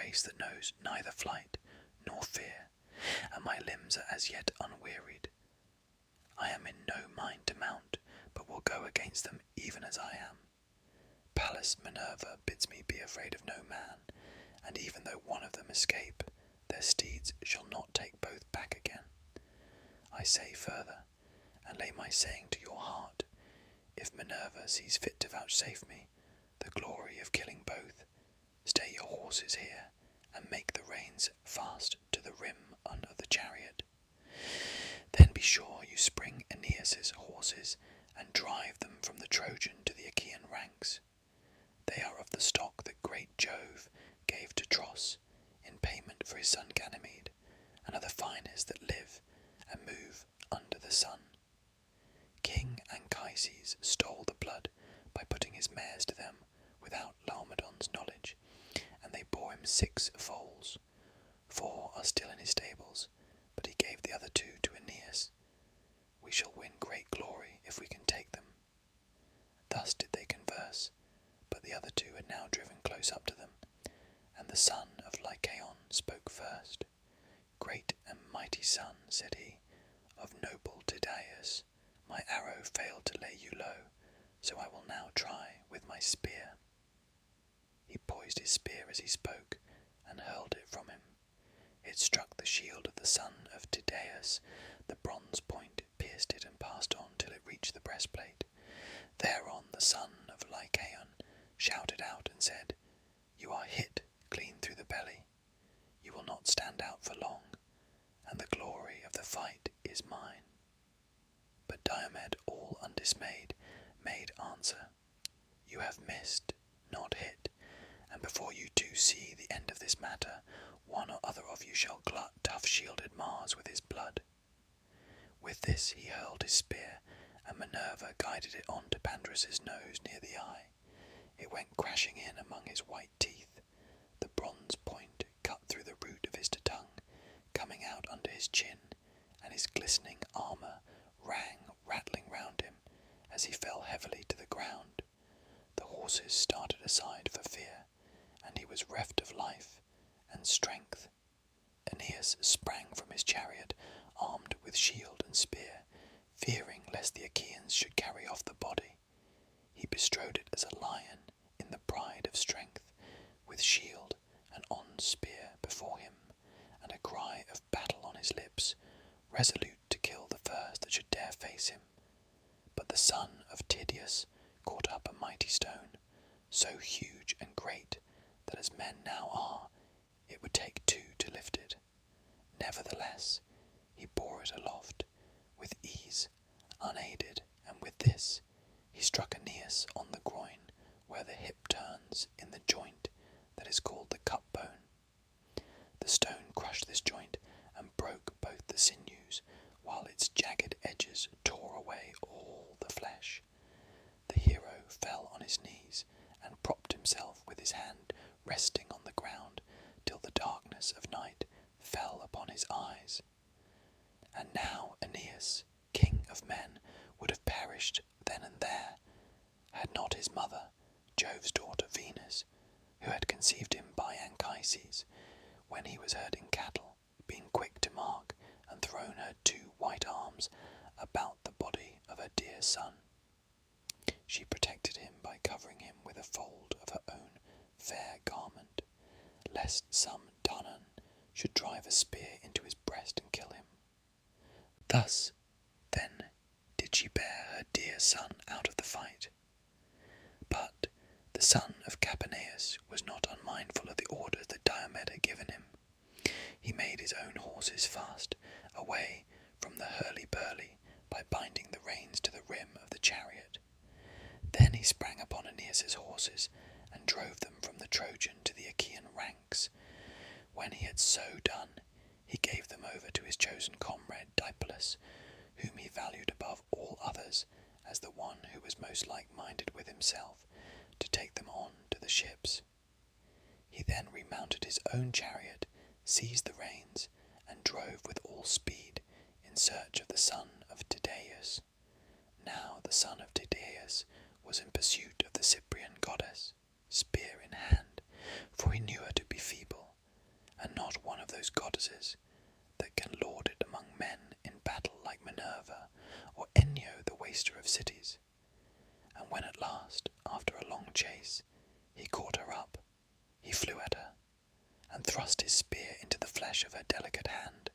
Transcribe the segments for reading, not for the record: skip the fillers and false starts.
race that knows neither flight nor fear, and my limbs are as yet unwearied. I am in no mind to mount, but will go against them even as I am. Pallas Minerva bids me be afraid of no man, and even though one of them escape, their steeds shall not take both back again. I say further, and lay my saying to your heart, if Minerva sees fit to vouchsafe me the glory of killing both, stay your horses here, and make the reins fast to the rim under the chariot. Then be sure you spring Aeneas's horses, and drive them from the Trojan to the Achaean ranks. They are of the stock that great Jove gave to Tros in payment for his son Ganymede, and are the finest that live and move under the sun. King Anchises stole the blood by putting his mares to them without Laomedon's knowledge, and they bore him 6 foals. 4 are still in his stables, but he gave the other 2 to Aeneas. We shall win great glory if we can take them. Thus did they converse, but the other 2 had now driven close up to them, and the son of Lycaon spoke first. Great and mighty son, said he, of noble Tydeus, my arrow failed to lay you low, so I will now try with my spear. He poised his spear as he spoke, and hurled it from him. It struck the shield of the son of Tydeus. The bronze point pierced it and passed on till it reached the breastplate. Thereon the son of Lycaon shouted out and said, You are hit clean through the belly. You will not stand out for long, and the glory of the fight is mine. But Diomed, all undismayed, made answer, You have missed, not hit, and before you do see the end of this matter, one or other of you shall glut tough-shielded Mars with his blood. With this he hurled his spear, and Minerva guided it on to Pandarus's nose near the eye. It went crashing in among his white teeth. The bronze point cut through the root of his tongue, coming out under his chin, and his glistening armour rang rattling round him as he fell heavily to the ground. The horses started aside for fear, and he was reft of life and strength. Aeneas sprang from his chariot, armed with shield and spear, fearing lest the Achaeans should carry off the body. He bestrode it as a lion in the pride of strength, with shield and on spear before him, and a cry of battle on his lips, resolute to kill the first that should dare face him. But the son of Tydeus caught up a mighty stone, so huge and great that as men now are, it would take 2 to lift it. Nevertheless, he bore it aloft with ease, unaided, and with this he struck Aeneas on the groin, where the hip turns in the joint that is called the cup bone. The stone crushed this joint and broke both the sinews, while its jagged edges tore away all the flesh. The hero fell on his knees and propped himself with his hand resting on the ground till the darkness of night fell upon his eyes. And now Aeneas, king of men, would have perished then and there, had not his mother, Jove's daughter Venus, who had conceived him by Anchises, when he was herding cattle, been quick to mark, and thrown her 2 white arms about the body of her dear son. She protected him by covering him with a fold of her own fair garment, lest some Danaan should drive a spear into his breast and kill him. Thus, then, did she bear her dear son out of the fight. But the son of Capaneus was not unmindful of the orders that Diomed had given him. He made his own horses fast, away from the hurly-burly, by binding the reins to the rim of the chariot. Then he sprang upon Aeneas's horses, and drove them from the Trojan to the Achaean ranks. When he had so done, he gave them over to his chosen comrade Deipylus, whom he valued above all others as the one who was most like-minded with himself, to take them on to the ships. He then remounted his own chariot, seized the reins, and drove with all speed in search of the son of Tydeus. Now the son of Tydeus was in pursuit of the Cyprian goddess, spear in hand, for he knew her to be feeble, and not one of those goddesses that can lord it among men in battle like Minerva or Enyo the waster of cities. And when at last, after a long chase, he caught her up, he flew at her, and thrust his spear into the flesh of her delicate hand.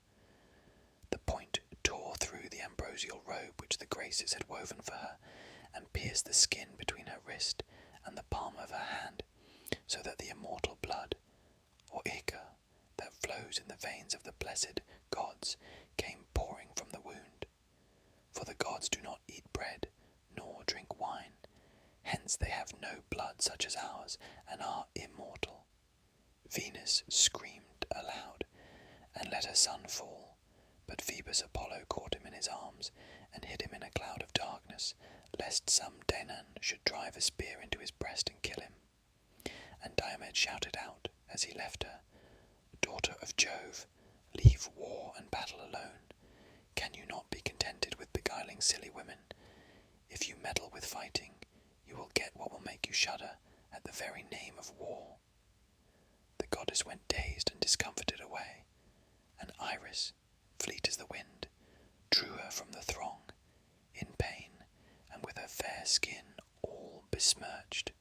The point tore through the ambrosial robe which the Graces had woven for her, and pierced the skin between her wrist and the palm of her hand, so that the immortal blood, or ichor, that flows in the veins of the blessed gods, came pouring from the wound. For the gods do not eat bread, nor drink wine, hence they have no blood such as ours, and are immortal. Venus screamed aloud, and let her son fall, but Phoebus Apollo caught him in his arms, and hid him in a cloud of darkness, lest some Danaan should drive a spear into his breast and kill him. And Diomed shouted out, as he left her, "Daughter of Jove, leave war and battle alone. Can you not be contented with beguiling silly women? If you meddle with fighting, you will get what will make you shudder at the very name of war." The goddess went dazed and discomfited away, and Iris, fleet as the wind, drew her from the throng, in pain, and with her fair skin all besmirched.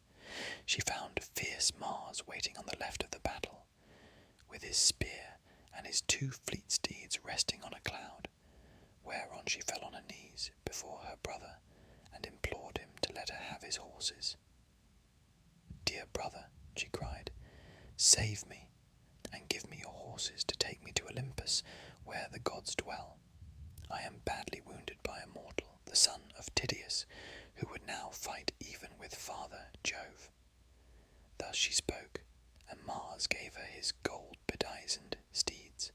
She found fierce Mars waiting on the left of the battle, with his spear and his 2 fleet steeds resting on a cloud, whereon she fell on her knees before her brother, and implored him to let her have his horses. "Dear brother," she cried, "save me, and give me your horses to take me to Olympus, where the gods dwell. I am badly wounded by a mortal, the son of Tydeus, who would now fight even with Father Jove." Thus she spoke, and Mars gave her his gold-bedizened steeds.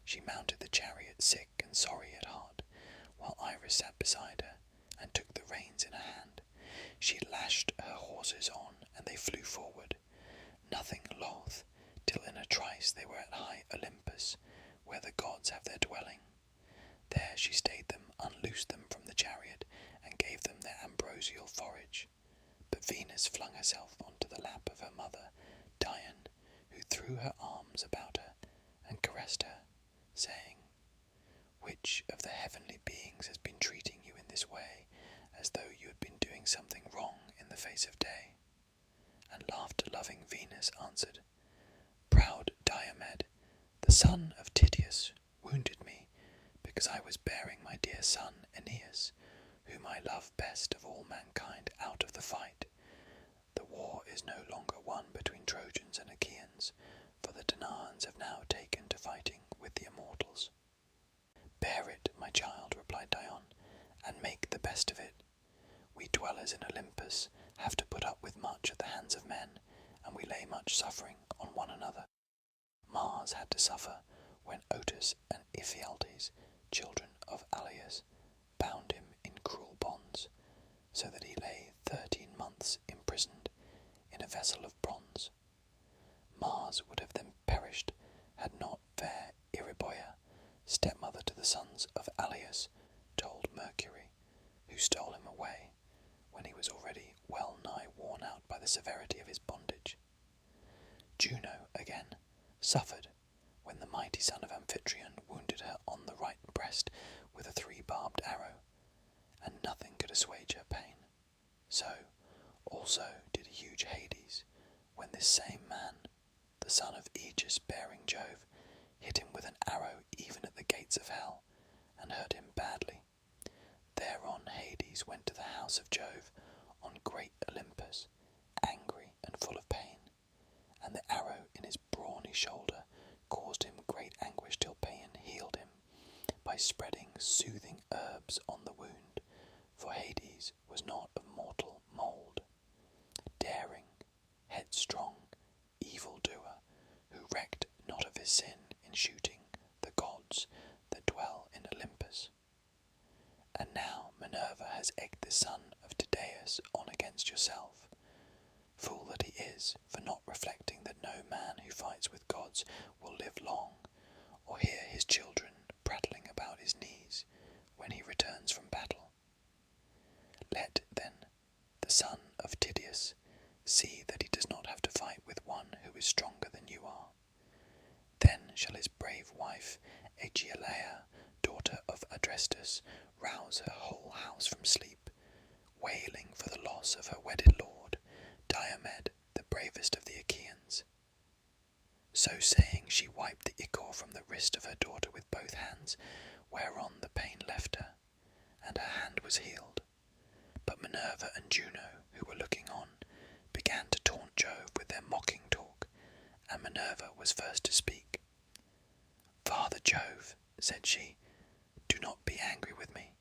She mounted the chariot sick and sorry at heart, while Iris sat beside her, and took the reins in her hand. She lashed her horses on, and they flew forward, nothing loth, till in a trice they were at high Olympus, where the gods have their dwelling. There she stayed them, unloosed them from the chariot, and gave them their ambrosial forage. But Venus flung herself onto the lap of her mother, Dian, who threw her arms about her and caressed her, saying, "Which of the heavenly beings has been treating you in this way, as though you had been doing something wrong in the face of day?" And laughter-loving Venus answered, "Proud Diomed, the son of Tydeus, wounded me, because I was bearing my dear son Aeneas, whom I love best of all mankind, out of the fight. The war is no longer won between Trojans and Achaeans, for the Danaans have now taken to fighting with the immortals." "Bear it, my child," replied Dion, "and make the best of it. We dwellers in Olympus have to put up with much at the hands of men, and we lay much suffering on one another. Mars had to suffer when Otus and Iphialtes, children of Aleus, bound him in cruel bonds, so that he lay 13 months imprisoned in a vessel of bronze. Mars would have then perished had not fair Eriboea, stepmother to the sons of Aleus, told Mercury, who stole him away when he was already well nigh worn out by the severity of his bondage. Juno, again, suffered when the mighty son of Amphitryon wounded her on the right breast with a 3-barbed arrow, and nothing could assuage her pain. So also did huge Hades, when this same man, the son of Aegis bearing Jove, hit him with an arrow even at the gates of hell, and hurt him badly. Thereon Hades went to the house of Jove on great Olympus, angry and full of pain, and the arrow in his brawny shoulder caused him great anguish till pain healed him, by spreading soothing herbs on the wound, for Hades was not of mortal mould. Daring, headstrong, evil-doer, who recked not of his sin in shooting the gods that dwell in Olympus. And now Minerva has egged the son of Tydeus on against yourself. Fool that he is, for not reflecting that no man who fights with gods will live long, or hear his children prattling about his knees when he returns from battle. Let, then, the son of Tydeus see that he does not have to fight with one who is stronger than you are. shall his brave wife, Achilles, daughter of Adrestus, rouse her whole house from sleep, wailing for the loss of her wedded lord, Diomed, the bravest of the Achaeans. So saying, she wiped the ichor from the wrist of her daughter with both hands, whereon the pain left her, and her hand was healed. But Minerva and Juno, who were looking on, began to taunt Jove with their mocking talk, and Minerva was first to speak. "Father Jove," said she, "do not be angry with me,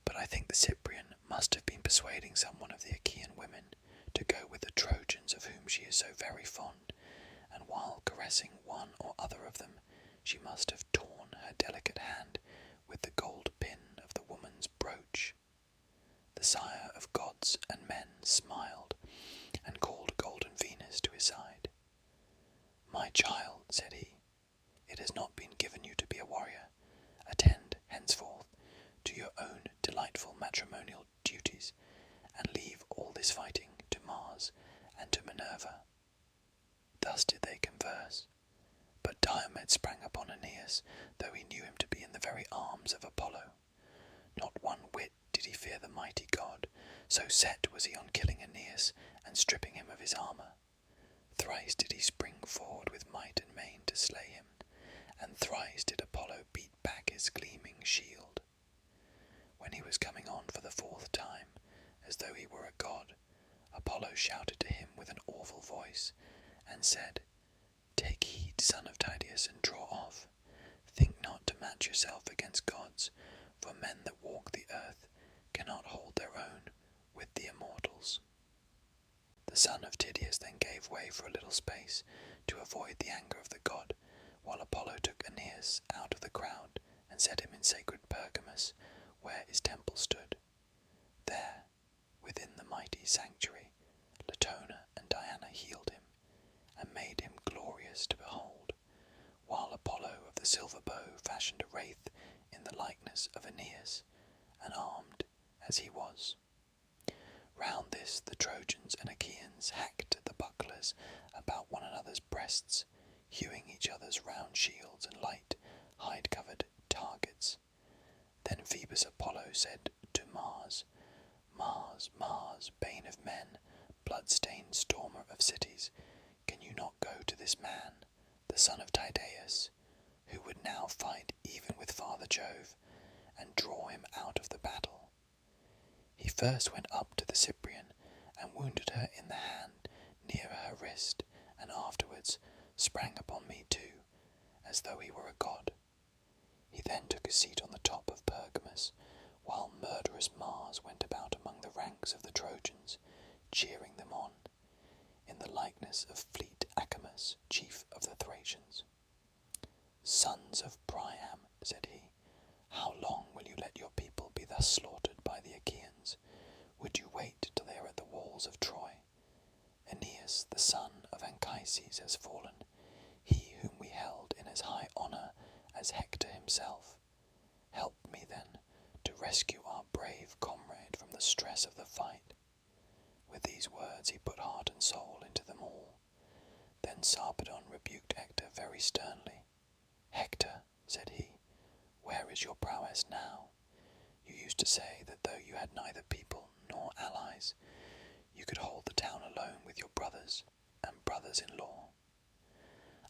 but I think the Cyprian must have been persuading some one of the Achaean women to go with the Trojans of whom she is so very fond, and while caressing one or other of them, she must have torn her delicate hand with the gold pin of the woman's brooch." The sire of gods and men smiled, and called golden Venus to his side. "My child," said he, "it has not been given you to be a warrior. Attend henceforth to your own delightful matrimonial duties, and leave all this fighting to Mars and to Minerva." Thus did they converse, but Diomed sprang upon Aeneas, though he knew him to be in the very arms of Apollo. Not one whit did he fear the mighty god, so set was he on killing Aeneas and stripping him of his armour. Thrice did he spring forward with might and main to slay him, and thrice did Apollo beat back his gleaming shield. When he was coming on for the fourth time, as though he were a god, Apollo shouted to him with an awful voice, and said, "Take heed, son of Tydeus, and draw off. Think not to match yourself against gods, for men that walk the earth cannot hold their own with the immortals." The son of Tydeus then gave way for a little space to avoid the anger of the god, while Apollo took Aeneas out of the crowd and set him in sacred Pergamus, where his temple stood. There, within the mighty sanctuary, Latona and Diana healed him, and made him glorious to behold, while Apollo of the silver bow fashioned a wraith in the likeness of Aeneas, and armed as he was. Round this the Trojans and Achaeans hacked the bucklers about one another's breasts, hewing each other's round shields and light, hide-covered targets. Then Phoebus Apollo said to Mars, "Mars, Mars, bane of men, blood-stained stormer of cities, can you not go to this man, the son of Tydeus, who would now fight even with Father Jove, and draw him out of the battle?" He first went up to the Cyprian, and wounded her in the hand near her wrist, and afterwards sprang upon me too, as though he were a god. He then took a seat on the top of Pergamus, while murderous Mars went about among the ranks of the Trojans, cheering them on, in the likeness of fleet Acamas, chief of the Thracians. "Sons of Priam," said he, "how long will you let your people be thus slaughtered by the Achaeans? Would you wait till they are at the walls of Troy? Aeneas, the son of Anchises, has fallen, he whom we held in as high honour as Hector himself. Help me, then, to rescue our brave comrade from the stress of the fight." With these words he put heart and soul into them all. Then Sarpedon rebuked Hector very sternly. "Hector," said he, "where is your prowess now? You used to say that though you had neither people nor allies, you could hold the town alone with your brothers and brothers-in-law.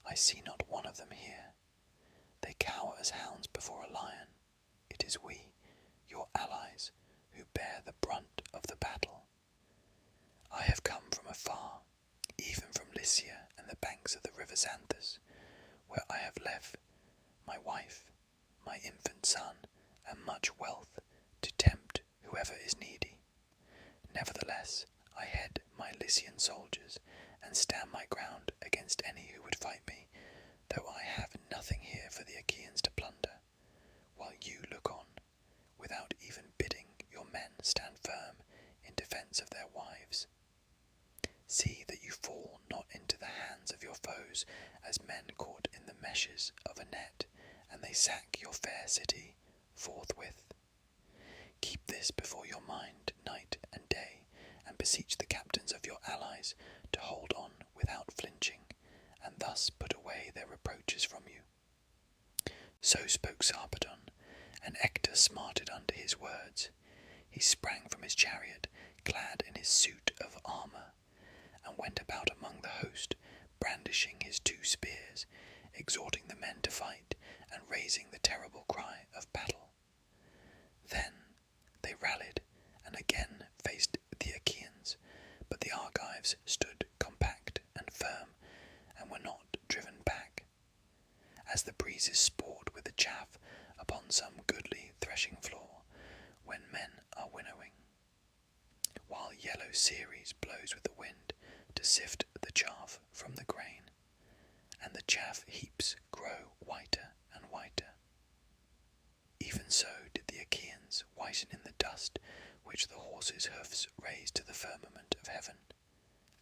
I see not one of them here. They cower as hounds before a lion. It is we, your allies, who bear the brunt of the battle. I have come from afar, even from Lycia and the banks of the river Xanthus, where I have left my wife, my infant son, and much wealth to tempt whoever is needy. Nevertheless, I head my Lycian soldiers and stand my ground against any who would fight me, though I have nothing here for the Achaeans to plunder, while you look on, without even bidding your men stand firm in defence of their wives. See that you fall not into the hands of your foes as men caught in the meshes of a net, and they sack your fair city forthwith. Keep this before your mind night and day, and beseech the captains of your allies to hold on without flinching, and thus put away their reproaches from you. So spoke Sarpedon, and Hector smarted under his words. He sprang from his chariot, clad in his suit of armour, and went about among the host, brandishing his 2 spears, exhorting the men to fight, and raising the terrible cry of battle. Then they rallied, and again faced the Achaeans, but the Argives stood compact and firm, and were not driven back. As the breezes sport with the chaff upon some goodly threshing floor, when men are winnowing, while yellow Ceres blows with the wind to sift the chaff from the grain, and the chaff heaps grow whiter and whiter. Even so did the Achaeans whiten in the dust which the horses' hoofs raised to the firmament of heaven,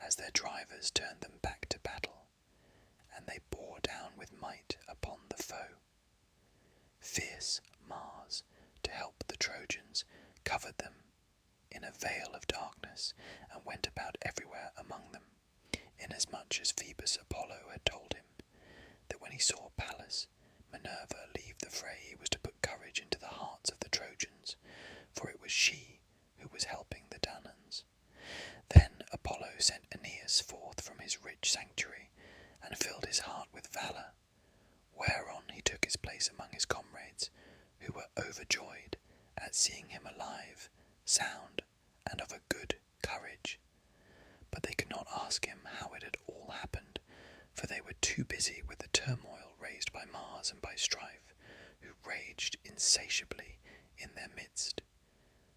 as their drivers turned them back to battle, and they bore down with might upon the foe. Fierce Mars, to help the Trojans, covered them in a veil of darkness, and went about everywhere among them, inasmuch as Phoebus Apollo had told him that when he saw Pallas Minerva leave the fray, he was to put courage into the hearts of the Trojans, for it was she who was helping the Danaans. Then Apollo sent Aeneas forth from his rich sanctuary, and filled his heart with valour, whereon he took his place among his comrades, who were overjoyed at seeing him alive, sound, and of a good courage. But they could not ask him how it had all happened, for they were too busy with the turmoil raised by Mars and by Strife, who raged insatiably in their midst.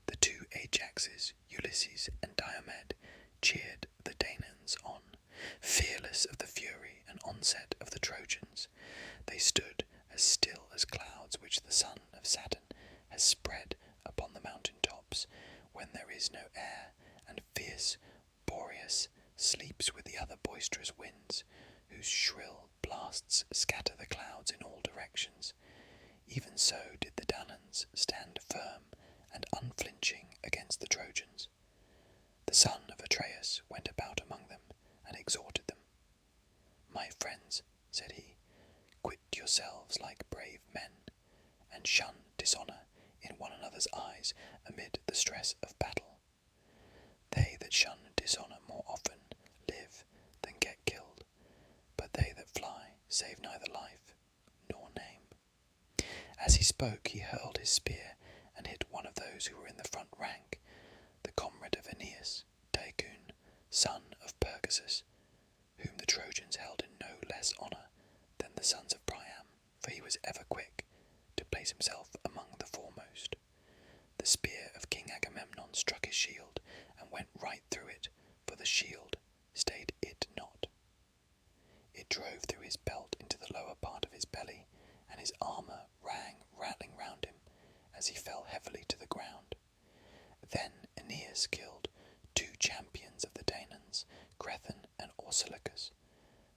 The 2 Ajaxes, Ulysses and Diomed, cheered the Danaans on, fearless of the fury and onset of the Trojans. They stood as still as clouds which the son of Saturn has spread upon the mountain tops, when there is no air, and fierce Boreas sleeps with the other boisterous winds, whose shrill blasts scatter the clouds in all directions. Even so did the Danaans stand firm and unflinching against the Trojans. The son of Atreus went about among them, and exhorted them. "My friends," said he, "quit yourselves like brave men, and shun dishonour in one another's eyes amid the stress of battle. They that shun dishonour more often live than get killed, but they that fly save neither life nor name." As he spoke, he hurled his spear and hit one of those who were in the front rank, the comrade of Aeneas, Diocune, son of Pergasus, whom the Trojans held in no less honour than the sons of Priam, for he was ever quick to place himself among the foremost. The spear of King Agamemnon struck his shield, and went right through it, for the shield stayed it not. It drove through his belt into the lower part of his belly, and his armour rang rattling round him, as he fell heavily to the ground. Then Aeneas killed 2 champions of the Danaans, Crethan and Orsilochus.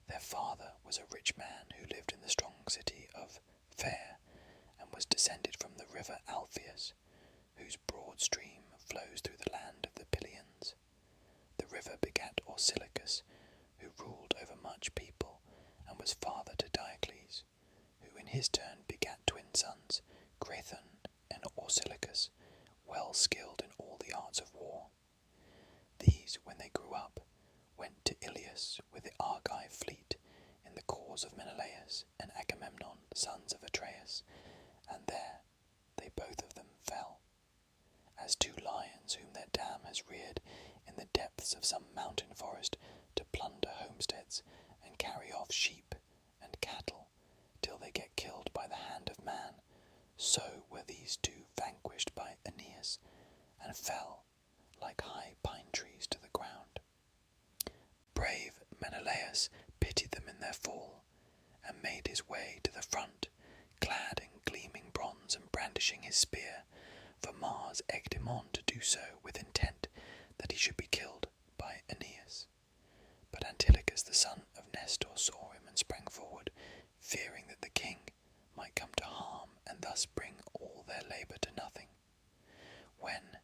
Their father was a rich man who lived in the strong city of Fair, and was descended from the river Alpheus, whose broad stream flows through the land of the Pylians. The river begat Orsilochus, who ruled over much people, and was father to Diocles, who in his turn begat twin sons, Crethan and Orsilochus, well skilled in all the arts of war. These, when they grew up, went to Iliad with the Argive fleet in the cause of Menelaus and Agamemnon, sons of Atreus, and there they both of them fell, as 2 lions whom their dam has reared in the depths of some mountain forest to plunder homesteads and carry off sheep and cattle till they get killed by the hand of man. So were these 2 vanquished by Aeneas, and fell like high pine trees to the ground. Brave Menelaus pitied them in their fall, and made his way to the front, clad in gleaming bronze and brandishing his spear, for Mars egged him on to do so with intent that he should be killed by Aeneas. But Antilochus the son of Nestor saw him and sprang forward, fearing that the king might come to harm and thus bring all their labour to nothing. When,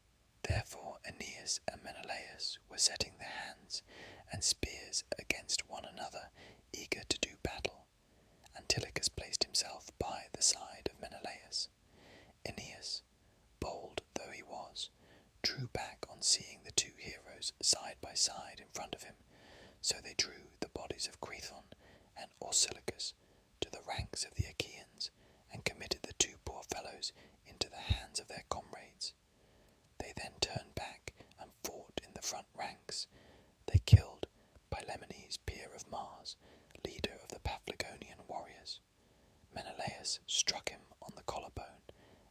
therefore, Aeneas and Menelaus were setting their hands and spears against one another, eager to do battle, Antilochus placed himself himself by the side of Menelaus. Aeneas, bold though he was, drew back on seeing the two heroes side by side in front of him, so they drew the bodies of Crethon and Orsilochus to the ranks of the Achaeans, and committed the two poor fellows into the hands of their comrades. They then turned back and fought in the front ranks. They killed Pylaemenes, peer of Mars, leader of the Paphlagonian warriors. Menelaus struck him on the collarbone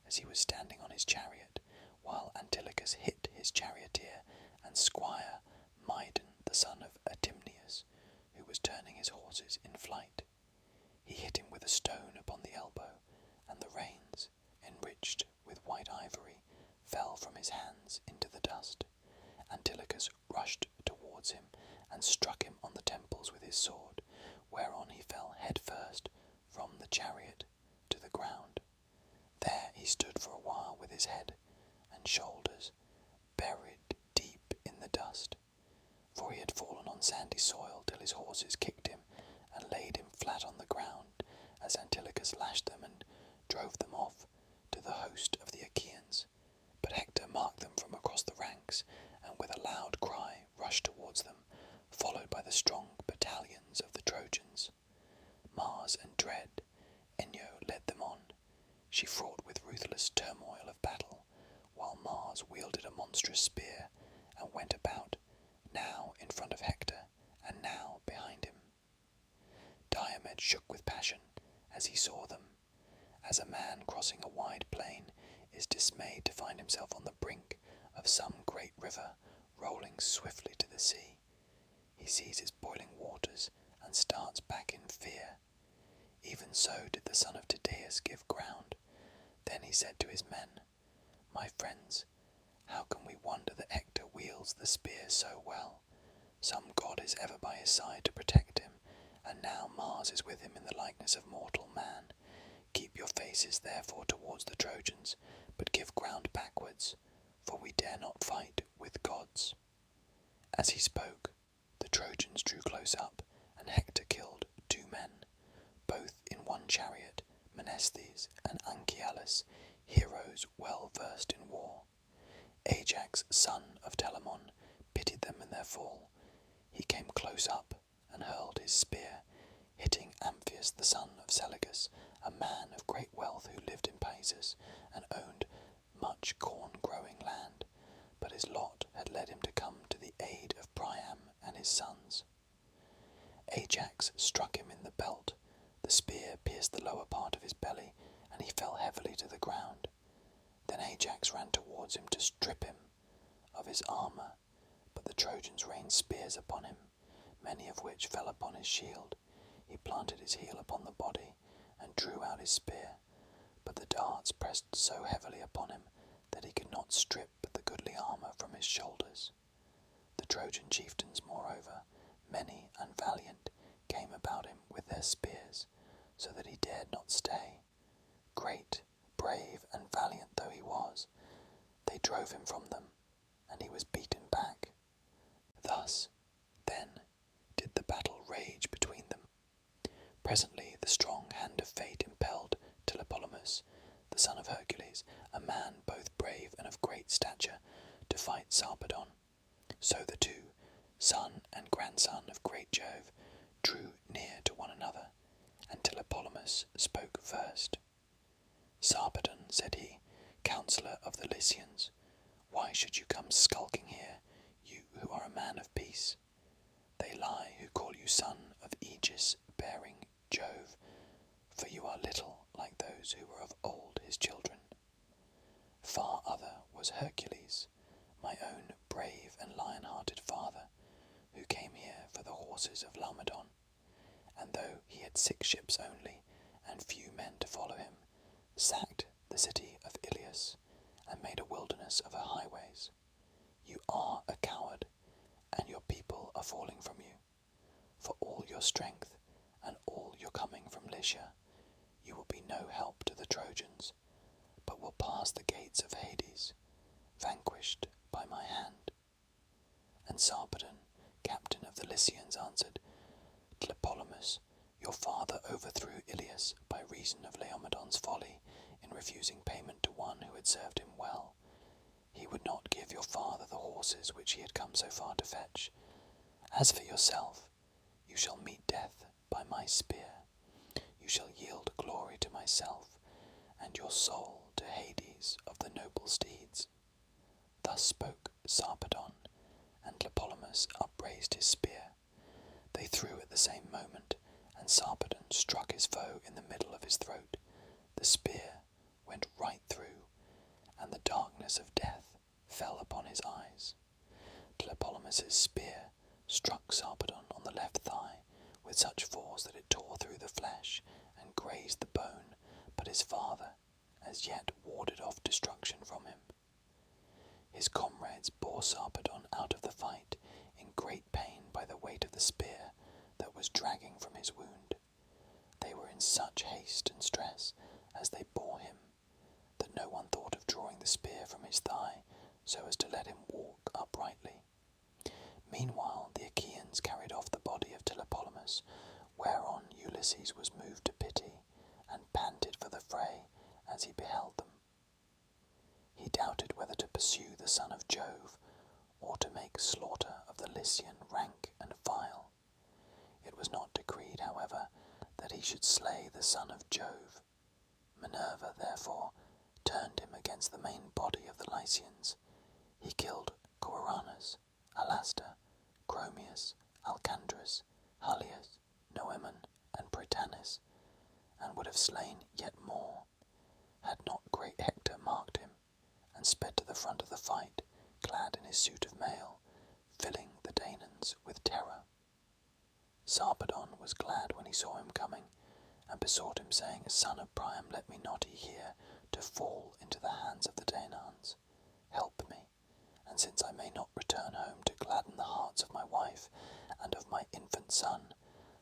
as he was standing on his chariot, while Antilochus hit his charioteer and squire Mydon, the son of Atimneus, who was turning his horses in flight. He hit him with a stone upon the elbow, and the reins, enriched with white ivory, fell from his hands into the dust. Antilochus rushed towards him and struck him on the temples with his sword, whereon he fell head first from the chariot to the ground. There he stood for a while with his head and shoulders buried deep in the dust, for he had fallen on sandy soil till his horses kicked him and laid him flat on the ground, as Antilochus lashed them and drove them off to the host of the Achaeans. But Hector marked them from across the ranks, and with a loud cry rushed towards them, followed by the strong battalions of the Trojans. Mars and dread Enyo led them on. She fought with ruthless turmoil of battle, while Mars wielded a monstrous spear and went about, now in front of Hector and now behind him. Diomed shook with passion as he saw them, as a man crossing a wide plain is dismayed to find himself on the brink of some great river rolling swiftly to the sea. He sees its boiling waters and starts back in fear. Even so did the son of Tydeus give ground. Then he said to his men, "My friends, how can we wonder that Hector wields the spear so well? Some god is ever by his side to protect him, and now Mars is with him in the likeness of mortal man. Keep your faces therefore towards the Trojans, but give ground backwards, for we dare not fight with gods." As he spoke, the Trojans drew close up, and Hector killed 2 men, both in one chariot, Menestheus and Anchialus, heroes well versed in war. Ajax, son of Telamon, pitied them in their fall. He came close up and hurled his spear, hitting Amphius, the son of Selagus, a man of great wealth who lived in Paesus and owned much corn-growing land, but his lot had led him to come to the aid of Priam and his sons. Ajax struck him in the belt. The spear pierced the lower part of his belly, and he fell heavily to the ground. Then Ajax ran towards him to strip him of his armour, but the Trojans rained spears upon him, many of which fell upon his shield. He planted his heel upon the body and drew out his spear, but the darts pressed so heavily upon him that he could not strip the goodly armour from his shoulders. The Trojan chieftains, moreover, many and valiant, came about him with their spears, so that he dared not stay. Great, brave, and valiant though he was, they drove him from them, and he was beaten back. Thus, then, did the battle rage between them. Presently the strong hand of fate impelled Tlepolemus, the son of Hercules, a man both brave and of great stature, to fight Sarpedon. So the two, son and grandson of great Jove, drew near to one another, and Tlepolemus spoke first. "Sarpedon," said he, "counsellor of the Lycians, why should you come skulking here, you who are a man of peace? They lie who call you son of Aegis-bearing Jove, for you are little like those who were of old his children. Far other was Hercules, my own brave and lion-hearted father, who came here for the horses of Laomedon, and though he had 6 ships only, and few men to follow him, sacked the city of Iliad, and made a wilderness of her highways. You are a coward, and your people are falling from you. For all your strength, and all your coming from Lycia, you will be no help to the Trojans, but will pass the gates of Hades, vanquished by my hand." And Sarpedon, captain of the Lycians, answered, "Tlepolemus, Your father overthrew Iliad by reason of Laomedon's folly in refusing payment to one who had served him well. He would not give your father the horses which he had come so far to fetch. As for yourself, you shall meet death by my spear. You shall yield glory to myself, and your soul to Hades of the noble steeds. Thus spoke Sarpedon, and Tlepolemus upraised his spear. They threw at the same moment, and Sarpedon struck his foe in the middle of his throat. The spear went right through, and the darkness of death fell upon his eyes. Tlepolemus's spear struck Sarpedon on the left thigh with such force that it tore through the flesh and grazed the bone, but his father as yet warded off destruction from him. His comrades bore Sarpedon out of the fight in great pain by the weight of the spear that was dragging from his wound. They were in such haste and stress as they bore him that no one thought of drawing the spear from his thigh so as to let him walk uprightly. Meanwhile the Achaeans carried off the body of Tlepolemus, whereon Ulysses was moved to pity and panted for the fray as he beheld them. He doubted whether to pursue the son of Jove or to make slaughter of the Lycian rank and file. It was not decreed, however, that he should slay the son of Jove. Minerva, therefore, turned him against the main body of the Lycians. He killed Coranus, Alastor, Chromius, Alcandrus, Halius, Noemon, and Prytanis, and would have slain yet more, had not great Hector marked him, and sped to the front of the fight, clad in his suit of mail, filling the Danaans with terror. Sarpedon was glad when he saw him coming, and besought him, saying, Son of Priam, let me not here to fall into the hands of the Danaans. Help me, and since I may not return home to gladden the hearts of my wife and of my infant son,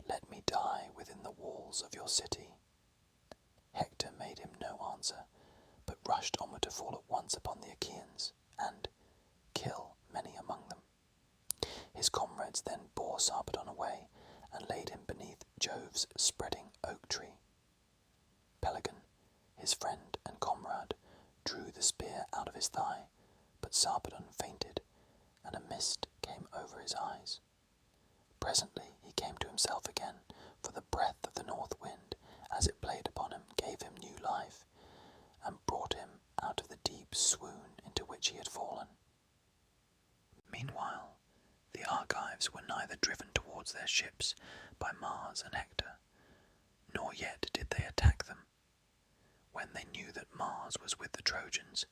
let me die within the walls of your city. Hector made him no answer, but rushed onward to fall at once upon the Achaeans, and kill many among them. His comrades then bore Sarpedon away, and laid him beneath Jove's spreading oak tree. Pelagon, his friend and comrade, drew the spear out of his thigh, but Sarpedon fainted, and a mist came over his eyes. Presently he came to himself again, for the breath of the north wind, as it played upon him, gave him new life, and brought him out of the deep swoon into which he had fallen. Meanwhile, the Argives were neither driven towards their ships by Mars and Hector, nor yet did they attack them. When they knew that Mars was with the Trojans,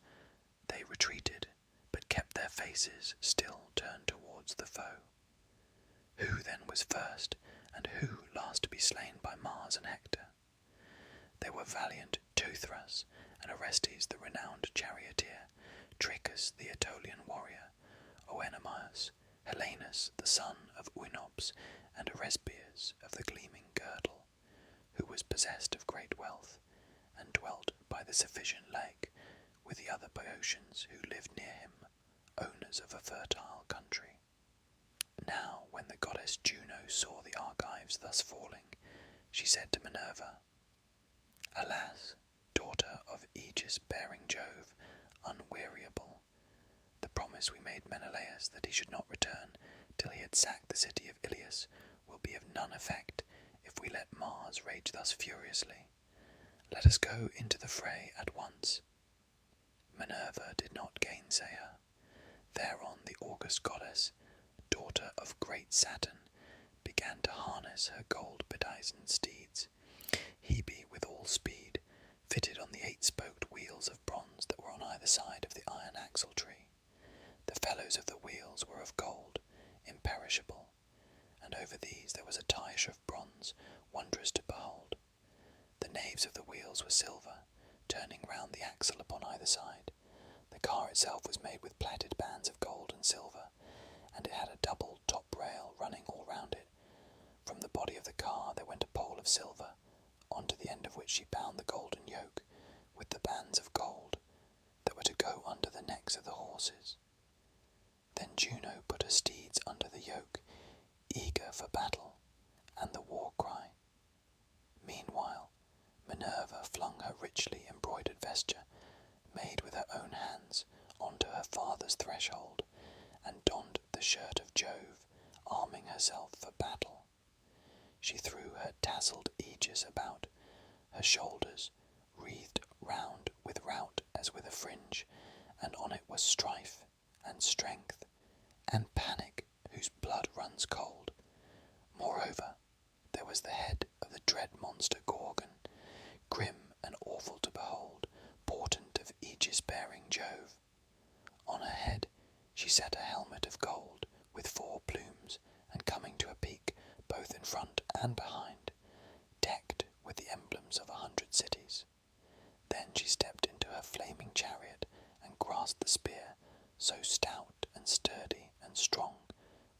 they retreated, but kept their faces still turned towards the foe. Who then was first, and who last to be slain by Mars and Hector? They were valiant Teuthras and Orestes the renowned charioteer, Trachus the Aetolian warrior, Oenomaus, Helenus the son of Oenops, and Oresbius of the gleaming girdle, who was possessed of great wealth, and dwelt by the Cephisian lake with the other Boeotians who lived near him, owners of a fertile country. Now when the goddess Juno saw the Argives thus falling, she said to Minerva, Alas, daughter of aegis-bearing Jove, unweariable, the promise we made Menelaus that he should not return till he had sacked the city of Iliad will be of none effect if we let Mars rage thus furiously. Let us go into the fray at once. Minerva did not gainsay her. Thereon the august goddess, daughter of great Saturn, began to harness her gold-bedizened steeds, Hebe with all speed, fitted on the 8-spoked wheels of bronze that were on either side of the iron axle-tree. The felloes of the wheels were of gold, imperishable, and over these there was a tiche of bronze, wondrous to behold. The naves of the wheels were silver, turning round the axle upon either side. The car itself was made with plaited bands of gold and silver, and it had a double top rail running all round it. From the body of the car there went a pole of silver, onto the end of which she bound the golden yoke, with the bands of gold, that were to go under the necks of the horses. Then Juno put her steeds under the yoke, eager for battle and the war cry. Meanwhile, Minerva flung her richly embroidered vesture, made with her own hands, onto her father's threshold, and donned the shirt of Jove, arming herself for battle. She threw her tasselled aegis about her shoulders, wreathed round with rout as with a fringe, and on it was strife, and strength, and panic whose blood runs cold. Moreover, there was the head of the dread monster Gorgon, grim and awful to behold, portent of aegis-bearing Jove. On her head she set a helmet of gold, with 4 plumes, and coming to a peak, both in front and behind, decked with the emblems of 100 cities. Then she stepped into her flaming chariot, and grasped the spear, so stout and sturdy and strong,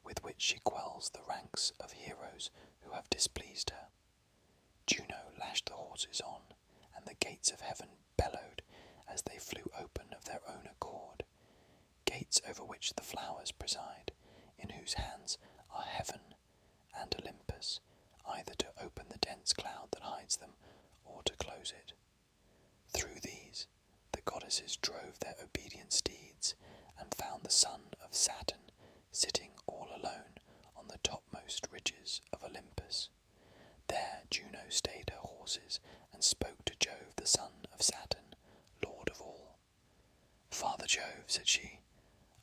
with which she quells the ranks of heroes who have displeased her. Juno lashed the horses on, and the gates of heaven bellowed as they flew open of their own accord, gates over which the flowers preside, in whose hands are heaven and Olympus, either to open the dense cloud that hides them, or to close it. Through these the goddesses drove their obedient steeds, and found the son of Saturn sitting all alone on the topmost ridges of Olympus. There Juno stayed her horses, and spoke to Jove the son of Saturn, lord of all. Father Jove, said she,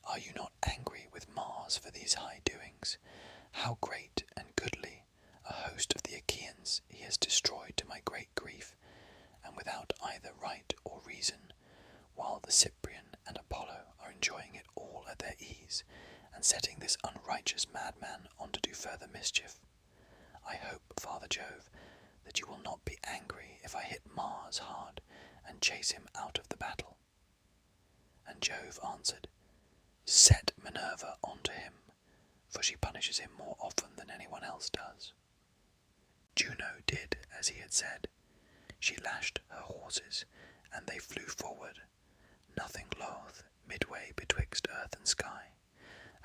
are you not angry with Mars for these high doings? How great and goodly a host of the Achaeans he has destroyed to my great grief, and without either right or reason, while the Cyprian and Apollo are enjoying it all at their ease, and setting this unrighteous madman on to do further mischief. I hope, Father Jove, that you will not be angry if I hit Mars hard, and chase him out of the battle. And Jove answered, set Minerva onto him, for she punishes him more often than anyone else does. Juno did as he had said. She lashed her horses, and they flew forward, nothing loth, midway betwixt earth and sky,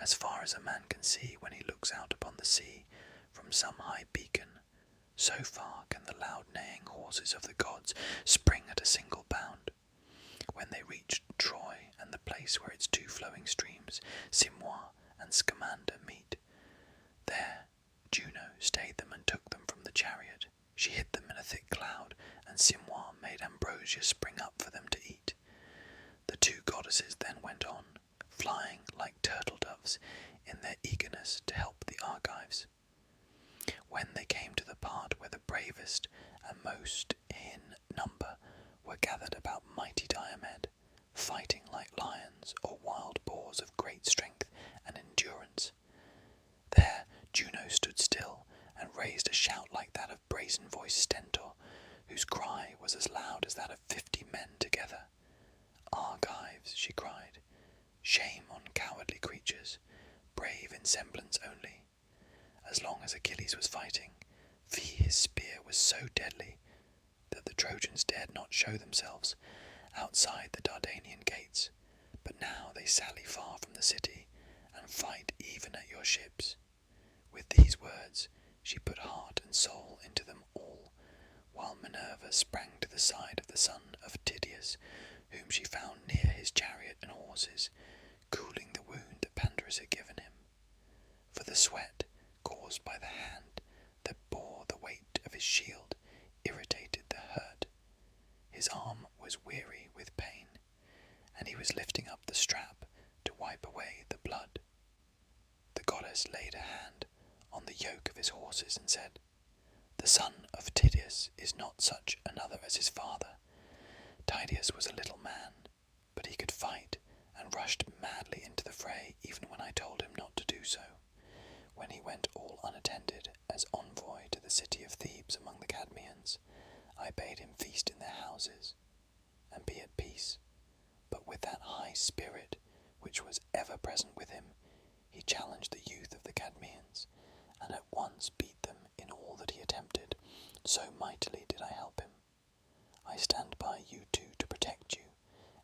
as far as a man can see when he looks out upon the sea from some high beacon. So far can the loud neighing horses of the gods spring at a single bound. When they reached Troy and the place where its 2 flowing streams, Simois and Scamander, meet, there Juno stayed them and took them from the chariot. She hid them in a thick cloud, and Simois made ambrosia spring up for them to eat. The 2 goddesses then went on, flying like turtle doves in their eagerness to help the Argives. When they came to the part where the bravest and most in number were gathered about mighty Diomed, fighting like lions or wild boars of great strength and endurance, there Juno stood still and raised a shout like that of brazen-voiced Stentor, whose cry was as loud as that of 50 men together. Argives, she cried, shame on cowardly creatures, brave in semblance only. As long as Achilles was fighting, his spear was so deadly that the Trojans dared not show themselves outside the Dardanian gates, but now they sally far from the city, and fight even at your ships. With these words she put heart and soul into them all, while Minerva sprang to the side of the son of Tydeus, whom she found near his chariot and horses, cooling the wound that Pandarus had given him. For the sweat caused by the hand that bore the weight of his shield irritated the hurt. His arm was weary with pain, and he was lifting up the strap to wipe away the blood. The goddess laid her hand on the yoke of his horses and said, the son of Tydeus is not such another as his father. Tydeus was a little man, but he could fight, and rushed madly into the fray even when I told him not to do so. When he went all unattended as envoy to the city of Thebes among the Cadmeans, I bade him feast in their houses, and be at peace. But with that high spirit which was ever present with him, he challenged the youth of the Cadmeans, and at once beat them in all that he attempted, so mightily did I help him. I stand by you two to protect you,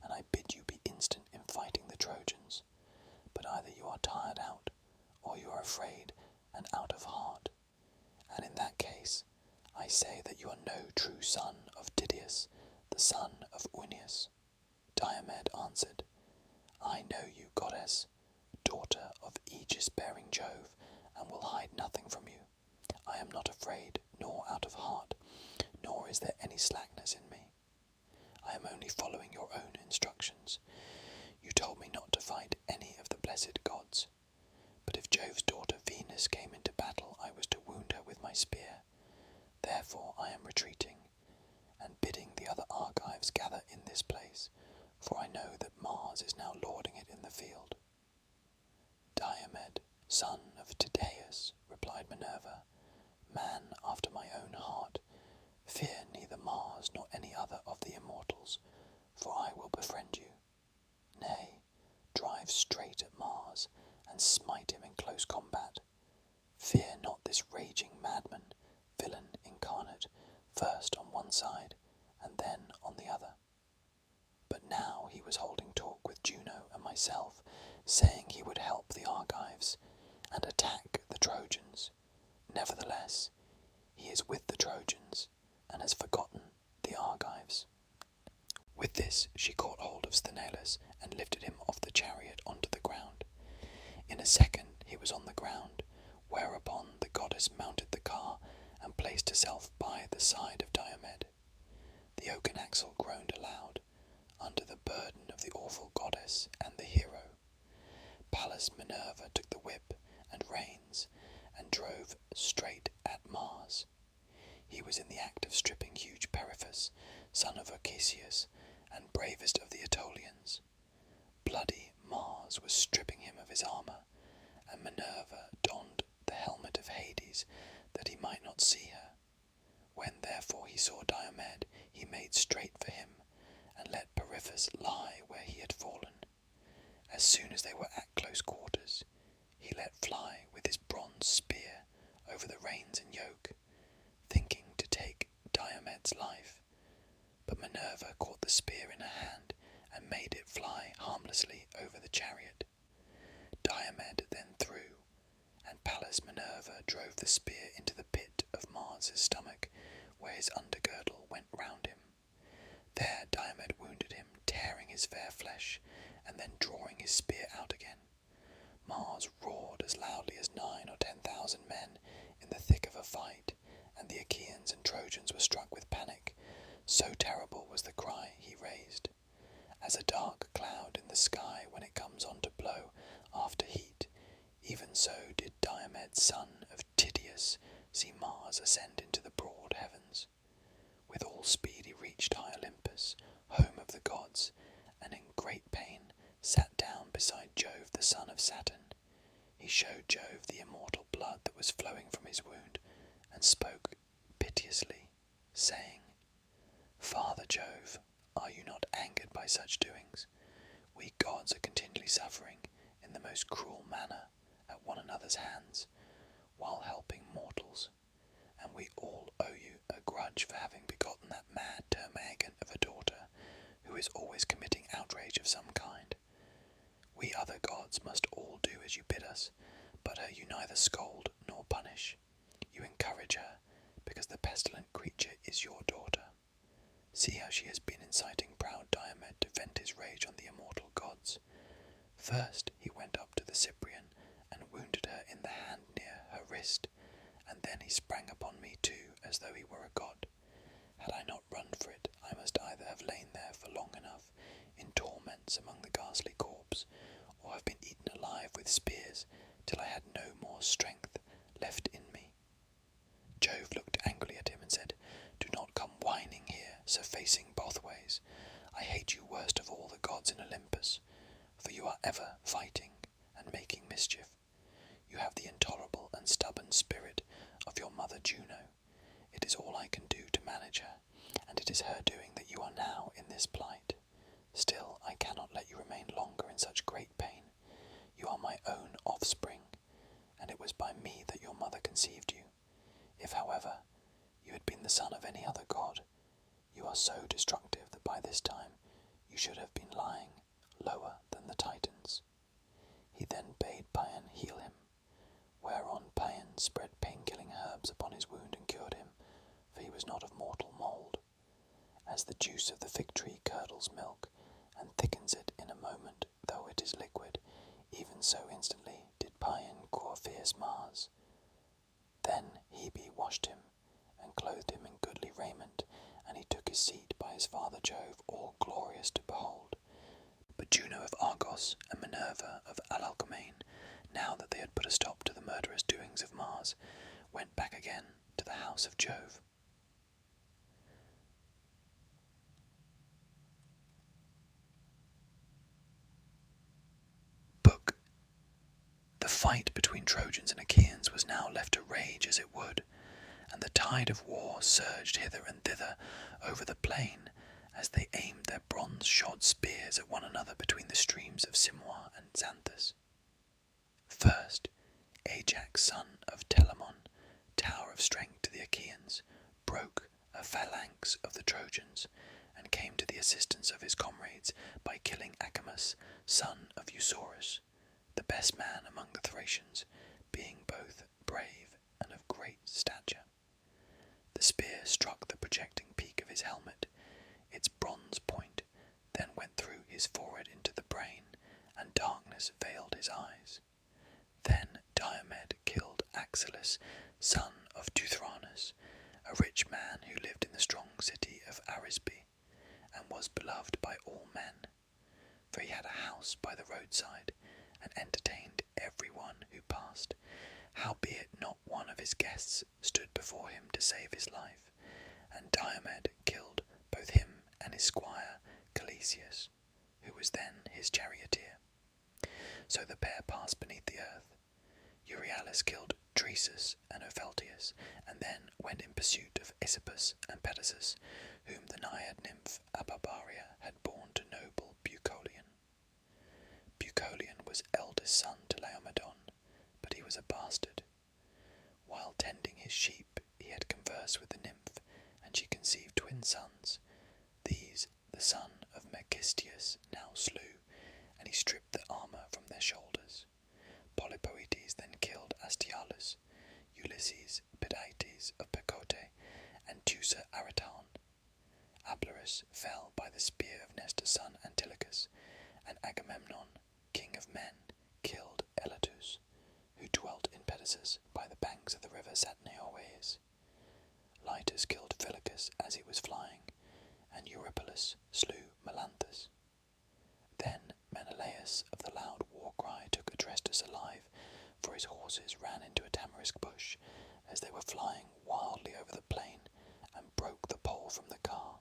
and I bid you be instant in fighting the Trojans. But either you are tired out, or you are afraid and out of heart, and in that case I say that you are no true son of Tydeus, the son of Oeneus. Diomed answered, I know you, goddess, daughter of aegis-bearing Jove, and will hide nothing from you. I am not afraid, nor out of heart, nor is there any slackness in me. I am only following your own instructions. You told me not to fight any of the blessed gods, but if Jove's daughter Venus came into battle, I was to wound her with my spear. Therefore I am retreating, and bidding the other Argives gather in this place, for I know that Mars is now lording it in the field. Diomed, son of Tydeus, replied Minerva, man after my own heart, fear neither Mars nor any other of the immortals, for I will befriend you. Nay, drive straight at Mars, and smite him in close combat. Fear not this raging madman, villain incarnate, first on one side, and then on the other. But now he was holding talk with Juno and myself, saying he would help the Argives, and attack the Trojans. Nevertheless, he is with the Trojans, and has forgotten the Argives. With this she caught hold of Sthenelus, and lifted him off the chariot onto the ground. In a second he was on the ground, whereupon the goddess mounted the car, and placed herself by the side of Diomed. The oaken axle groaned aloud, under the burden of the awful goddess and the hero. Pallas Minerva took the whip and reins, and drove straight at Mars. He was in the act of stripping huge Periphas, son of Achilles, and bravest of the Aetolians. Bloody Mars was stripping him of his armour, and Minerva donned the helmet of Hades, that he might not see her. When therefore he saw Diomed, he made straight for him, and let Periphas lie where he had fallen. As soon as they were at close quarters, he let fly with his bronze spear over the reins and yoke, thinking to take Diomed's life. But Minerva caught the spear in her hand, and made it fly harmlessly over the chariot. Diomed then threw, and Pallas Minerva drove the spear into the pit of Mars' stomach, where his undergirdle went round him. There Diomed wounded him, tearing his fair flesh, and then drawing his spear out again. Mars roared as loudly as 9,000 or 10,000 men in the thick of a fight, and the Achaeans and Trojans were struck with panic. So terrible was the cry he raised. As a dark cloud in the sky when it comes on to blow after heat, even so did Diomed, son of Tydeus, see Mars ascend into the broad heavens. With all speed he reached high Olympus, home of the gods, and in great pain sat down beside Jove, the son of Saturn. He showed Jove the immortal blood that was flowing from his wound, and spoke piteously, saying, Father Jove, are you not angered by such doings? We gods are continually suffering in the most cruel manner at one another's hands, while helping mortals, and we all owe you a grudge for having begotten that mad termagant of a daughter, who is always committing outrage of some kind. We other gods must all do as you bid us, but her you neither scold nor punish. You encourage her, because the pestilent creature is your daughter. See how she has been inciting proud Diomed to vent his rage on the immortal gods. First he went up to the Cyprian, and wounded her in the hand near her wrist, and then he sprang upon me too, as though he were a god. Had I not run for it, I must either have lain there for long enough, in torments among the ghastly corpse, or have been eaten alive with spears, till I had no more strength left in me. Jove looked angrily at him and said, Do not come whining here, surfacing both ways. I hate you worst of all the gods in Olympus, for you are ever fighting and making mischief. You have the intolerable and stubborn spirit of your mother Juno. It is all I can do to manage her, and it is her doing that you are now in this plight. Still, I cannot let you remain longer in such great as the juice of the fig tree curdles milk, and thickens it in a moment, though it is liquid, even so instantly did Paean cour fierce Mars. Then Hebe washed him, and clothed him in goodly raiment, and he took his seat by his father Jove, all glorious to behold. But Juno of Argos and Minerva of Alalcomane, now that they had put a stop to the murderous doings of Mars, went back again to the house of Jove. Book. The fight between Trojans and Achaeans was now left to rage as it would, and the tide of war surged hither and thither over the plain as they aimed their bronze-shod spears at one another between the streams of Simois and Xanthus. First, Ajax, son of Telamon, tower of strength to the Achaeans, broke a phalanx of the Trojans, and came to the assistance of his comrades by killing Acamas, son of Eusorus, the best man among the Thracians, being both brave and of great stature. The spear struck the projecting peak of his helmet. Its bronze point then went through his forehead into the brain, and darkness veiled his eyes. Then Diomed killed Achilles, son of Teuthranus, a rich man who lived in the strong city of Arisbe, and was beloved by all men, for he had a house by the roadside, and entertained every one who passed, howbeit not one of his guests stood before him to save his life, and Diomed killed both him and his squire Calesius, who was then his charioteer. So the pair passed beneath the earth. Euryalus killed Dresus and Opheltius, and then went in pursuit of Isipus and Pedasus, whom the Naiad nymph Ababaria had borne to noble Bucolion. Bucolion was eldest son to Laomedon, but he was a bastard. While tending his sheep, he had conversed with the nymph, and she conceived twin sons. These the son of Megistius now slew, and he stripped the armour from their shoulders. Polypoetes then killed Astyalus, Ulysses Pedaetes of Percote, and Teucer Araton. Ablarus fell by the spear of Nestor's son Antilochus, and Agamemnon, king of men, killed Elatus, who dwelt in Pedasus by the banks of the river Satnioeis. Lytus killed Phylacus as he was flying, and Eurypylus slew Melanthus. Then Menelaus of the loud war cry took Adrestus alive, for his horses ran into a tamarisk bush as they were flying wildly over the plain, and broke the pole from the car.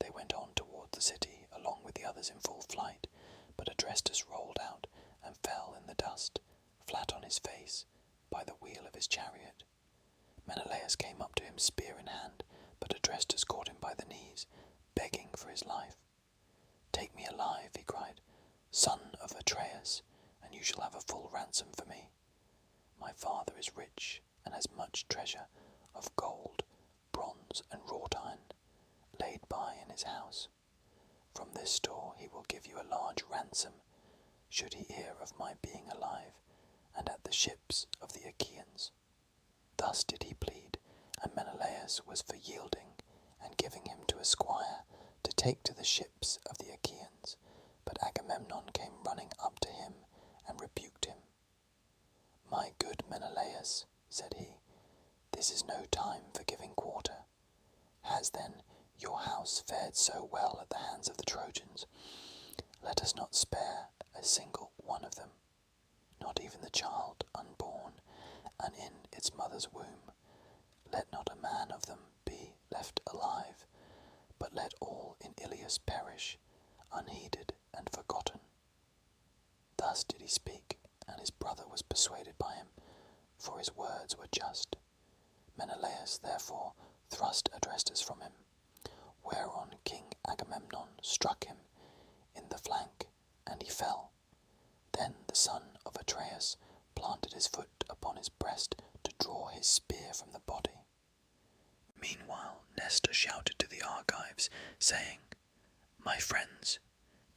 They went on toward the city along with the others in full flight, but Adrestus rolled out and fell in the dust, flat on his face, by the wheel of his chariot. Menelaus came up to him spear in hand, but Adrestus caught him by the knees, begging for his life. "Take me alive," he cried, "son of Atreus, and you shall have a full ransom for me. My father is rich, and has much treasure of gold, bronze, and wrought iron, laid by in his house. From this store he will give you a large ransom, should he hear of my being alive, and at the ships of the Achaeans." Thus did he plead, and Menelaus was for yielding, and giving him to a squire to take to the ships of the Achaeans. But Agamemnon came running up to him, and rebuked him. "My good Menelaus," said he, "this is no time for giving quarter. Has then your house fared so well at the hands of the Trojans? Let us not spare a single one of them, not even the child unborn, and in its mother's womb. Let not a man of them be left alive, but let all in Ilius perish, unheeded and forgotten." Thus did he speak, and his brother was persuaded by him, for his words were just. Menelaus therefore thrust Adrestus from him, whereon King Agamemnon struck him in the flank, and he fell. Then the son of Atreus planted his foot upon his breast to draw his spear from the body. Meanwhile Nestor shouted to the Argives, saying, "My friends,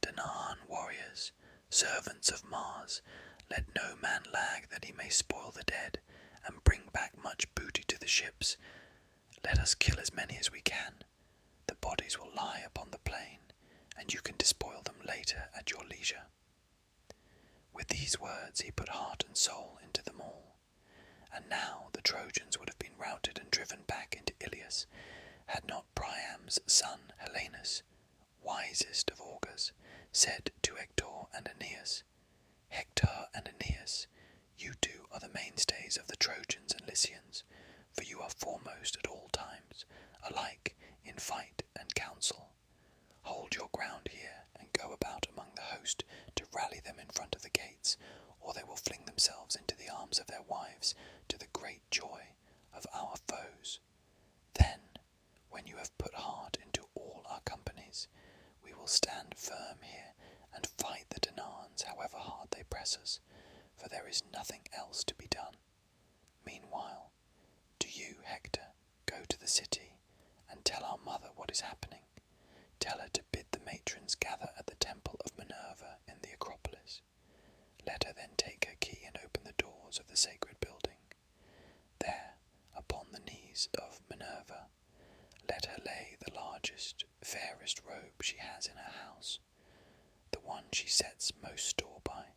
Danaan warriors, servants of Mars, let no man lag that he may spoil the dead, and bring back much booty to the ships. Let us kill as many as we can. The bodies will lie upon the plain, and you can despoil them later at your leisure." With these words he put heart and soul into them all. And now the Trojans would have been routed and driven back into Ilius, had not Priam's son Helenus, wisest of augurs, said to Hector and Aeneas, "Hector and Aeneas, you two are the mainstays of the Trojans and Lycians, for you are foremost at all times, alike in fight and counsel. Hold your ground here, and go about among the host to rally them in front of the gates, or they will fling themselves into the arms of their wives, to the great joy of our foes. Then, when you have put heart into all our companies, we will stand firm here and fight the Danaans however hard they press us, for there is nothing else to be done. Meanwhile, do you, Hector, go to the city and tell our mother what is happening. Tell her to bid the matrons gather at the temple of Minerva in the Acropolis. Let her then take her key and open the doors of the sacred building. There, upon the knees of Minerva, let her lay the largest, fairest robe she has in her house, the one she sets most store by.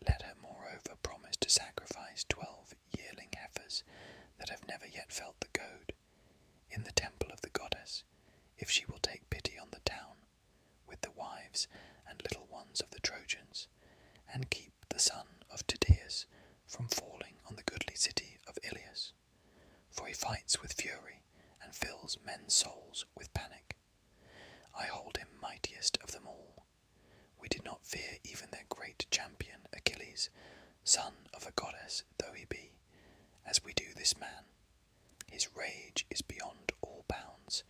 Let her moreover promise to sacrifice 12 yearling heifers that have never yet felt the goad, in the temple of the goddess, if she will take pity on the town, with the wives and little ones of the Trojans, and keep the son of Tydeus from falling on the goodly city of Ilius, for he fights with fury and fills men's souls with panic. I hold him mightiest of them all. We did not fear even their great champion Achilles, son of a goddess though he be, as we do this man. His rage is beyond all bounds,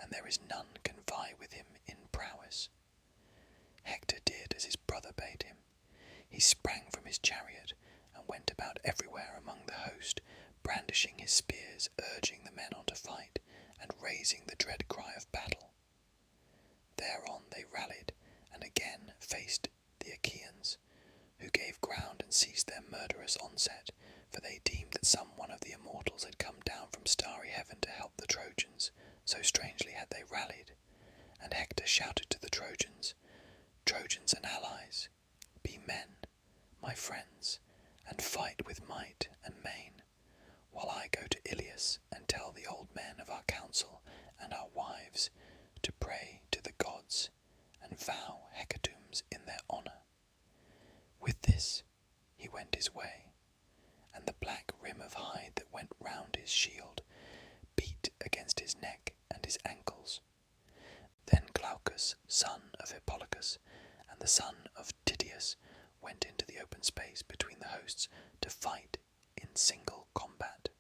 and there is none can vie with him in prowess." Hector did as his brother bade him. He sprang from his chariot and went about everywhere among the host, brandishing his spears, urging the men on to fight, and raising the dread cry of battle. Thereon they rallied, and again faced the Achaeans, who gave ground and ceased their murderous onset, for they deemed that some one of the immortals had come down from starry heaven to help the Trojans, so strangely had they rallied. And Hector shouted to the Trojans, "Trojans and allies, be men, my friends, and fight with might and main, while I go to Ilius and tell the old men of our council and our wives to pray to the gods and vow hecatombs in their honour." With this he went his way, and the black rim of hide that went round his shield beat against his neck and his ankles. Then Glaucus, son of Hippolochus, and the son of Tydeus, went into the open space between the hosts to fight in single combat.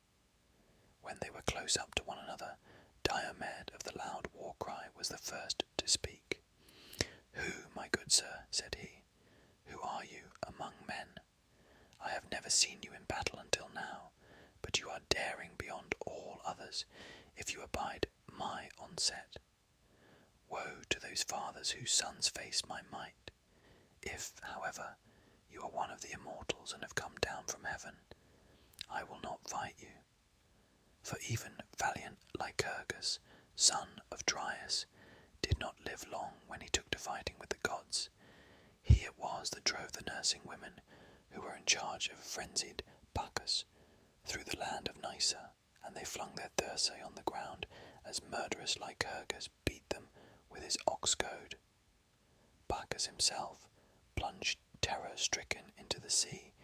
When they were close up to one another, Diomed of the loud war cry was the first to speak. "Who, my good sir," said he, "who are you among men? I have never seen you in battle until now, but you are daring beyond all others, if you abide my onset. Woe to those fathers whose sons face my might. If, however, you are one of the immortals and have come down from heaven, I will not fight you. For even valiant Lycurgus, son of Dryas, did not live long when he took to fighting with the gods. He it was that drove the nursing women, who were in charge of frenzied Bacchus, through the land of Nysa, and they flung their thyrsi on the ground as murderous Lycurgus beat them with his ox goad. Bacchus himself plunged terror-stricken into the sea,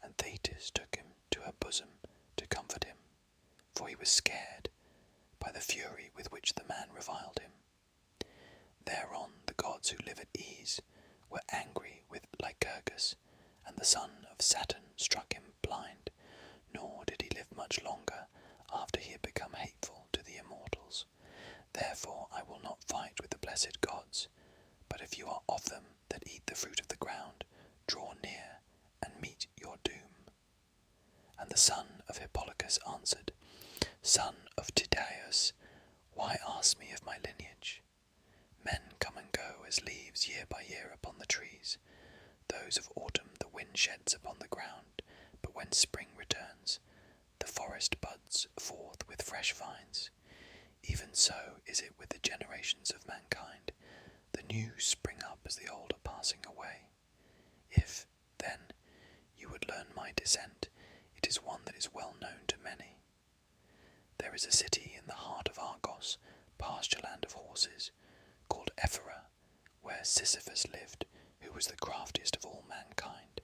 and Thetis took him to her bosom to comfort him, for he was scared by the fury with which the man reviled him. Thereon the gods who live at ease were angry with Lycurgus, and the son of Saturn struck him blind, nor did he live much longer after he had become hateful to the immortals. Therefore I will not fight with the blessed gods, but if you are of them that eat the fruit of the ground, draw near and meet your doom." And the son of Hippolochus answered, "Son of Tydeus, why ask me of my lineage? Men come and go as leaves year by year upon the trees. Those of autumn the wind sheds upon the ground, but when spring returns, the forest buds forth with fresh vines. Even so is it with the generations of mankind. The new spring up as the old are passing away. If, then, you would learn my descent, it is one that is well known to many. There is a city in the heart of Argos, pasture land of horses, called Ephora, where Sisyphus lived, who was the craftiest of all mankind.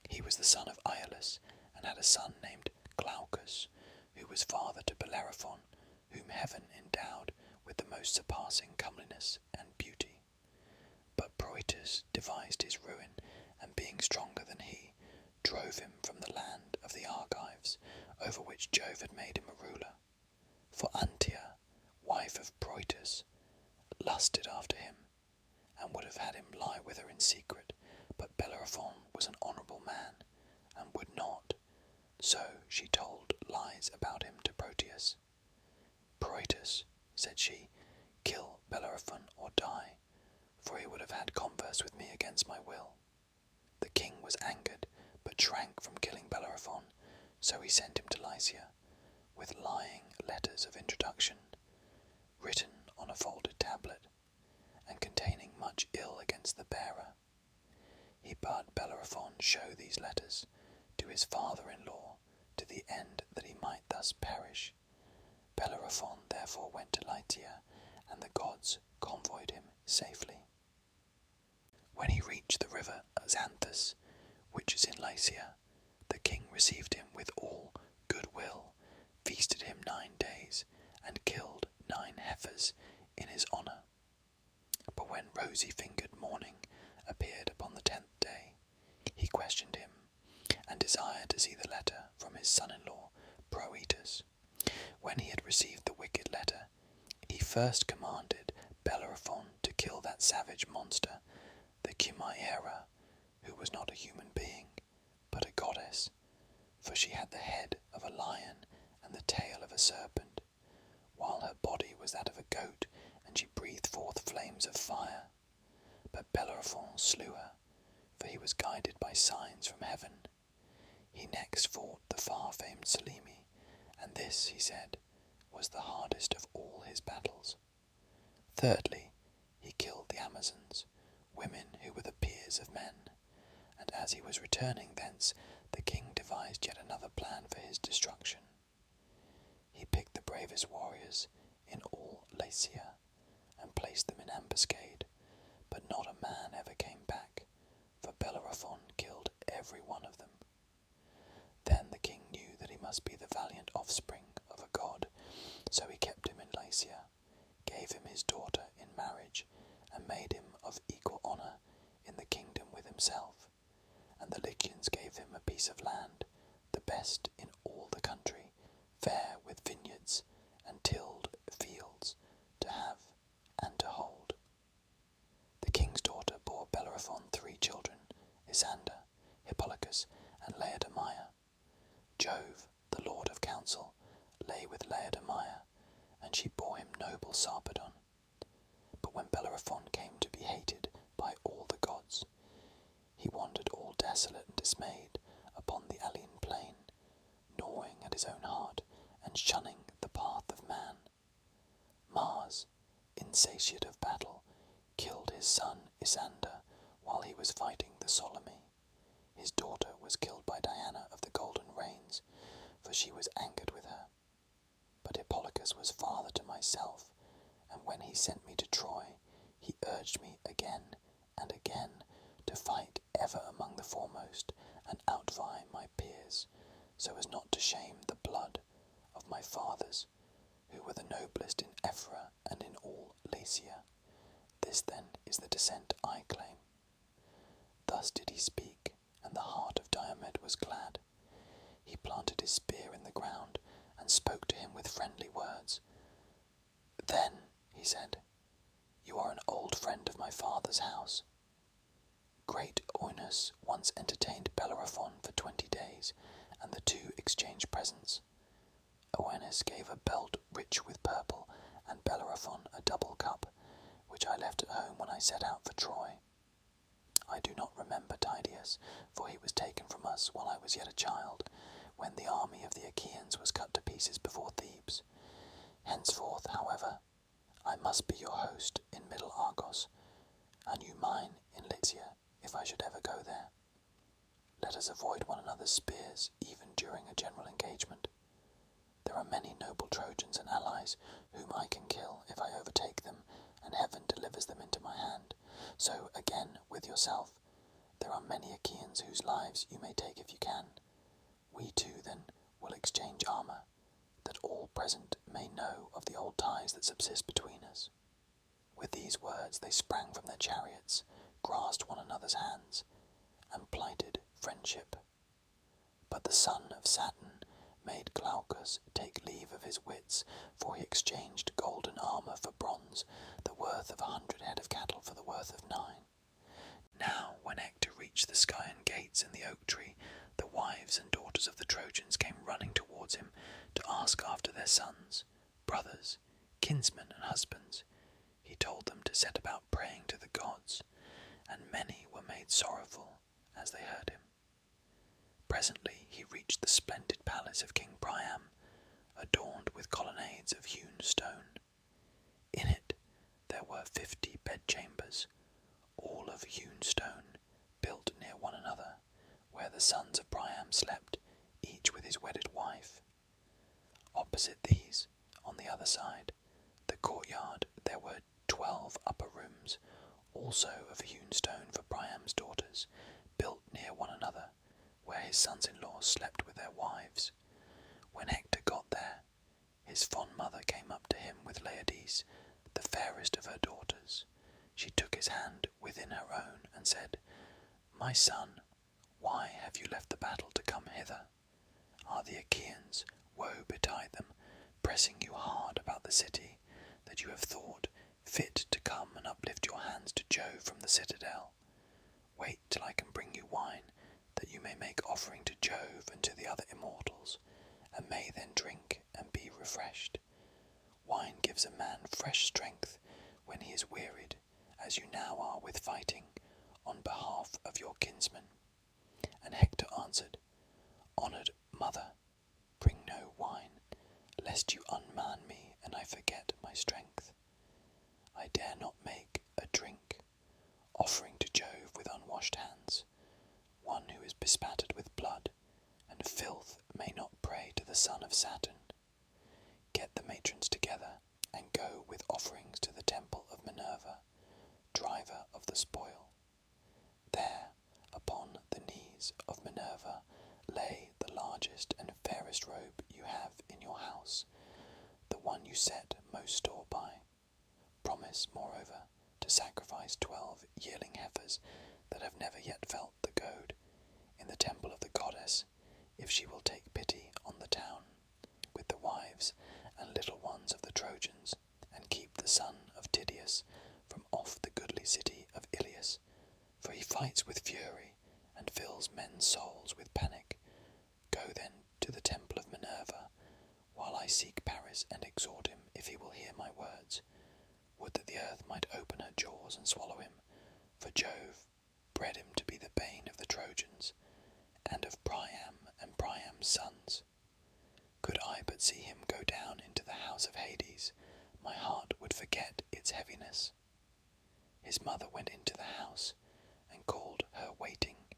He was the son of Iolaus, and had a son named Glaucus, who was father to Bellerophon, whom heaven endowed with the most surpassing comeliness and beauty. But Proetus devised his ruin, and being stronger than he, drove him from the land of the Argives, over which Jove had made him a ruler. For Antia, wife of Proetus, lusted after him, and would have had him lie with her in secret, but Bellerophon was an honourable man, and would not, so she told lies about him to Proteus. Proetus, said she, kill Bellerophon or die, for he would have had converse with me against my will. The king was angered, but shrank from killing Bellerophon, so he sent him to Lycia, with lying letters of introduction, written on a folded tablet, and containing much ill against the bearer. He bade Bellerophon show these letters to his father-in-law, to the end that he might thus perish. Bellerophon therefore went to Lycia, and the gods convoyed him safely. When he reached the river Xanthus, which is in Lycia, the king received him with all good will, feasted him 9 days, and killed 9 heifers in his honour. But when rosy-fingered morning appeared upon the 10th day, he questioned him, and desired to see the letter from his son-in-law Proetus. When he had received the wicked letter, he first commanded Bellerophon to kill that savage monster, the Chimera, who was not a human being, but a goddess, for she had the head of a lion and the tail of a serpent, while her body was that of a goat, and she breathed forth flames of fire. But Bellerophon slew her, for he was guided by signs from heaven. He next fought the far-famed Selene, and this, he said, was the hardest of all his battles. Thirdly, he killed the Amazons, women who were the peers of men, and as he was returning thence, the king devised yet another plan for his destruction. He picked the bravest warriors in all Lycia, and placed them in ambuscade, but not a man ever came back, for Bellerophon killed every one of them. Then the king knew that he must be the valiant offspring of a god, so he kept him in Lycia, gave him his daughter in marriage, and made him of equal honour in the kingdom with himself. And the Lycians gave him a piece of land, the best in all the country, fair with vineyards and tilled fields, to have and to hold. The king's daughter bore Bellerophon 3 children, Isander, Hippolochus, and Laodamia. Jove, the lord of counsel, lay with Laodamia, and she bore him noble Sarpedon. But when Bellerophon came to be hated by all the gods, he wandered all desolate and dismayed upon the Aleian plain, gnawing at his own heart and shunning the path of man. Mars, insatiate of battle, killed his son Isander while he was fighting the Solymi. His daughter was killed by Diana of the Golden Reins, for she was angered with her. But Hippolochus was father to myself, and when he sent me to Troy, he urged me again and again to fight ever among the foremost and outvie my peers, so as not to shame the blood of my fathers, who were the noblest in Ephora and in all Lycia. This then is the descent I claim. Thus did he speak, and the heart of Diomed was glad. He planted his spear in the ground, and spoke to him with friendly words. Then, he said, you are an old friend of my father's house. Great Oeneus once entertained Bellerophon for 20 days, and the 2 exchanged presents. Oeneus gave a belt rich with purple, and Bellerophon a double cup, which I left at home when I set out for Troy. I do not remember Tydeus, for he was taken from us while I was yet a child, when the army of the Achaeans was cut to pieces before Thebes. Henceforth, however, I must be your host in Middle Argos, and you mine in Lycia, if I should ever go there. Let us avoid one another's spears, even during a general engagement. There are many noble Trojans and allies whom I can kill if I overtake them, and heaven delivers them into my hand. So, again, with yourself, there are many Achaeans whose lives you may take if you can. We too, then, will exchange armour, that all present may know of the old ties that subsist between us." With these words they sprang from their chariots, grasped one another's hands, and plighted friendship. But the son of Saturn made Glaucus take leave of his wits, for he exchanged golden armour for bronze, the worth of 100 head of cattle for the worth of 9. Now, when Hector reached the Scaean gates and the oak tree, the wives and daughters of the Trojans came running towards him to ask after their sons, brothers, kinsmen, and husbands. He told them to set about praying to the gods, and many were made sorrowful as they heard him. Presently he reached the splendid palace of King Priam, adorned with colonnades of hewn stone. In it there were 50 bedchambers, all of hewn stone, built near one another, where the sons of Priam slept, each with his wedded wife. Opposite these, on the other side, the courtyard, there were 12 upper rooms, also of hewn stone for Priam's daughters, built near one another, where his sons-in-law slept with their wives. When Hector got there, his fond mother came up to him with Laides, the fairest of her daughters. She took his hand within her own and said, "My son, why have you left the battle to come hither? Are the Achaeans, woe betide them, pressing you hard about the city, that you have thought fit to come and uplift your hands to Jove from the citadel? Wait till I can bring you wine, that you may make offering to Jove and to the other immortals, and may then drink and be refreshed. Wine gives a man fresh strength when he is wearied, as you now are with fighting, on behalf of your kinsmen." And Hector answered, "Honoured mother, bring no wine, lest you unman me and I forget my strength. I dare not make a drink, offering to Jove with unwashed hands, one who is bespattered with blood, and filth may not pray to the son of Saturn. Get the matrons together, and go with offerings to the temple of Minerva, driver of the spoil. There, upon the knees of Minerva, lay the largest and fairest robe you have in your house, the one you set most store by. Promise, moreover, to sacrifice 12 yearling heifers that have never yet felt the goad, in the temple of the goddess, if she will take pity on the town, with the wives and little ones of the Trojans, and keep the son of Tydeus from off the goodly city of Iliad, for he fights with fury, and fills men's souls with panic. Go then to the temple of Minerva, while I seek Paris and exhort him if he will hear my words. Would that the earth might open her jaws and swallow him, for Jove bred him to be the bane of the Trojans, and of Priam and Priam's sons. Could I but see him go down into the house of Hades, my heart would forget its heaviness." His mother went into the house, and called her waiting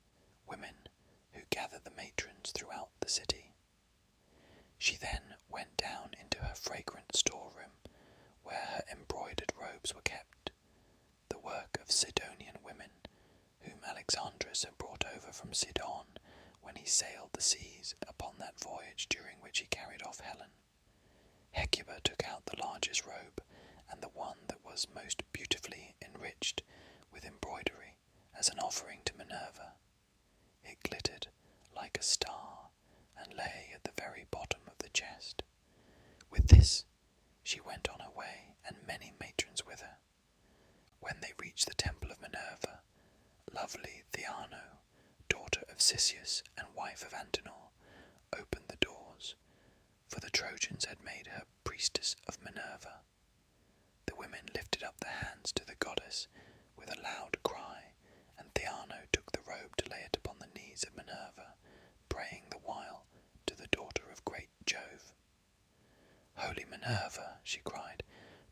women, who gathered the matrons throughout the city. She then went down into her fragrant storeroom, where her embroidered robes were kept, the work of Sidonian women, whom Alexandrus had brought over from Sidon when he sailed the seas upon that voyage during which he carried off Helen. Hecuba took out the largest robe, and the one that was most beautifully enriched with embroidery, as an offering to Minerva. It glittered like a star, and lay at the very bottom of the chest. With this she went on her way, and many matrons with her. When they reached the temple of Minerva, lovely Theano, daughter of Cisseus and wife of Antenor, opened the doors, for the Trojans had made her priestess of Minerva. The women lifted up their hands to the goddess with a loud cry, and Theano took the robe to lay it upon the knees of Minerva, praying the while to the daughter of great Jove. "Holy Minerva," she cried,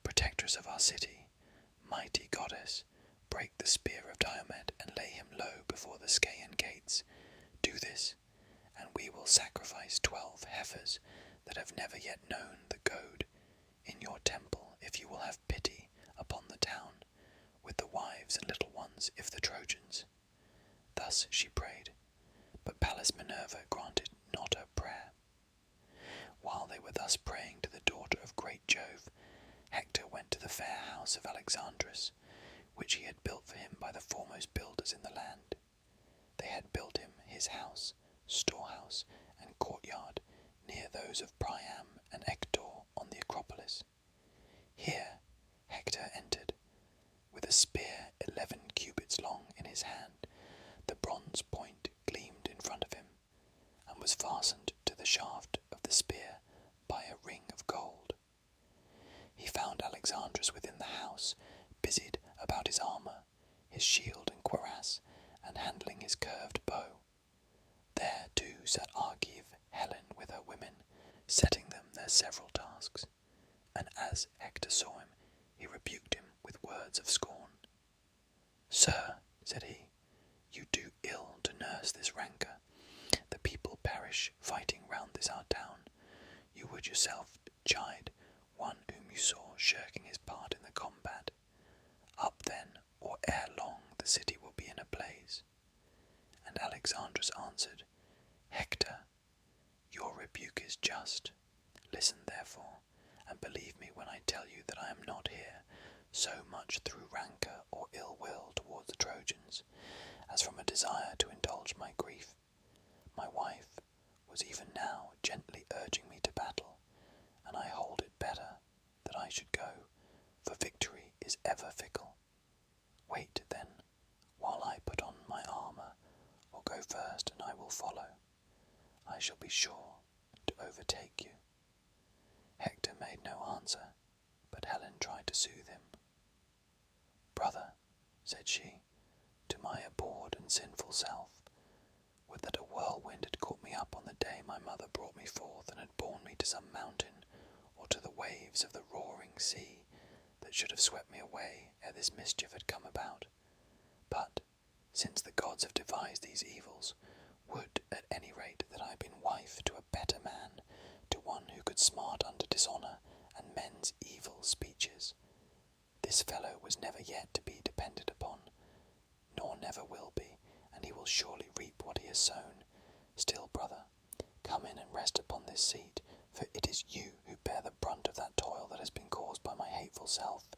"protectress of our city, mighty goddess, break the spear of Diomed and lay him low before the Scaean gates. Do this, and we will sacrifice 12 heifers that have never yet known the goad in your temple, if you will have pity upon the town, with the wives and little ones, if the Trojans." Thus she prayed, but Pallas Minerva granted not her prayer. While they were thus praying to the daughter of great Jove, Hector went to the fair house of Alexandrus, which he had built for him by the foremost builders in the land. They had built him his house, storehouse, and courtyard near those of Priam and Ector on the Acropolis. Here Hector entered, with a spear 11 cubits long in his hand. The bronze point gleamed in front of him, and was fastened to the shaft of the spear by a ring of gold. He found Alexandrus within the house, busied about his armour, his shield and cuirass, and handling his curved bow. There too sat Argive Helen with her women, setting them their several tasks, and as Hector saw him, he rebuked him with words of scorn. "Sir," said he, "you do ill to nurse this rancour. The people perish fighting round this our town. You would yourself chide one whom you saw shirking his part in the combat. Up then, or ere long the city will be in a blaze." And Alexandrus answered, "Hector, your rebuke is just. Listen therefore, and believe me when I tell you that I am not here so much through rancour or ill will towards the Trojans, as from a desire to indulge my grief. My wife was even now gently urging me to battle, and I hold it better that I should go, for victory is ever fickle. Wait, then, while I put on my armour, or go first and I will follow. I shall be sure to overtake you." Hector made no answer, but Helen tried to soothe him. "Brother," said she, to my abhorred and sinful self, "would that a whirlwind had caught me up on the day my mother brought me forth, and had borne me to some mountain, or to the waves of the roaring sea, that should have swept me away ere this mischief had come about. But, since the gods have devised these evils, would, at any rate, that I had been wife to a better man, to one who could smart under dishonour and men's evil speeches. This fellow was never yet to be depended upon, nor never will be, and he will surely reap what he has sown. Still, brother, come in and rest upon this seat, for it is you who bear the brunt of that toil that has been caused by my hateful self,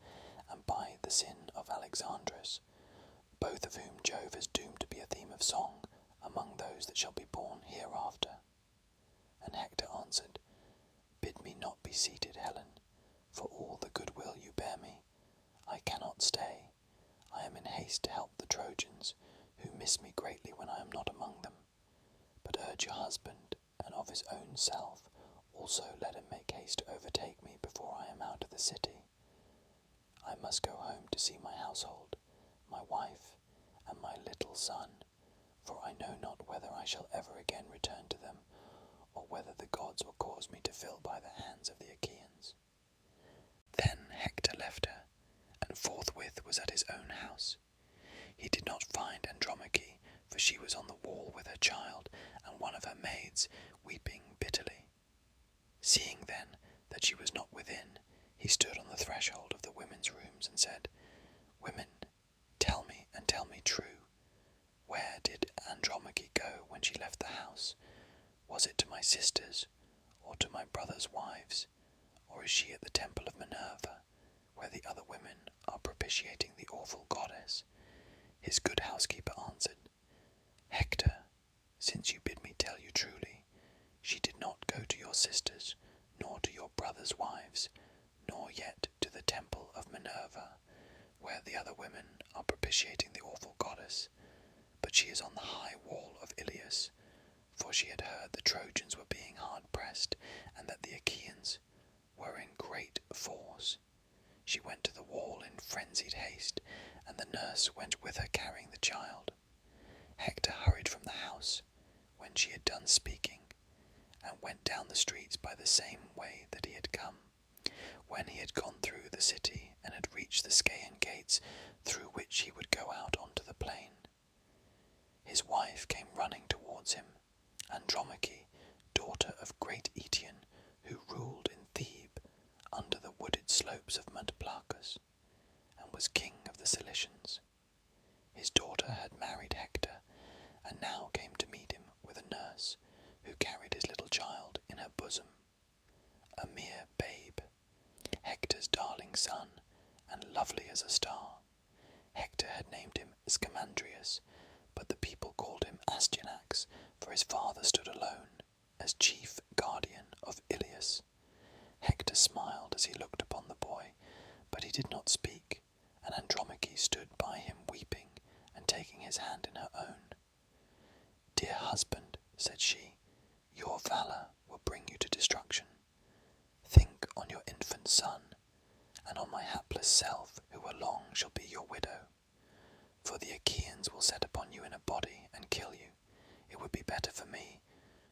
and by the sin of Alexandrus, both of whom Jove has doomed to be a theme of song among those that shall be born hereafter." And Hector answered, "Bid me not be seated, Helen, for all the good will you bear me. I cannot stay. I am in haste to help the Trojans, who miss me greatly when I am not among them. But urge your husband, and of his own self also let him make haste to overtake me before I am out of the city. I must go home to see my household, my wife, and my little son, for I know not whether I shall ever again return to them, or whether the gods will cause me to fall by the hands of the Achaeans." Then Hector left her, and forthwith was at his own house. He did not find Andromache, for she was on the wall with her child, and one of her maids, weeping bitterly. Seeing then that she was not within, he stood on the threshold of the women's rooms and said, "Women, tell me, and tell me true. Where did Andromache go when she left the house? Was it to my sisters, or to my brothers' wives, or is she at the temple of Minerva, where the other women are propitiating the awful goddess?" His good housekeeper answered, "Hector, since you bid me tell you truly, she did not go to your sisters, nor to your brothers' wives, nor yet to the temple of Minerva, where the other women are propitiating the awful goddess, but she is on the high wall of Iliad, for she had heard the Trojans were being hard pressed, and that the Achaeans were in great force. She went to the wall in frenzied haste, and the nurse went with her carrying the child. Hector hurried from the house when she had done speaking, and went down the streets by the same way that he had come. When he had gone through the city and had reached the Scaean gates through which he would go out onto the plain, his wife came running towards him, Andromache, daughter of great Eetion, who ruled in Thebe under the wooded slopes of Mount Placus, and was king of the Cilicians. His daughter had married Hector, and now came to meet him with a nurse, who carried his little child in her bosom, a mere babe, Hector's darling son, and lovely as a star. Hector had named him Scamandrius, but the people called him Astyanax, for his father stood alone as chief guardian of Ilias. Hector smiled as he looked upon the boy, but he did not speak, and Andromache stood by him weeping and taking his hand in her own. "Dear husband," said she, "your valour will bring you to destruction. Think on your infant son, and on my hapless self, who ere long shall be your widow. For the Achaeans will set upon you in a body and kill you. It would be better for me,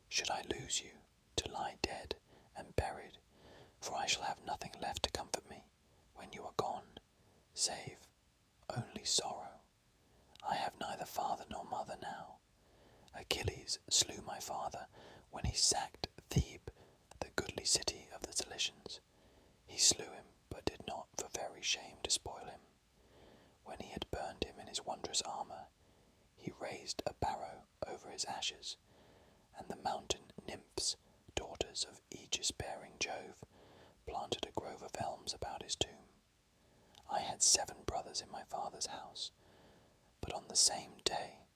should I lose you, to lie dead and buried, for I shall have nothing left to comfort me when you are gone, save only sorrow. I have neither father nor mother now. Achilles slew my father when he sacked Thebe, the goodly city of the Cilicians. He slew him, but did not for very shame to spoil him. When he had burned him in his wondrous armour, he raised a barrow over his ashes, and the mountain nymphs, daughters of aegis-bearing Jove, planted a grove of elms about his tomb. I had 7 brothers in my father's house, but on the same day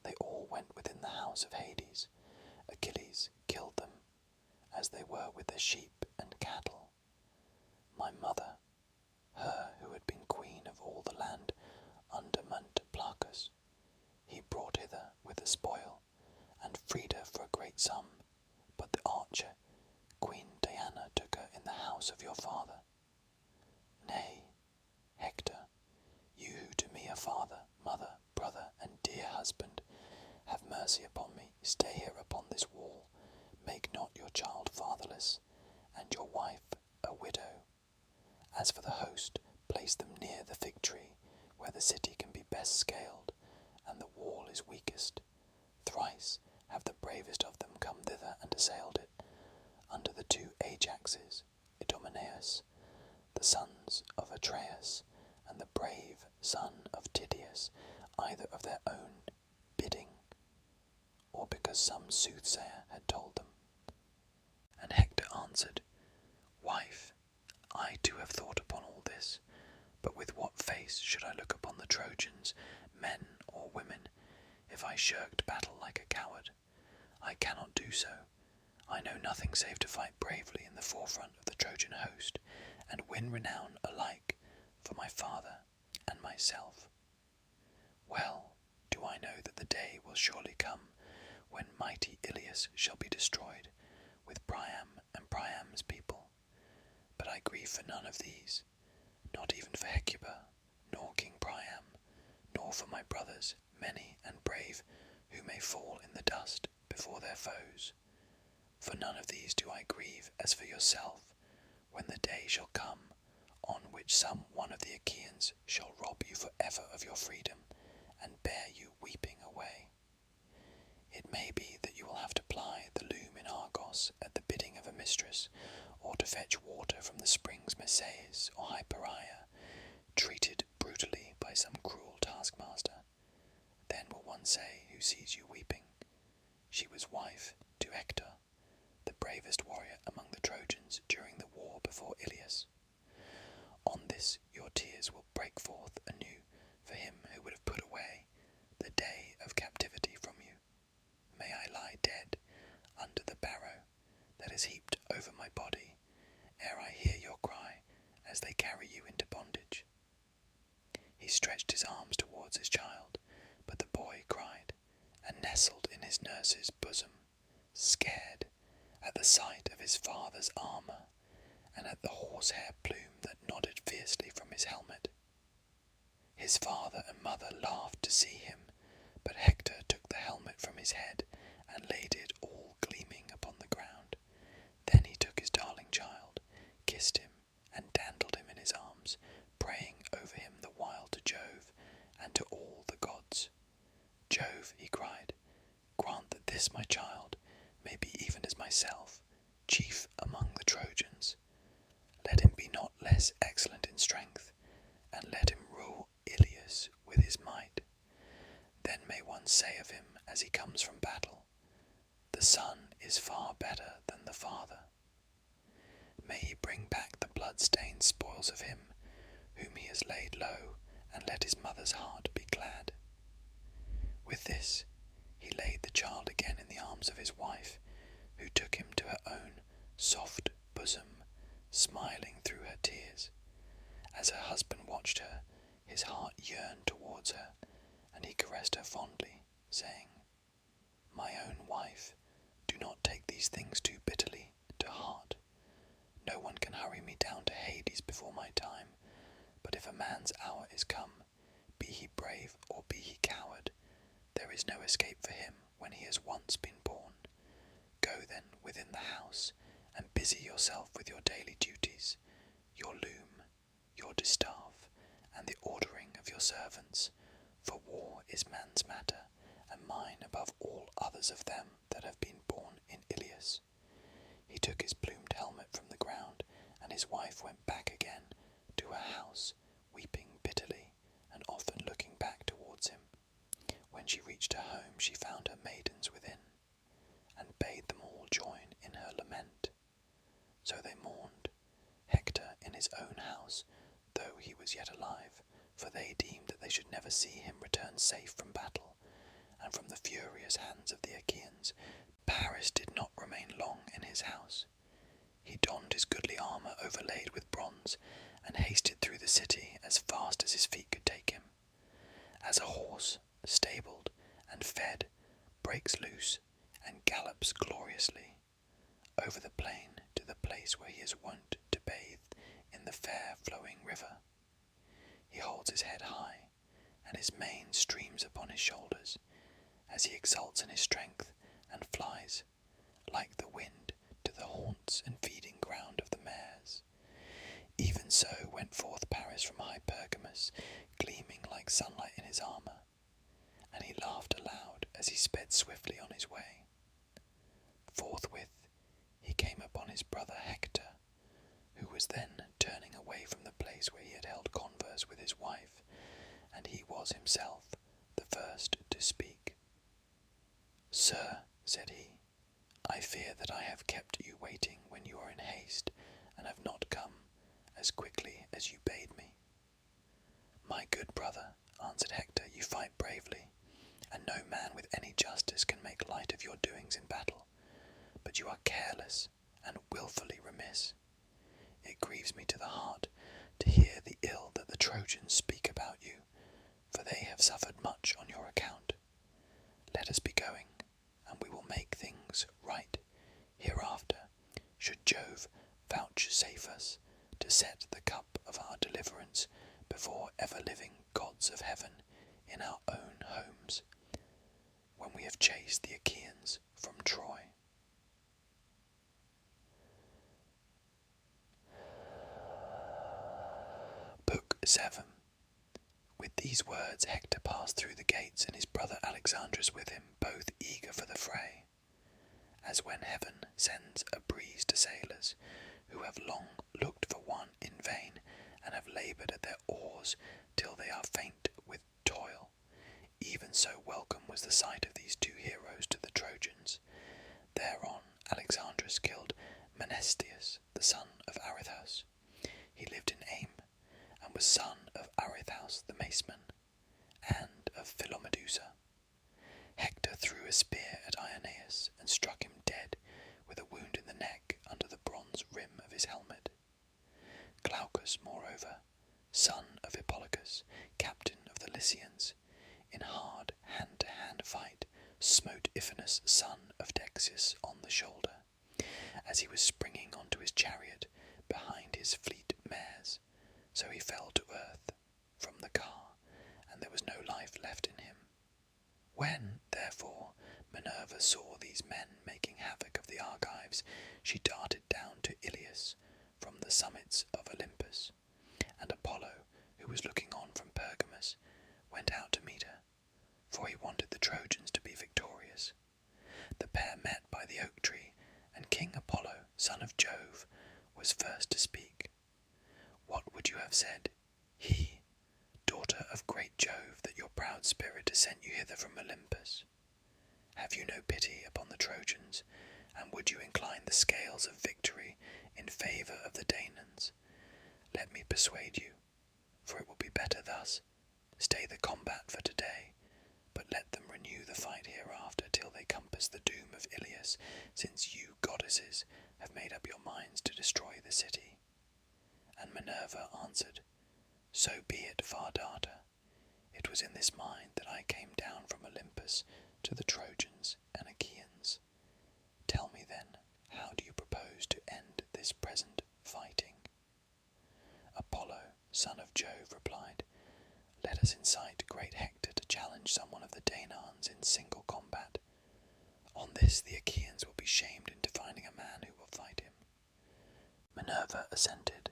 they all went within the house of Hades. Achilles killed them, as they were with their sheep and cattle. My mother, her who had been queen of all the land under Mount Placus, he brought hither with the spoil, and freed her for a great sum, but the archer, Queen Diana, took her in the house of your father. Nay, Hector, you who to me are father, mother, brother, and dear husband, have mercy upon me, stay here upon this wall, make not your child fatherless, and your wife a widow. As for the host, place them near the fig tree, where the city can be best scaled, and the wall is weakest. Thrice have the bravest of them come thither and assailed it, under the 2 Ajaxes, Idomeneus, the sons of Atreus, and the brave son of Tydeus, either of their own bidding, or because some soothsayer had told them. And Hector answered, Wife, I too have thought upon all this, but with what face should I look upon the Trojans, men or women, if I shirked battle like a coward? I cannot do so. I know nothing save to fight bravely in the forefront of the Trojan host, and win renown alike for my father and myself. Well do I know that the day will surely come when mighty Ilias shall be destroyed, with Priam and Priam's people. But I grieve for none of these, not even for Hecuba, nor King Priam, nor for my brothers, many and brave, who may fall in the dust before their foes. For none of these do I grieve as for yourself, when the day shall come on which some one of the Achaeans shall rob you for ever of your freedom, and bear you weeping away. It may be that you will have to ply the loom in Argos at the bidding of a mistress, or to fetch water from the springs Marseilles or Hypereia, treated brutally by some cruel taskmaster. Then will one say, who sees you weeping, she was wife to Hector, the bravest warrior among the Trojans during the war before Ilias. On this your tears will break forth anew for him who would have put away the day of captivity from you. May I lie dead under the barrow that is heaped over my body, ere I hear your cry as they carry you into bondage. He stretched his arms towards his child, but the boy cried, and nestled in his nurse's bosom, scared at the sight of his father's armour, and at the horsehair plume that nodded fiercely from his helmet. His father and mother laughed to see him, but Hector took the helmet from his head, and laid it all gleaming upon the ground. this my child may be even as myself, chief among the Trojans. Let him be not less excellent in strength, and let him rule Iliad with his might. Then may one say of him as he comes from battle, the son is far better than the father. May he bring back the blood-stained spoils of him whom he has laid low, and let his mother's heart be glad. With this he laid the child again in the arms of his wife, who took him to her own soft bosom, smiling through her tears. As her husband watched her, his heart yearned towards her, and he caressed her fondly, saying, "My own wife, do not take these things too bitterly to heart. No one can hurry me down to Hades before my time, but if a man's hour is come, be he brave or be he coward, there is no escape for him when he has once been born. Go then within the house, and busy yourself with your daily duties, your loom, your distaff, and the ordering of your servants, for war is man's matter, and mine above all others of them that have been born in Iliad." He took his plumed helmet from the ground, and his wife went back again to her house, weeping bitterly, and often looking back towards him. When she reached her home, she found her maidens within, and bade them all join in her lament. So they mourned, Hector in his own house, though he was yet alive, for they deemed that they should never see him return safe from battle, and from the furious hands of the Achaeans. Paris did not remain long in his house. He donned his goodly armour overlaid with bronze, and hasted through the city as fast as his feet could take him. As a horse, stabled and fed, breaks loose and gallops gloriously over the plain to the place where he is wont to bathe in the fair flowing river. He holds his head high, and his mane streams upon his shoulders, as he exults in his strength, and flies, like the wind, to the haunts and feeding ground of the mares. Even so went forth Paris from high Pergamus, gleaming like sunlight in his armour, and he laughed aloud as he sped swiftly on his way. Forthwith he came upon his brother Hector, who was then turning away from the place where he had held converse with his wife, and he was himself the first to speak. "Sir," said he, "I fear that I have kept you waiting when you are in haste, and have not come as quickly as you bade me." "My good brother," answered Hector, "you fight bravely, and no man with any justice can make light of your doings in battle, but you are careless and wilfully remiss. It grieves me to the heart to hear the ill that the Trojans speak about you, for they have suffered much on your account. Let us be going, and we will make things right hereafter, should Jove vouchsafe us to set the cup of our deliverance before ever-living gods of heaven in our own homes, when we have chased the Achaeans from Troy." Book 7. With these words Hector passed through the gates, and his brother Alexandrus with him, both eager for the fray. As when heaven sends a breeze to sailors, who have long looked for one in vain, and have laboured at their oars till they are faint with toil, even so welcome was the sight of these two heroes to the Trojans. Thereon Alexandrus killed Menestius, the son of Arithaus. He lived in Aim, and was son of Arithaus the maceman, and of Philomedusa. Hector threw a spear at Ioneus, and struck him dead with a wound in the neck under the bronze rim of his helmet. Glaucus, moreover, son of Hippolochus, captain of the Lycians, in hard hand-to-hand fight, smote Iphinus, son of Dexius, on the shoulder, as he was springing onto his chariot behind his fleet mares. So he fell to earth from the car, and there was no life left in him. When, therefore, Minerva saw these men making havoc of the Argives, she darted down to Ilias from the summits of Olympus, and Apollo, who was looking on from Pergamus, went out to meet her, for he wanted the Trojans to be victorious. the scales of victory in favour of the Danaans. Let me persuade you, for it will be better thus. Stay the combat for today, but let them renew the fight hereafter till they compass the doom of Iliad, since you goddesses have made up your minds to destroy the city. And Minerva answered, So be it, far daughter. It was in this mind that I came down from Olympus to the Trojans and Achaeans. Tell me then, how do you propose to end this present fighting? Apollo, son of Jove, replied, Let us incite great Hector to challenge someone of the Danaans in single combat. On this the Achaeans will be shamed into finding a man who will fight him. Minerva assented,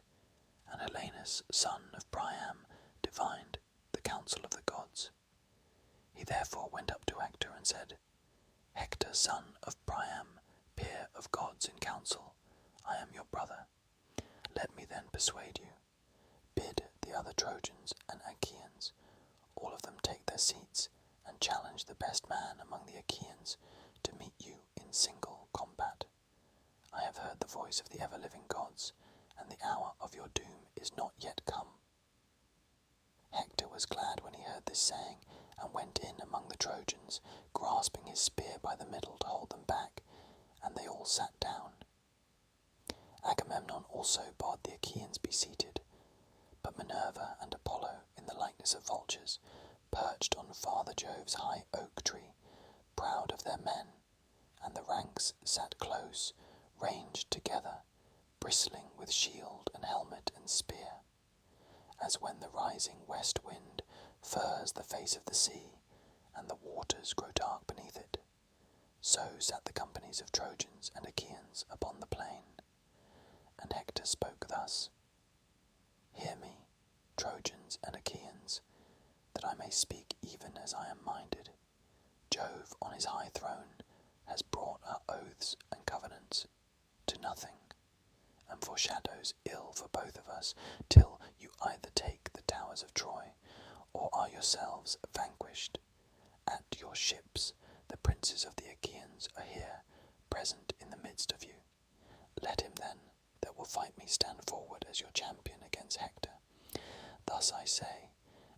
and Helenus, son of Priam, divined the counsel of the gods. He therefore went up to Hector and said, Hector, son of Priam, peer of gods in council, I am your brother. Let me then persuade you. Bid the other Trojans and Achaeans, all of them take their seats, and challenge the best man among the Achaeans to meet you in single combat. I have heard the voice of the ever-living gods, and the hour of your doom is not yet come. Hector was glad when he heard this saying, and went in among the Trojans, grasping his spear by the middle to hold them back, and they all sat down. Agamemnon also bade the Achaeans be seated, but Minerva and Apollo, in the likeness of vultures, perched on Father Jove's high oak tree, proud of their men, and the ranks sat close, ranged together, bristling with shield and helmet and spear, as when the rising west wind furs the face of the sea, and the waters grow dark beneath it. So sat the companies of Trojans and Achaeans upon the plain. And Hector spoke thus, Hear me, Trojans and Achaeans, that I may speak even as I am minded. Jove on his high throne has brought our oaths and covenants to nothing, and foreshadows ill for both of us, till you either take the towers of Troy, or are yourselves vanquished. At your ships the princes of the Achaeans are here, present in the midst of you. Let him then that will fight me stand forward as your champion against Hector. Thus I say,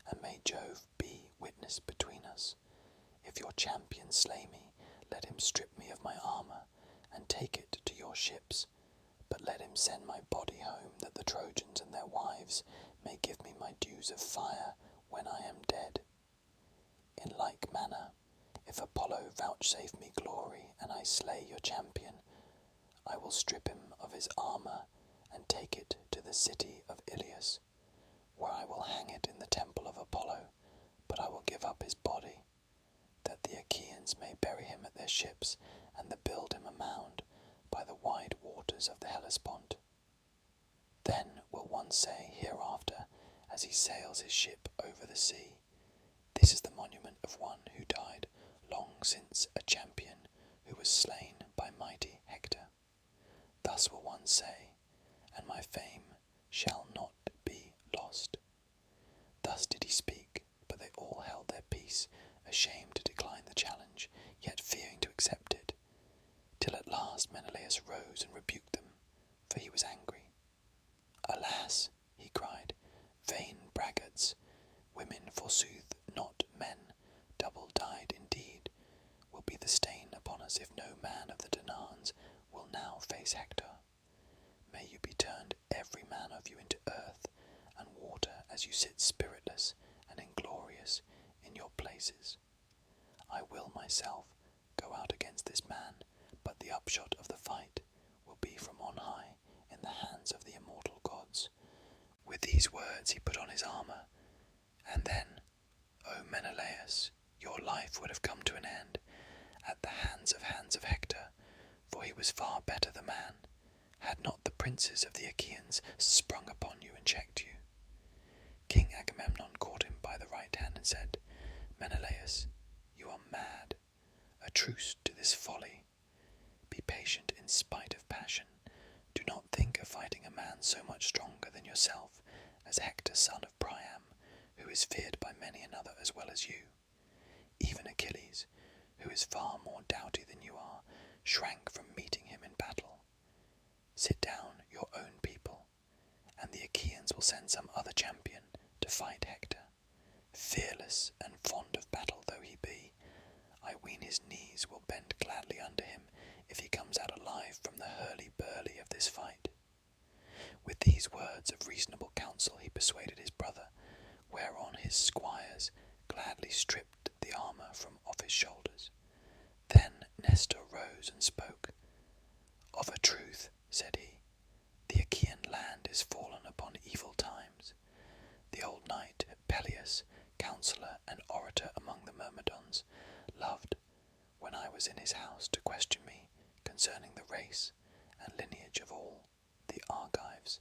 and may Jove be witness between us. If your champion slay me, let him strip me of my armour, and take it to your ships, but let him send my body home, that the Trojans and their wives may give me my dues of fire when I am dead. In like manner, if Apollo vouchsafe me glory, and I slay your champion, I will strip him of his armour, and take it to the city of Iliad, where I will hang it in the temple of Apollo, but I will give up his body, that the Achaeans may bury him at their ships, and build him a mound by the wide waters of the Hellespont. Then will one say hereafter, as he sails his ship over the sea, This is the monument of one who died long since, a champion who was slain by mighty Hector. Thus will one say, and my fame shall not be lost. Thus did he speak, but they all held their peace, ashamed to decline the challenge, yet fearing to accept it, till at last Menelaus rose and rebuked them, for he was angry. Alas, he cried, vain braggarts, women forsooth, not men, double-dyed indeed, will be the stain upon us if no man of the Danaans will now face Hector. May you be turned every man of you into earth and water as you sit spiritless and inglorious in your places. I will myself go out against this man, but the upshot of the fight will be from on high in the hands of the immortal gods. With these words he put on his armour, and then, O Menelaus, your life would have come to an end at the hands of Hector, for he was far better the man, had not the princes of the Achaeans sprung upon you and checked you. King Agamemnon caught him by the right hand and said, Menelaus, you are mad. A truce to this folly. Be patient in spite of passion. Do not think of fighting a man so much stronger than yourself as Hector, son of Priam, who is feared by many another as well as you. Even Achilles, who is far more doughty than you are, shrank from meeting him in battle. Sit down, your own people, and the Achaeans will send some other champion to fight Hector. Fearless and fond of battle though he be, I ween his knees will bend gladly under him if he comes out alive from the hurly-burly of this fight. With these words of reasonable counsel he persuaded his brother, whereon his squires gladly stripped the armour from off his shoulders. Then Nestor rose and spoke. Of a truth, said he, the Achaean land is fallen upon evil times. The old knight Peleus, counsellor and orator among the Myrmidons, loved, when I was in his house, to question me concerning the race and lineage of all the Argives.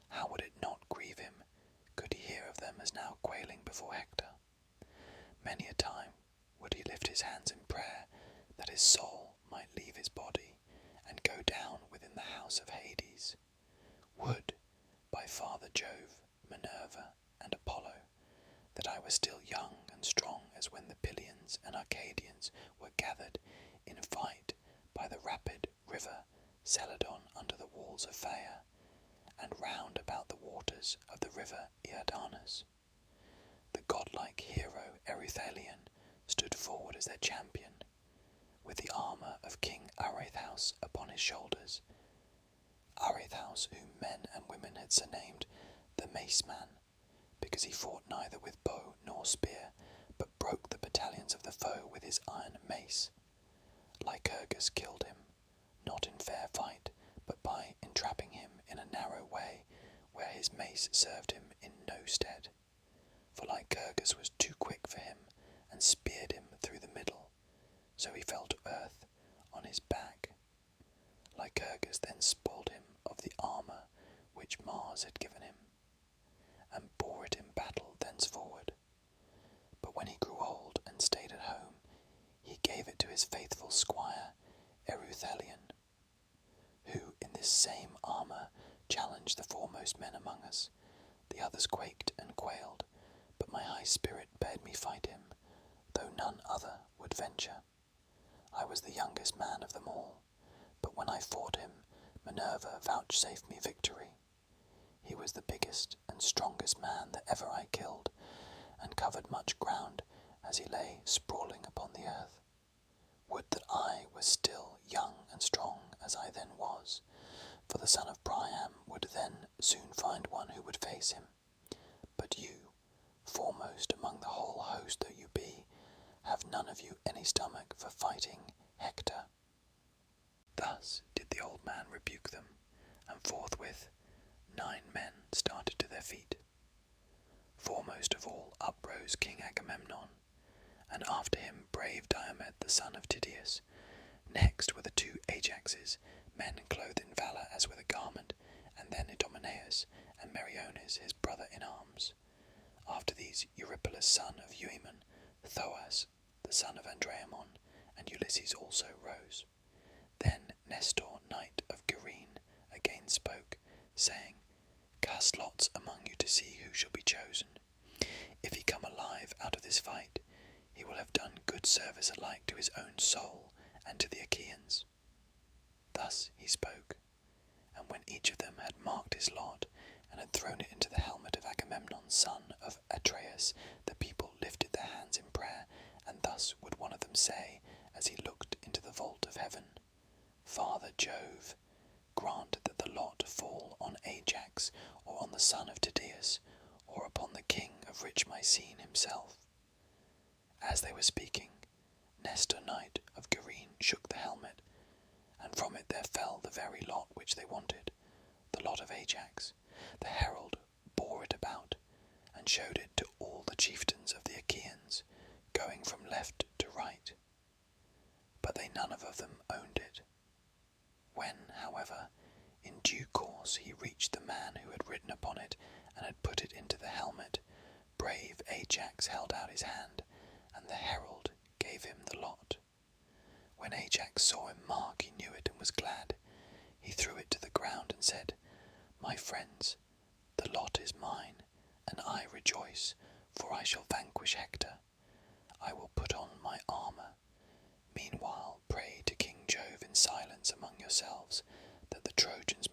How would it not grieve him, could he hear of them as now quailing before Hector? Many a time would he lift his hands in prayer that his soul might leave his body and go down within the house of Hades. Would, by Father Jove, Minerva, and Apollo, that I were still young and strong as when the Pylians and Arcadians were gathered in fight by the rapid river Celadon under the walls of Phaia, and round about the waters of the river Iardanus. The godlike hero Ereuthalion stood forward as their champion, with the armour of King Arethaus upon his shoulders. Arethaus, whom men and women had surnamed the Mace Man, because he fought neither with bow nor spear, but broke the battalions of the foe with his iron mace. Lycurgus killed him, not in fair fight, but by entrapping him in a narrow way, where his mace served him in no stead. For Lycurgus was too quick for him, and speared him through the middle, so he fell to earth on his back. Lycurgus then spoiled him of the armour which Mars had given him, and bore it in battle thenceforward. But when he grew old and stayed at home, he gave it to his faithful squire Ereuthalion, who in this same armour challenged the foremost men among us. The others quaked and quailed, but my high spirit bade me fight him, though none other would venture. I was the youngest man of them all, but when I fought him, Minerva vouchsafed me victory. He was the biggest and strongest man that ever I killed, and covered much ground as he lay sprawling upon the earth. Would that I was still young and strong as I then was, for the son of Priam would then soon find one who would face him. But you, foremost among the whole host though you be, have none of you any stomach for fighting Hector. Thus did the old man rebuke them, and forthwith 9 men started to their feet. Foremost of all uprose King Agamemnon, and after him brave Diomed the son of Tydeus. Next were the 2 Ajaxes, men clothed in valour as with a garment, and then Idomeneus and Meriones his brother in arms. After these Eurypylus son of Euaemon, Thoas the son of Andreamon, and Ulysses also rose. Then Nestor, knight of Gerene, again spoke, saying, Cast lots among you to see who shall be chosen. If he come alive out of this fight, he will have done good service alike to his own soul and to the Achaeans. Thus he spoke, and when each of them had marked his lot, and had thrown it into the helmet of Agamemnon son of Atreus, the people lifted their hands in prayer, and thus would one of them say, as he looked into the vault of heaven, Father Jove, grant that the lot fall on Ajax, or on the son of Tydeus, or upon the king of rich Mycene himself. As they were speaking, Nestor, knight of Gerene, shook the helmet, and from it there fell the very lot which they wanted, the lot of Ajax. The herald bore it about, and showed it to all the chieftains of the Achaeans, going from left to right. But they none of them owned it. When, however, in due course he reached the man who had written upon it, and had put it into the helmet, brave Ajax held out his hand, and the herald gave him the lot. When Ajax saw him mark, he knew it and was glad. He threw it to the ground and said, My friends, the lot is mine, and I rejoice, for I shall vanquish Hector. I will put on my armour. Meanwhile pray to King Jove in silence among yourselves, that the Trojans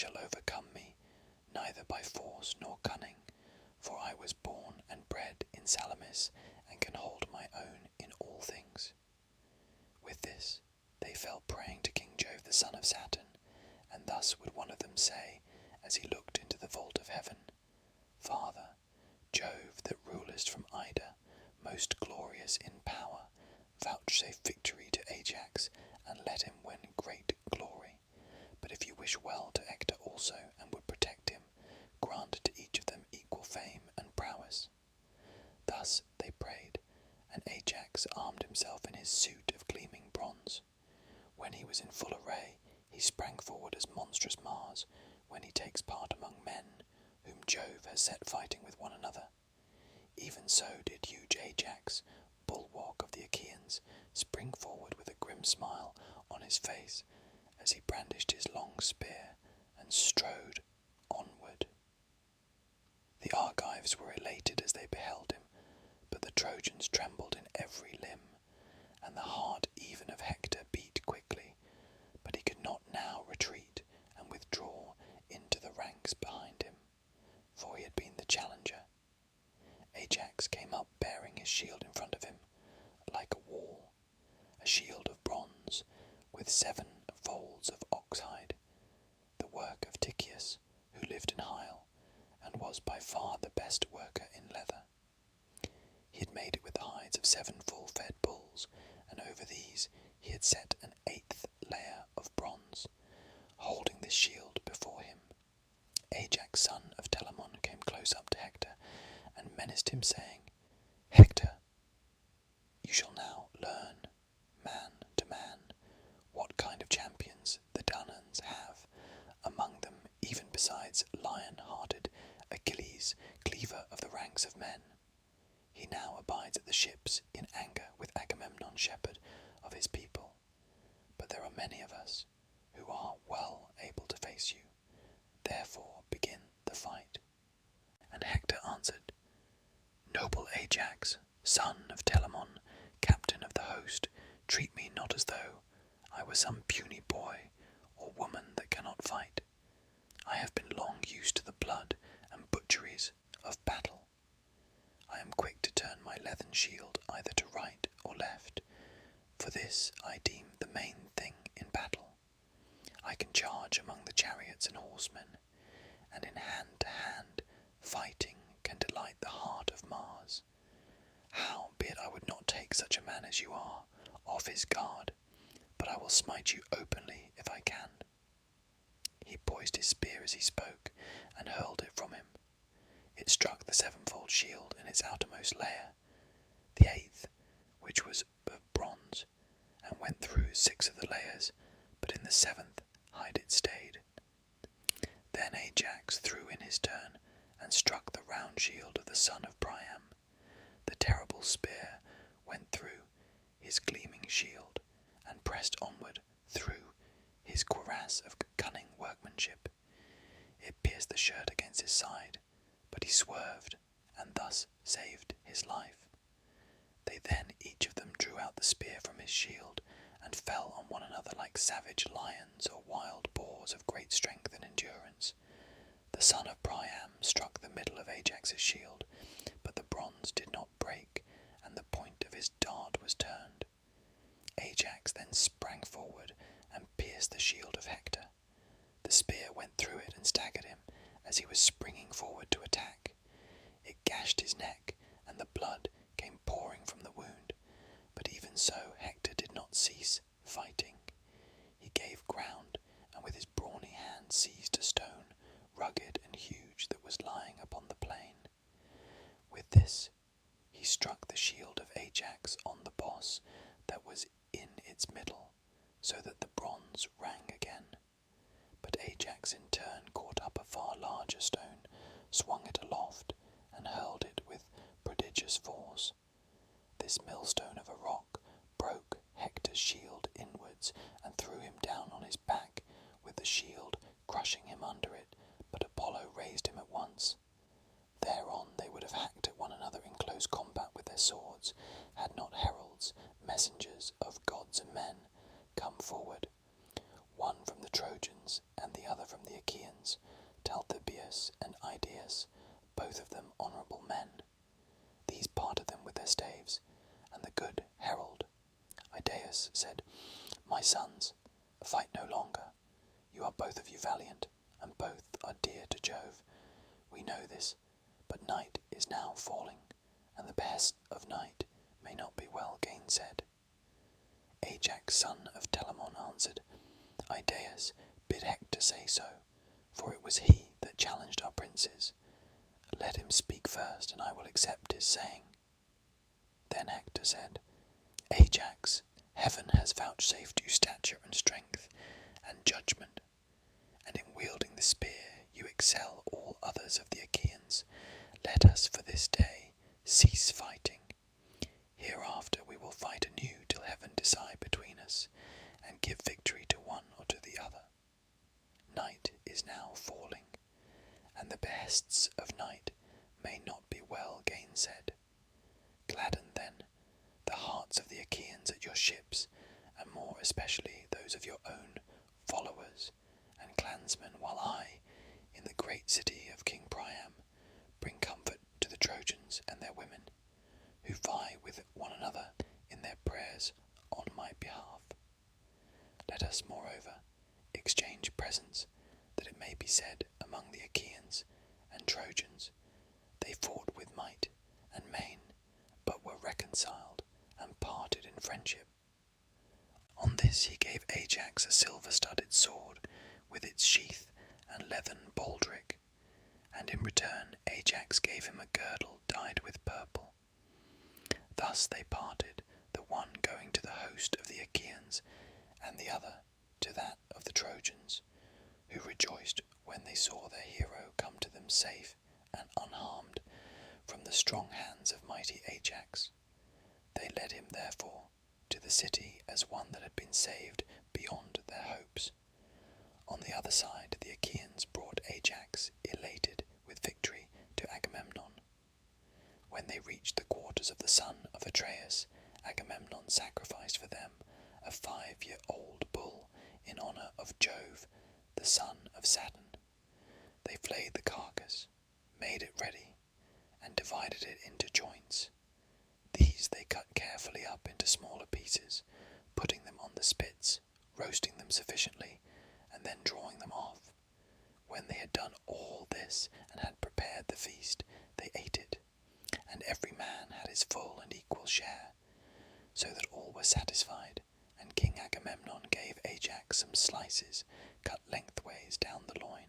shall overcome me, neither by force nor cunning, for I was born and bred in Salamis, and can hold my own in all things. With this, they fell praying to King Jove the son of Saturn, and thus would one of them say, as he looked into the vault of heaven, Father, Jove that rulest from Ida, most glorious in power, vouchsafe victory to Ajax, and let him win great glory. But if you wish well to Hector also, and would protect him, grant to each of them equal fame and prowess. Thus they prayed, and Ajax armed himself in his suit of gleaming bronze. When he was in full array, he sprang forward as monstrous Mars, when he takes part among men, whom Jove has set fighting with one another. Even so did huge Ajax, bulwark of the Achaeans, spring forward with a grim smile on his face, as he brandished his long spear and strode onward. The Argives were elated as they beheld him, but the Trojans trembled in every limb, and the heart even of Hector beat quickly, but he could not now retreat and withdraw into the ranks behind him, for he had been the challenger. Ajax came up bearing his shield in front of him, like a wall, a shield of bronze, with 7 folds of oxhide, the work of Tychius, who lived in Hyle, and was by far the best worker in leather. He had made it with the hides of 7 full-fed bulls, and over these he had set an 8th layer of bronze. Holding this shield before him, Ajax son of Telamon came close up to Hector, and menaced him, saying, Hector, you shall now learn, man to man, what kind of champions the Danaans have, among them even besides lion-hearted Achilles, cleaver of the ranks of men. He now abides at the ships in anger with Agamemnon, shepherd of his people. But there are many of us who are well able to face you. Therefore begin the fight. And Hector answered, Noble Ajax, son of Telamon, captain of the host, treat me not as though I were some puny boy or woman that cannot fight. I have been long used to the blood and butcheries of battle. I am quick to turn my leathern shield either to right or left, for this I deem the main thing in battle. I can charge among the chariots and horsemen, and in hand-to-hand fighting can delight the heart of Mars. Howbeit I would not take such a man as you are off his guard, but I will smite you openly if I can. He poised his spear as he spoke, and hurled it from him. It struck the 7-fold shield in its outermost layer, the 8th, which was of bronze, and went through 6 of the layers, but in the 7th hide it stayed. Then Ajax threw in his turn, and struck the round shield of the son of Priam. The terrible spear went through his gleaming shield, and pressed onward through his cuirass of cunning workmanship. It pierced the shirt against his side, but he swerved, and thus saved his life. They then each of them drew out the spear from his shield, and fell on one another like savage lions or wild boars of great strength and endurance. The son of Priam struck the middle of Ajax's shield, but the bronze did not break, and the point of his dart was turned. Ajax then sprang forward and pierced the shield of Hector. The spear went through it and staggered him as he was springing forward to attack. It gashed his neck, and the blood came pouring from the wound, but even so Hector did not cease fighting. He gave ground, and with his brawny hand seized a stone, rugged and huge, that was lying upon the plain. With this he struck the shield of Ajax on the boss that was in its middle, so that the bronze rang again. But Ajax in turn caught up a far larger stone, swung it aloft, and hurled it with prodigious force. This millstone of a rock broke Hector's shield inwards, and threw him down on his back, with the shield crushing him under it, but Apollo raised him at once. Thereon they would have hacked at one another in close combat with their swords, had not heralds, messengers of gods and men, come forward, one from the Trojans and the other from the Achaeans, both of them honourable men. These parted them with their staves, and the good herald, Idaeus, said, My sons, fight no longer. You are both of you valiant, and both are dear to Jove. We know this, but night is now falling, and the best of night may not be well gainsaid. Ajax, son of Telamon, answered, Idaeus, bid Hector say so, for it was he that challenged our princes. Let him speak first, and I will accept his saying. Then Hector said, Ajax, heaven has vouchsafed you stature and strength, and judgment, and in wielding the spear you excel all others of the Achaeans. Let us for this day cease fighting. Hereafter we will fight anew till heaven decide between us, and give victory to one or to the other. Night is now falling, and the behests of night may not be well gainsaid. Gladden, then, the hearts of the Achaeans at your ships, and more especially those of your own followers and clansmen, while I, in the great city of King Priam, bring comfort to the Trojans and their women, who vie with one another in their prayers on my behalf. Let us, moreover, exchange presents, that it may be said among the Achaeans and Trojans, they fought with might and main, but were reconciled and parted in friendship. On this he gave Ajax a silver-studded sword with its sheath and leathern baldric, and in return Ajax gave him a girdle dyed with purple. Thus they parted, the one going to the host of the Achaeans, and the other to that of the Trojans, who rejoiced when they saw their hero come to them safe and unharmed from the strong hands of mighty Ajax. They led him therefore to the city as one that had been saved beyond their hopes. On the other side the Achaeans brought Ajax, elated with victory, to Agamemnon. When they reached the quarters of the son of Atreus, Agamemnon sacrificed for them a 5-year-old bull in honour of Jove, the son of Saturn. They flayed the carcass, made it ready, and divided it into joints. These they cut carefully up into smaller pieces, putting them on the spits, roasting them sufficiently, and then drawing them off. When they had done all this and had prepared the feast, they ate it, and every man had his full and equal share, so that all were satisfied, and King Agamemnon gave Ajax some slices cut lengthways down the loin,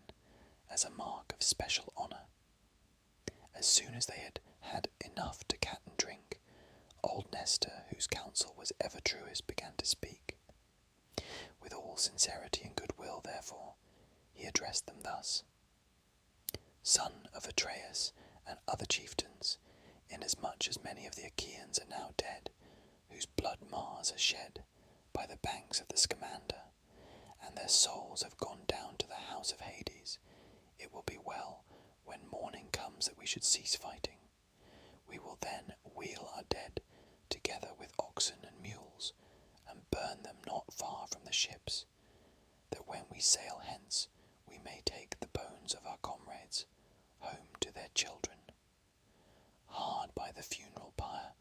as a mark of special honour. As soon as they had had enough to cat and drink, old Nestor, whose counsel was ever truest, began to speak. With all sincerity and goodwill, therefore, he addressed them thus. Son of Atreus and other chieftains, inasmuch as many of the Achaeans are now dead, whose blood Mars has shed by the banks of the Scamander, and their souls have gone down to the house of Hades, it will be well, when morning comes, that we should cease fighting. We will then wheel our dead, together with oxen and mules, and burn them not far from the ships, that when we sail hence, we may take the bones of our comrades home to their children. Hard by the funeral pyre,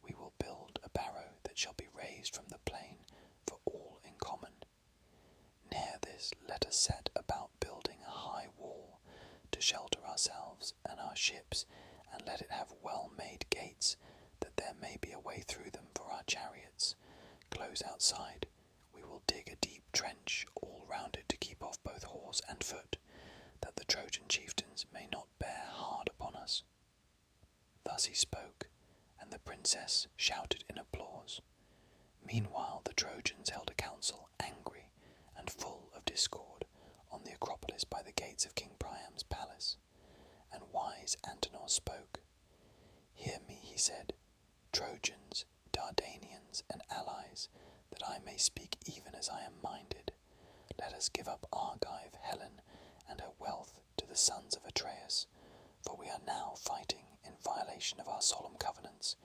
we will build a barrow that shall be raised from the plain for all in common. Near this let us set about building a high wall to shelter ourselves and our ships, and let it have well-made gates, that there may be a way through them for our chariots. Close outside, we will dig a deep trench all round it to keep off both horse and foot, that the Trojan chieftains may not bear hard upon us. Thus he spoke, and the princess shouted in applause. Meanwhile the Trojans held a council, angry and full of discord, on the Acropolis by the gates of King Priam's palace. And wise Antenor spoke. Hear me, he said, Trojans, Dardanians, and allies, that I may speak even as I am minded. Let us give up Argive, Helen, and her wealth to the sons of Atreus, for we are now fighting in violation of our solemn covenants,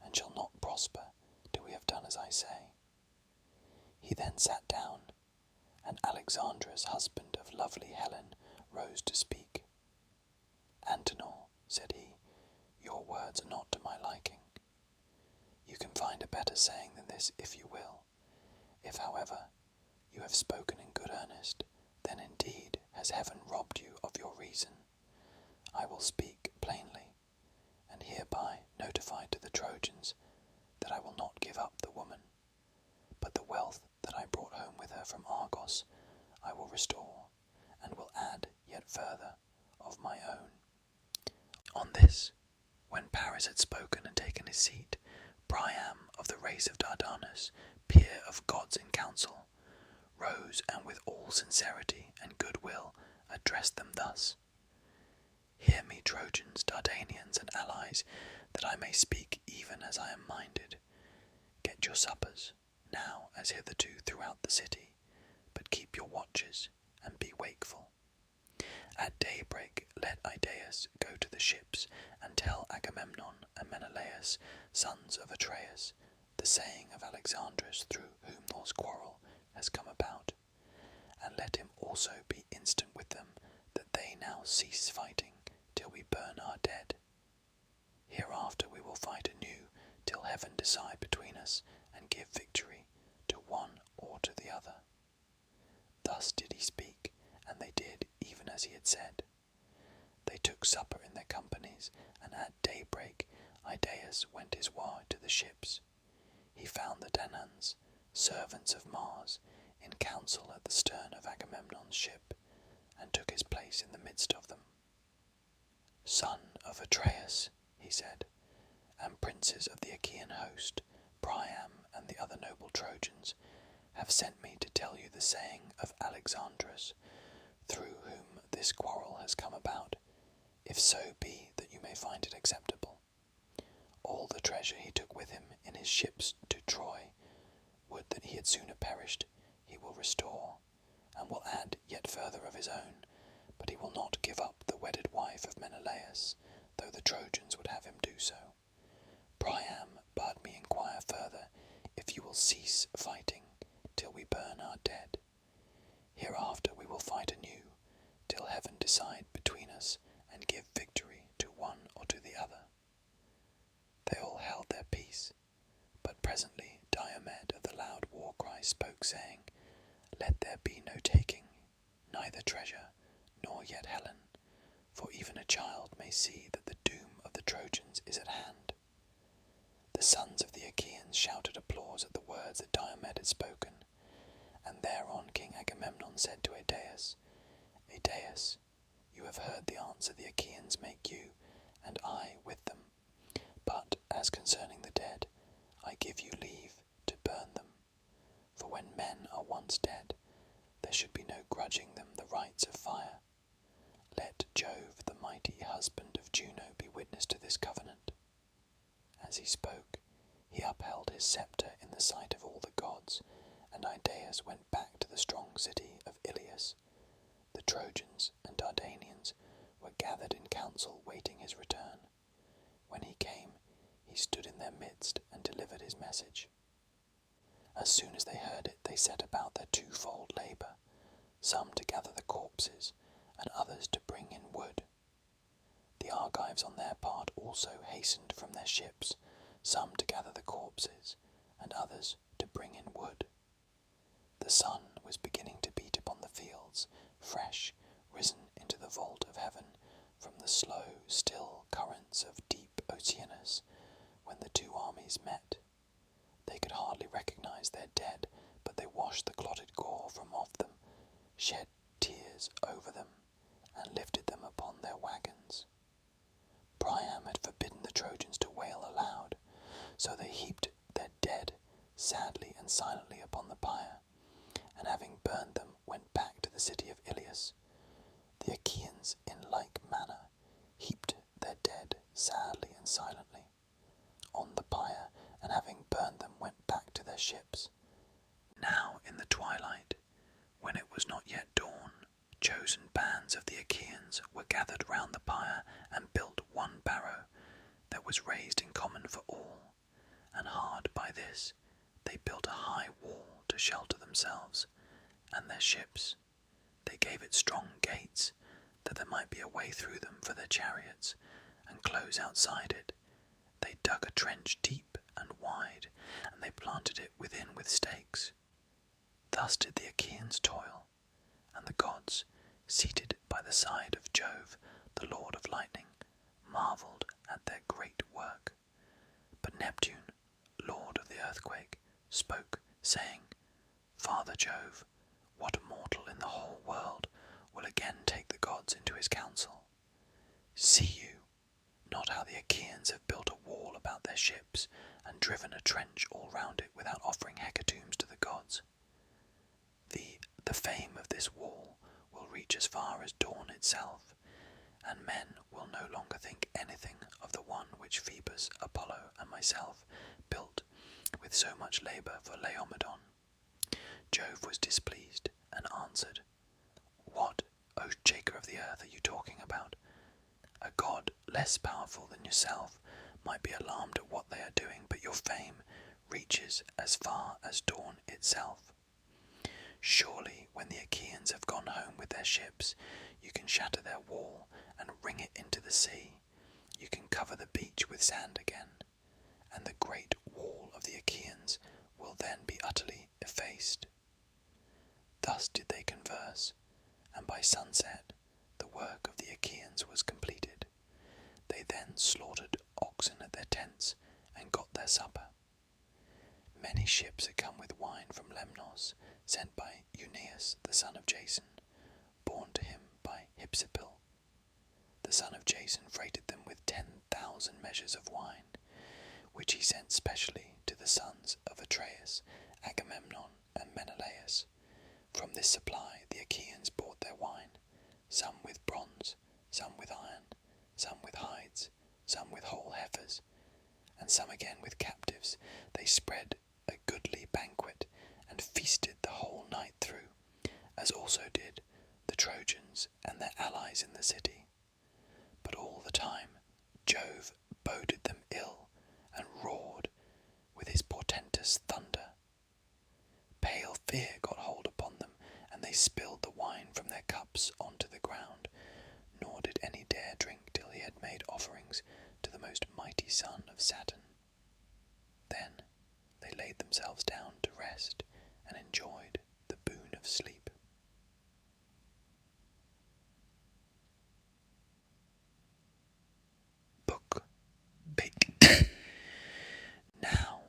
and shall not prosper till we have done as I say. He then sat down, and Alexandra's husband of lovely Helen rose to speak. Antenor, said he, your words are not to my liking. You can find a better saying than this if you will. If, however, you have spoken in good earnest, then indeed has heaven robbed you of your reason. I will speak plainly, and hereby notify to the Trojans that I will not give up the woman, but the wealth that I brought home with her from Argos I will restore, and will add yet further of my own. On this, when Paris had spoken and taken his seat, Priam of the race of Dardanus, peer of gods in council, rose and with all sincerity and goodwill addressed them thus: Hear me, Trojans, Dardanians, and allies, that I may speak even as I am minded. Get your suppers, now as hitherto throughout the city, but keep your watches, and be wakeful. At daybreak let Idaeus go to the ships, and tell Agamemnon and Menelaus, sons of Atreus, the saying of Alexandrus through whom this quarrel has come about, and let him also be instant with them, that they now cease fighting till we burn our dead. Hereafter we will fight anew till heaven decide between us and give victory to one or to the other. Thus did he speak, and they did even as he had said. They took supper in their companies, and at daybreak Idaeus went his way to the ships. He found the Danaans, servants of Mars, in council at the stern of Agamemnon's ship, and took his place in the midst of them. Son of Atreus, he said, and princes of the Achaean host, Priam and the other noble Trojans, have sent me to tell you the saying of Alexandrus, through whom this quarrel has come about, if so be that you may find it acceptable. All the treasure he took with him in his ships to Troy, would that he had sooner perished, he will restore, and will add yet further of his own, but he will not give up the wedded wife of Menelaus, though the Trojans would have him do so. Priam bade me inquire further if you will cease fighting till we burn our dead. Hereafter we will fight anew, till heaven decide between us and give victory to one or to the other. They all held their peace, but presently Diomed of the loud war cry spoke, saying, Let there be no taking, neither treasure, nor yet Helen, for even a child may see that the doom of the Trojans is at hand. The sons of the Achaeans shouted applause at the words that Diomed had spoken, and thereon King Agamemnon said to Idaeus, Idaeus, you have heard the answer the Achaeans make you, and I with them. But as concerning the dead, I give you leave to burn them. For when men are once dead, there should be no grudging them the rights of fire. Let Jove, the mighty husband of Juno, be witness to this covenant. As he spoke, he upheld his sceptre in the sight of all the gods, and Idaeus went back to the strong city of Iliad. The Trojans and Dardanians were gathered in council waiting his return. When he came, he stood in their midst and delivered his message. As soon as they heard it, they set about their twofold labour, some to gather the corpses, and others to bring in wood. The Argives on their part also hastened from their ships, some to gather the corpses, and others to bring in wood. The sun was beginning to beat upon the fields, fresh, risen into the vault of heaven from the slow, still currents of deep Oceanus, when the two armies met. They could hardly recognize their dead, but they washed the clotted gore from off them, shed tears over them, and lifted them upon their wagons. Priam had forbidden the Trojans to wail aloud, so they heaped their dead sadly and silently upon the pyre, and having burned them, went back to the city of Iliad. The Achaeans, in like manner, heaped their dead sadly and silently on the pyre, and having burned them, went back to their ships. Now in the twilight, when it was not yet dawn, chosen bands of the Achaeans were gathered round the pyre and built one barrow that was raised in common for all, and hard by this they built a high wall to shelter themselves and their ships. They gave it strong gates, that there might be a way through them for their chariots, close outside it. They dug a trench deep and wide, and they planted it within with stakes. Thus did the Achaeans toil, and the gods, seated by the side of Jove, the lord of lightning, marvelled at their great work. But Neptune, lord of the earthquake, spoke, saying, Father Jove, what mortal in the whole world will again take the gods into his counsel? See you not how the Achaeans have built a wall about their ships and driven a trench all round it without offering hecatombs to the gods? The fame of this wall will reach as far as dawn itself, and men will no longer think anything of the one which Phoebus, Apollo, and myself built with so much labour for Laomedon. Jove was displeased and answered, What, O shaker of the earth, are you talking about? A god less powerful than yourself might be alarmed at what they are doing, but your fame reaches as far as dawn itself. Surely, when the Achaeans have gone home with their ships, you can shatter their wall and wring it into the sea. You can cover the beach with sand again, and the great wall of the Achaeans will then be utterly effaced. Thus did they converse, and by sunset the work of the Achaeans was completed. They then slaughtered oxen at their tents and got their supper. Many ships had come with wine from Lemnos, sent by Euneus, the son of Jason, born to him by Hypsipyle. The son of Jason freighted them with 10,000 measures of wine, which he sent specially to the sons of Atreus, Agamemnon, and Menelaus. From this supply the Achaeans bought their wine, some with bronze, some with iron, some with hides, some with whole heifers, and some again with captives. They spread a goodly banquet and feasted the whole night through, as also did the Trojans and their allies in the city. But all the time Jove boded them ill and roared with his portentous thunder. Pale fear got hold upon them, and they spilled the wine from their cups onto the ground, nor did any dare drink till he had made offerings to the most mighty son of Saturn. Then they laid themselves down to rest and enjoyed the boon of sleep. Book Big. Now,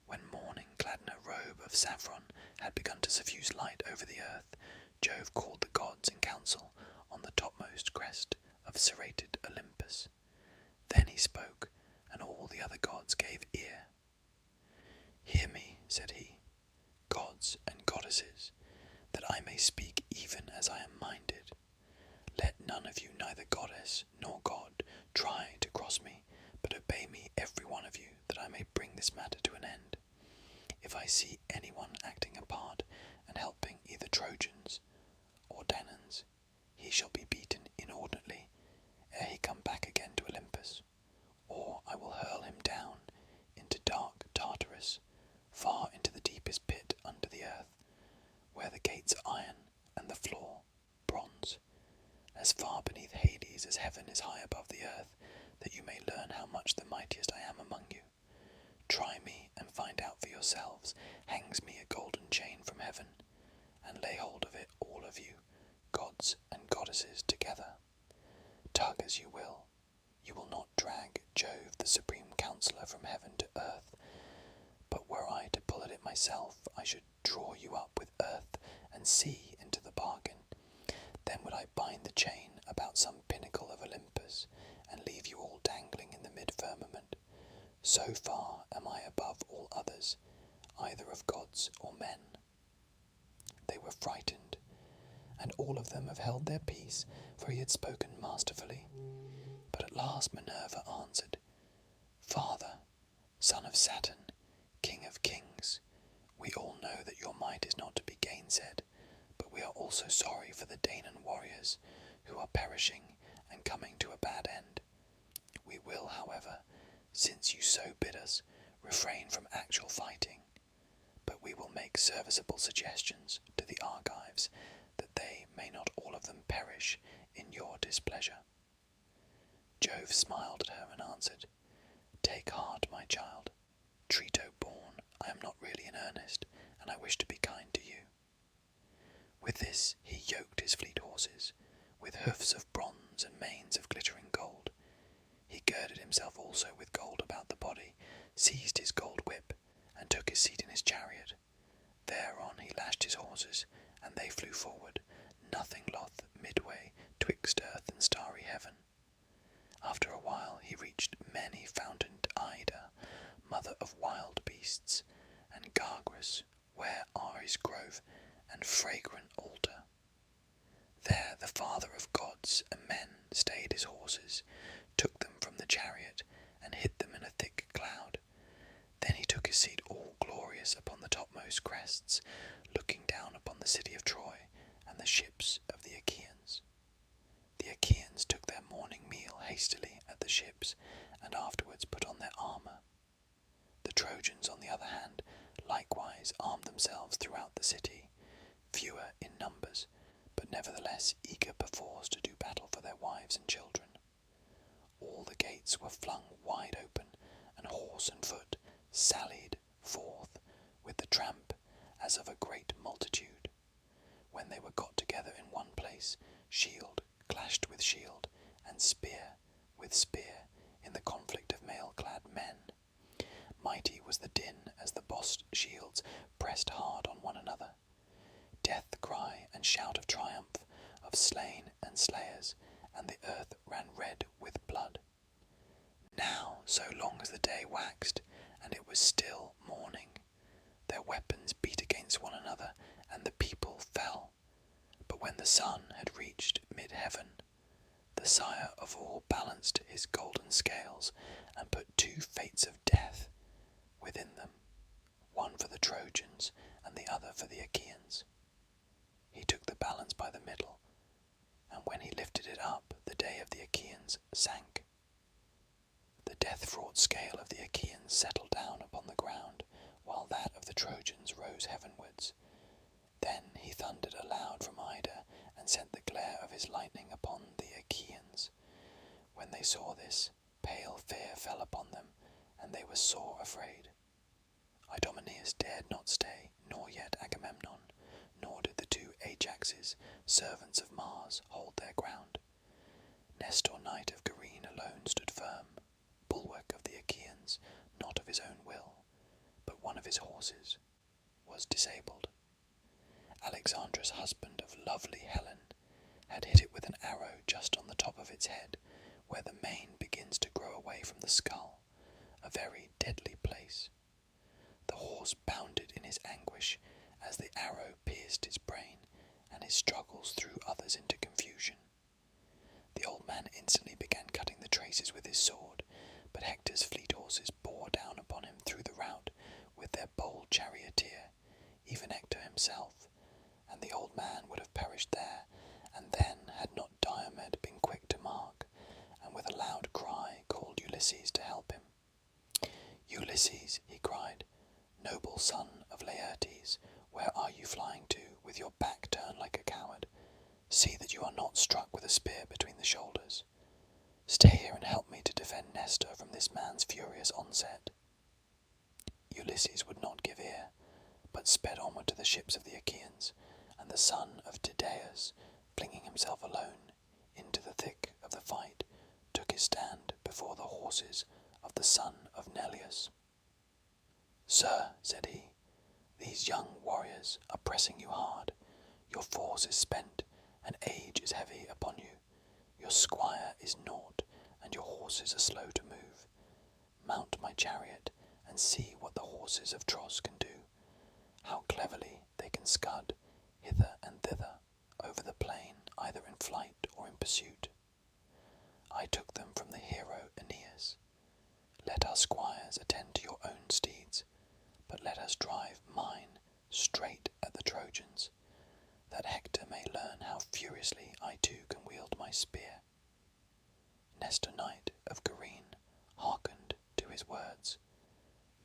when morning, clad in a robe of saffron, had begun to suffuse light over the earth, Jove called the gods in council on the topmost crest of serrated Olympus. Then he spoke, and all the other gods gave ear. Hear me, said he, gods and goddesses, that I may speak even as I am minded. Let none of you, neither goddess nor god, try to cross me, but obey me every one of you, that I may bring this matter to an end. If I see anyone acting a part and helping either Trojans or Danaans, he shall be beaten inordinately ere he come back again to Olympus, or I will hurl him down into dark Tartarus, far into the deepest pit under the earth, where the gates are iron and the floor bronze, as far beneath Hades as heaven is high above the earth, that you may learn how much the mightiest I am among you. Try me and find out for yourselves. Hangs me a golden chain from heaven, and lay hold of it, all of you, gods and goddesses together. Tug as you will not drag Jove, the supreme counsellor, from heaven to earth. But were I to pull at it myself, I should draw you up with earth and sea into the bargain. Then would I bind the chain about some pinnacle of Olympus, and leave you all dangling in the mid-firmament. So far am I above all others, either of gods or men. They were frightened, and all of them have held their peace, for he had spoken masterfully. But at last Minerva answered, Father, son of Saturn, king of kings, we all know that your might is not to be gainsaid, but we are also sorry for the Danaan warriors, who are perishing and coming to a bad end. We will, however, since you so bid us, refrain from actual fighting, but we will make serviceable suggestions to the Argives, that they may not all of them perish in your displeasure. Jove smiled at her and answered, "Take heart, my child. Trito born, I am not really in earnest, and I wish to be kind to you." With this he yoked his fleet horses, with hoofs of bronze and manes of glittering gold. He girded himself also with gold about the body, seized his gold whip, and took his seat in his chariot. Thereon he lashed his horses, and they flew forward, nothing loth midway twixt earth and starry heaven. After a while he reached many-fountained Ida, mother of wild beasts, and Gargrus, where are his grove and fragrant altar. There the father of gods and men stayed his horses, took them from the chariot, and hid them in a thick cloud. Then he took his seat all glorious upon the topmost crests, looking down upon the city of Troy and the ships of the Achaeans. The Achaeans took their morning meal hastily at the ships, and afterwards put on their armour. The Trojans, on the other hand, likewise armed themselves throughout the city, fewer in numbers, but nevertheless eager perforce to do battle for their wives and children. All the gates were flung wide open, and horse and foot sallied forth with the tramp as of a great multitude. When they were got together in one place, shield clashed with shield, and spear with spear, in the conflict of mail-clad men. Mighty was the din as the bossed shields pressed hard on one another. Death cry and shout of triumph, of slain and slayers, and the earth ran red with blood. Now, so long as the day waxed, and it was still morning, their weapons beat against one another, and the people fell. But when the sun had reached mid-heaven, the sire of all balanced his golden scales, and put two fates of death within them, one for the Trojans, and the other for the Achaeans. He took the balance by the middle, and when he lifted it up, the day of the Achaeans sank. The death-fraught scale of the Achaeans settled down upon the ground, while that of the Trojans rose heavenwards. Then he thundered aloud from Ida, and sent the glare of his lightning upon the Achaeans. When they saw this, pale fear fell upon them, and they were sore afraid. Idomeneus dared not stay, nor yet Agamemnon, nor did the two Ajaxes, servants of Mars, hold their ground. Nestor, knight of Gerene, alone stood firm, bulwark of the Achaeans, not of his own will, but one of his horses was disabled. Alexandra's husband of lovely Helen had hit it with an arrow just on the top of its head, where the mane begins to grow away from the skull, a very deadly place. The horse bounded in his anguish as the arrow pierced his brain, and his struggles threw others into confusion. The old man instantly began cutting the traces with his sword, but Hector's fleet horses bore down upon him through the rout with their bold charioteer, even Hector himself, and the old man would have perished there, and then had not Diomed been quick to mark, and with a loud cry called Ulysses to help him. "Ulysses," he cried, "noble son of Laertes, where are you flying to, with your back turned like a coward? See that you are not struck with a spear between the shoulders. Stay here and help me to defend Nestor from this man's furious onset." Ulysses would not give ear, but sped onward to the ships of the Achaeans, and the son of Tydeus, flinging himself alone into the thick of the fight, took his stand before the horses of the son of Neleus. "Sir," said he, "these young warriors are pressing you hard. Your force is spent, and age is heavy upon you. Your squire is naught, and your horses are slow to move. Mount my chariot, and see what the horses of Tros can do, how cleverly they can scud hither and thither over the plain, either in flight or in pursuit. I took them from the hero Aeneas. Let our squires attend to your own steeds, but let us drive mine straight at the Trojans, that Hector may learn how furiously I too can wield my spear." Nestor, knight of Gerene, hearkened to his words.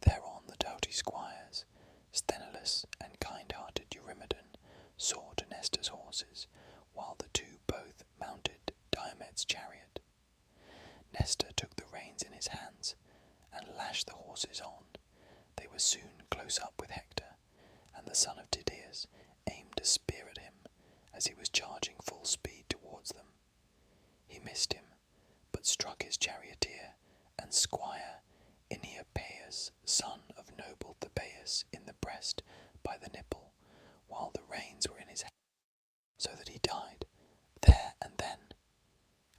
Thereon the doughty squires, Sthenelus and kind-hearted Eurymedon, saw to Nestor's horses, while the two both mounted Diomed's chariot. Nestor took the reins in his hands and lashed the horses on. They were soon close up with Hector, and the son of Tydeus aimed a spear at him as he was charging full speed towards them. He missed him, but struck his charioteer and squire Eniapeus, son of noble Thebaeus, in the breast by the nipple, while the reins were in his hand, so that he died there and then,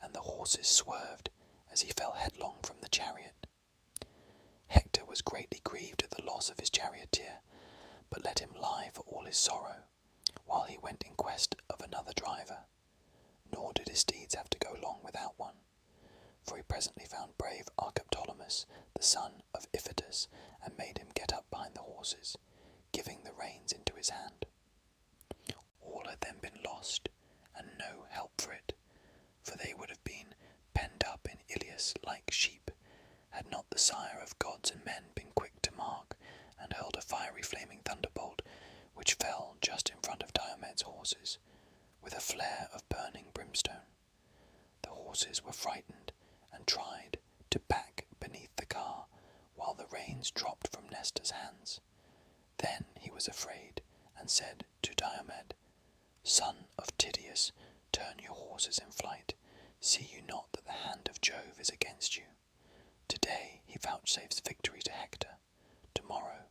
and the horses swerved as he fell headlong from the chariot. Hector was greatly grieved at the loss of his charioteer, but let him lie for all his sorrow, while he went in quest of another driver. Nor did his steeds have to go long without one, for he presently found brave Archeptolemus, the son of Iphitus, and made him get up behind the horses, giving the reins into his hand. All had then been lost, and no help for it, for they would have been penned up in Iliad like sheep, had not the sire of gods and men been quick to mark, and hurled a fiery flaming thunderbolt, which fell just in front of Diomed's horses, with a flare of burning brimstone. The horses were frightened, and tried to back beneath the car, while the reins dropped from Nestor's hands. Then he was afraid, and said to Diomed, "Son of Tydeus, turn your horses in flight. See you not that the hand of Jove is against you? Today he vouchsafes victory to Hector. Tomorrow,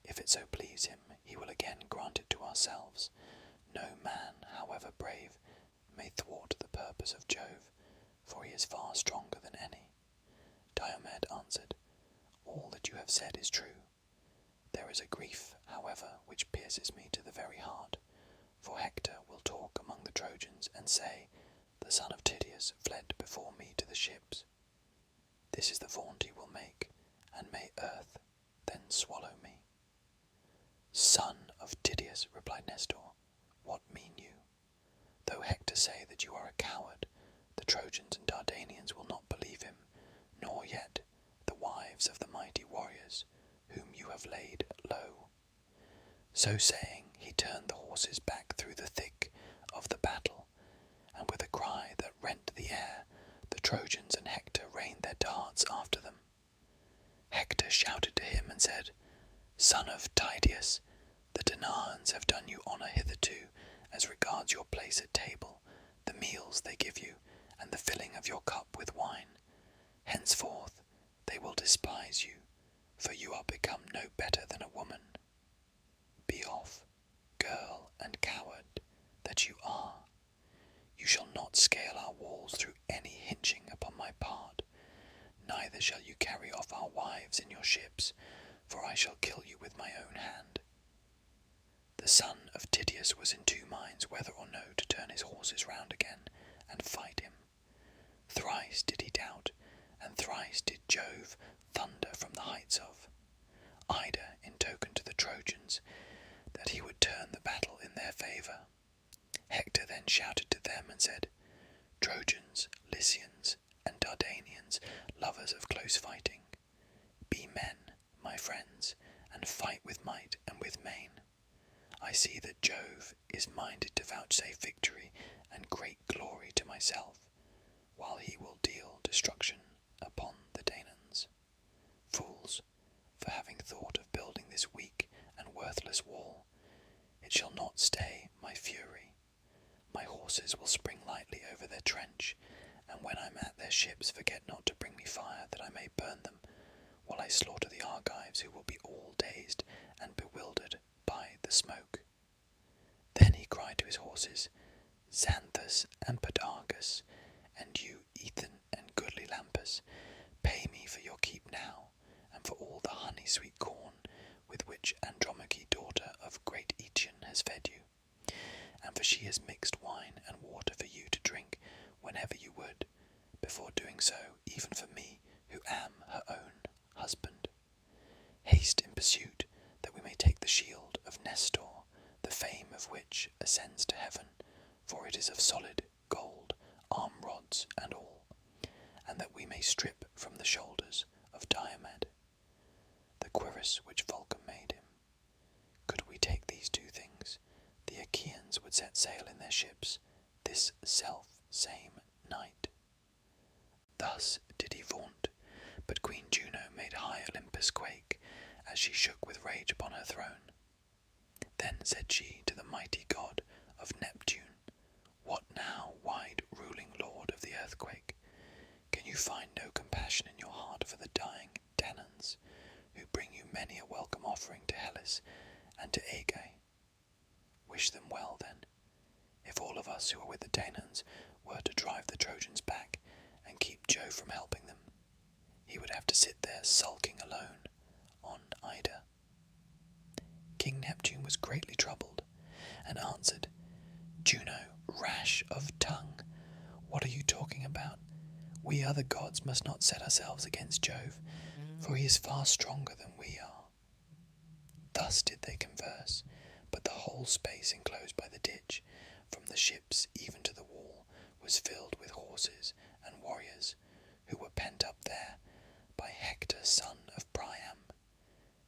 if it so please him, he will again grant it to ourselves. No man, however brave, may thwart the purpose of Jove, for he is far stronger than any." Diomed answered, "All that you have said is true. There is a grief, however, which pierces me to the very heart, for Hector will talk among the Trojans and say, 'The son of Tydeus fled before me to the ships.' This is the vaunt he will make, and may earth then swallow me." "Son of Tydeus," replied Nestor, "what mean you? Though Hector say that you are a coward, the Trojans and Dardanians will not believe him, nor yet the wives of the mighty warriors, whom you have laid low." So saying, he turned the horses back through the thick of the battle, and with a cry that rent the air, the Trojans and Hector rained their darts after them. Hector shouted to him and said, "Son of Tydeus, the Danaans have done you honour hitherto as regards your place at table, the meals they give you, and the filling of your cup with wine. Henceforth they will despise you, for you are become no better than a woman. Be off, girl and coward that you are. You shall not scale our walls through any hinching upon my part, neither shall you carry off our wives in your ships, for I shall kill you with my own hand." The son of Tydeus was in two minds whether or no to turn his horses round again and fight him. Thrice did he doubt, and thrice did Jove thunder from the heights of Ida in token to the Trojans that he would turn the battle in their favour. Hector then shouted to them and said, "Trojans, Lycians, and Dardanians, lovers of close fighting, be men, my friends, and fight with might and with main. I see that Jove is minded to vouchsafe victory and great glory to myself, while he will deal destruction upon the Danaans. Fools, for having thought of building this weak and worthless wall, it shall not stay my fury. My horses will spring lightly over their trench, and when I am at their ships forget not to bring me fire that I may burn them, while I slaughter the Argives, who will be all dazed and bewildered by the smoke." Then he cried to his horses, "Xanthus and Podargus, and you, Ethan and goodly Lampus, pay me for your keep now, and for all the honey-sweet corn with which Andromache, daughter of great Aetion, has fed you, and for she has mixed wine and water for you to drink whenever you would, before doing so even for me, who am her own husband. Haste in pursuit, that we may take the shield of Nestor, the fame of which ascends to heaven, for it is of solid gold, arm rods and all, and that we may strip from the shoulders of Diomed the cuirass which Vulcan made him. Could we take these two things, the Achaeans would set sail in their ships this self-same night." Thus did he vaunt, but Queen Juno made high Olympus quake, as she shook with rage upon her throne. Then said she to the mighty god of Neptune, "What now, wide ruling lord of the earthquake? Can you find no compassion in your heart for the dying Danaans, who bring you many a welcome offering to Hellas and to Aegae? Wish them well, then. If all of us who are with the Danaans were to drive the Trojans back and keep Jove from helping them, he would have to sit there sulking alone on Ida." King Neptune was greatly troubled, and answered, "Juno, rash of tongue, what are you talking about? We other gods must not set ourselves against Jove, for he is far stronger than we are." Thus did they converse, but the whole space enclosed by the ditch, from the ships even to the wall, was filled with horses and warriors, who were pent up there by Hector son of Priam,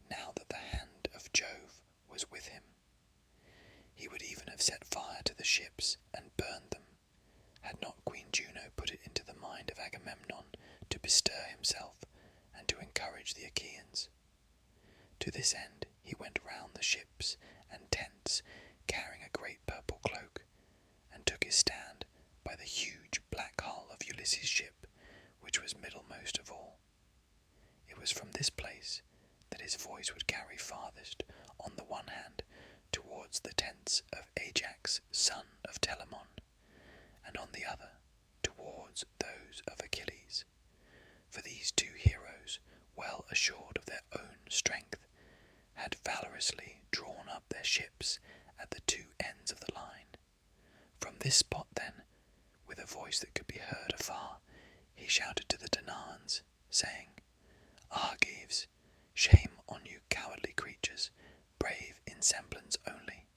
now that the hand of Jove was with him. He would even have set fire to the ships and burned them, had not Queen Juno put it into the mind of Agamemnon to bestir himself and to encourage the Achaeans. To this end he went round the ships and tents, carrying a great purple cloak, and took his stand by the huge black hull of Ulysses' ship, which was middlemost of all. It was from this place that his voice would carry farthest, on the one hand towards the tents of Ajax son of Telamon, and on the other towards those of Achilles. For these two heroes, well assured of their own strength, had valorously drawn up their ships at the two ends of the line. From this spot then, with a voice that could be heard afar, he shouted to the Danaans, saying, "Argives, shame on you cowardly creatures, brave in semblance only.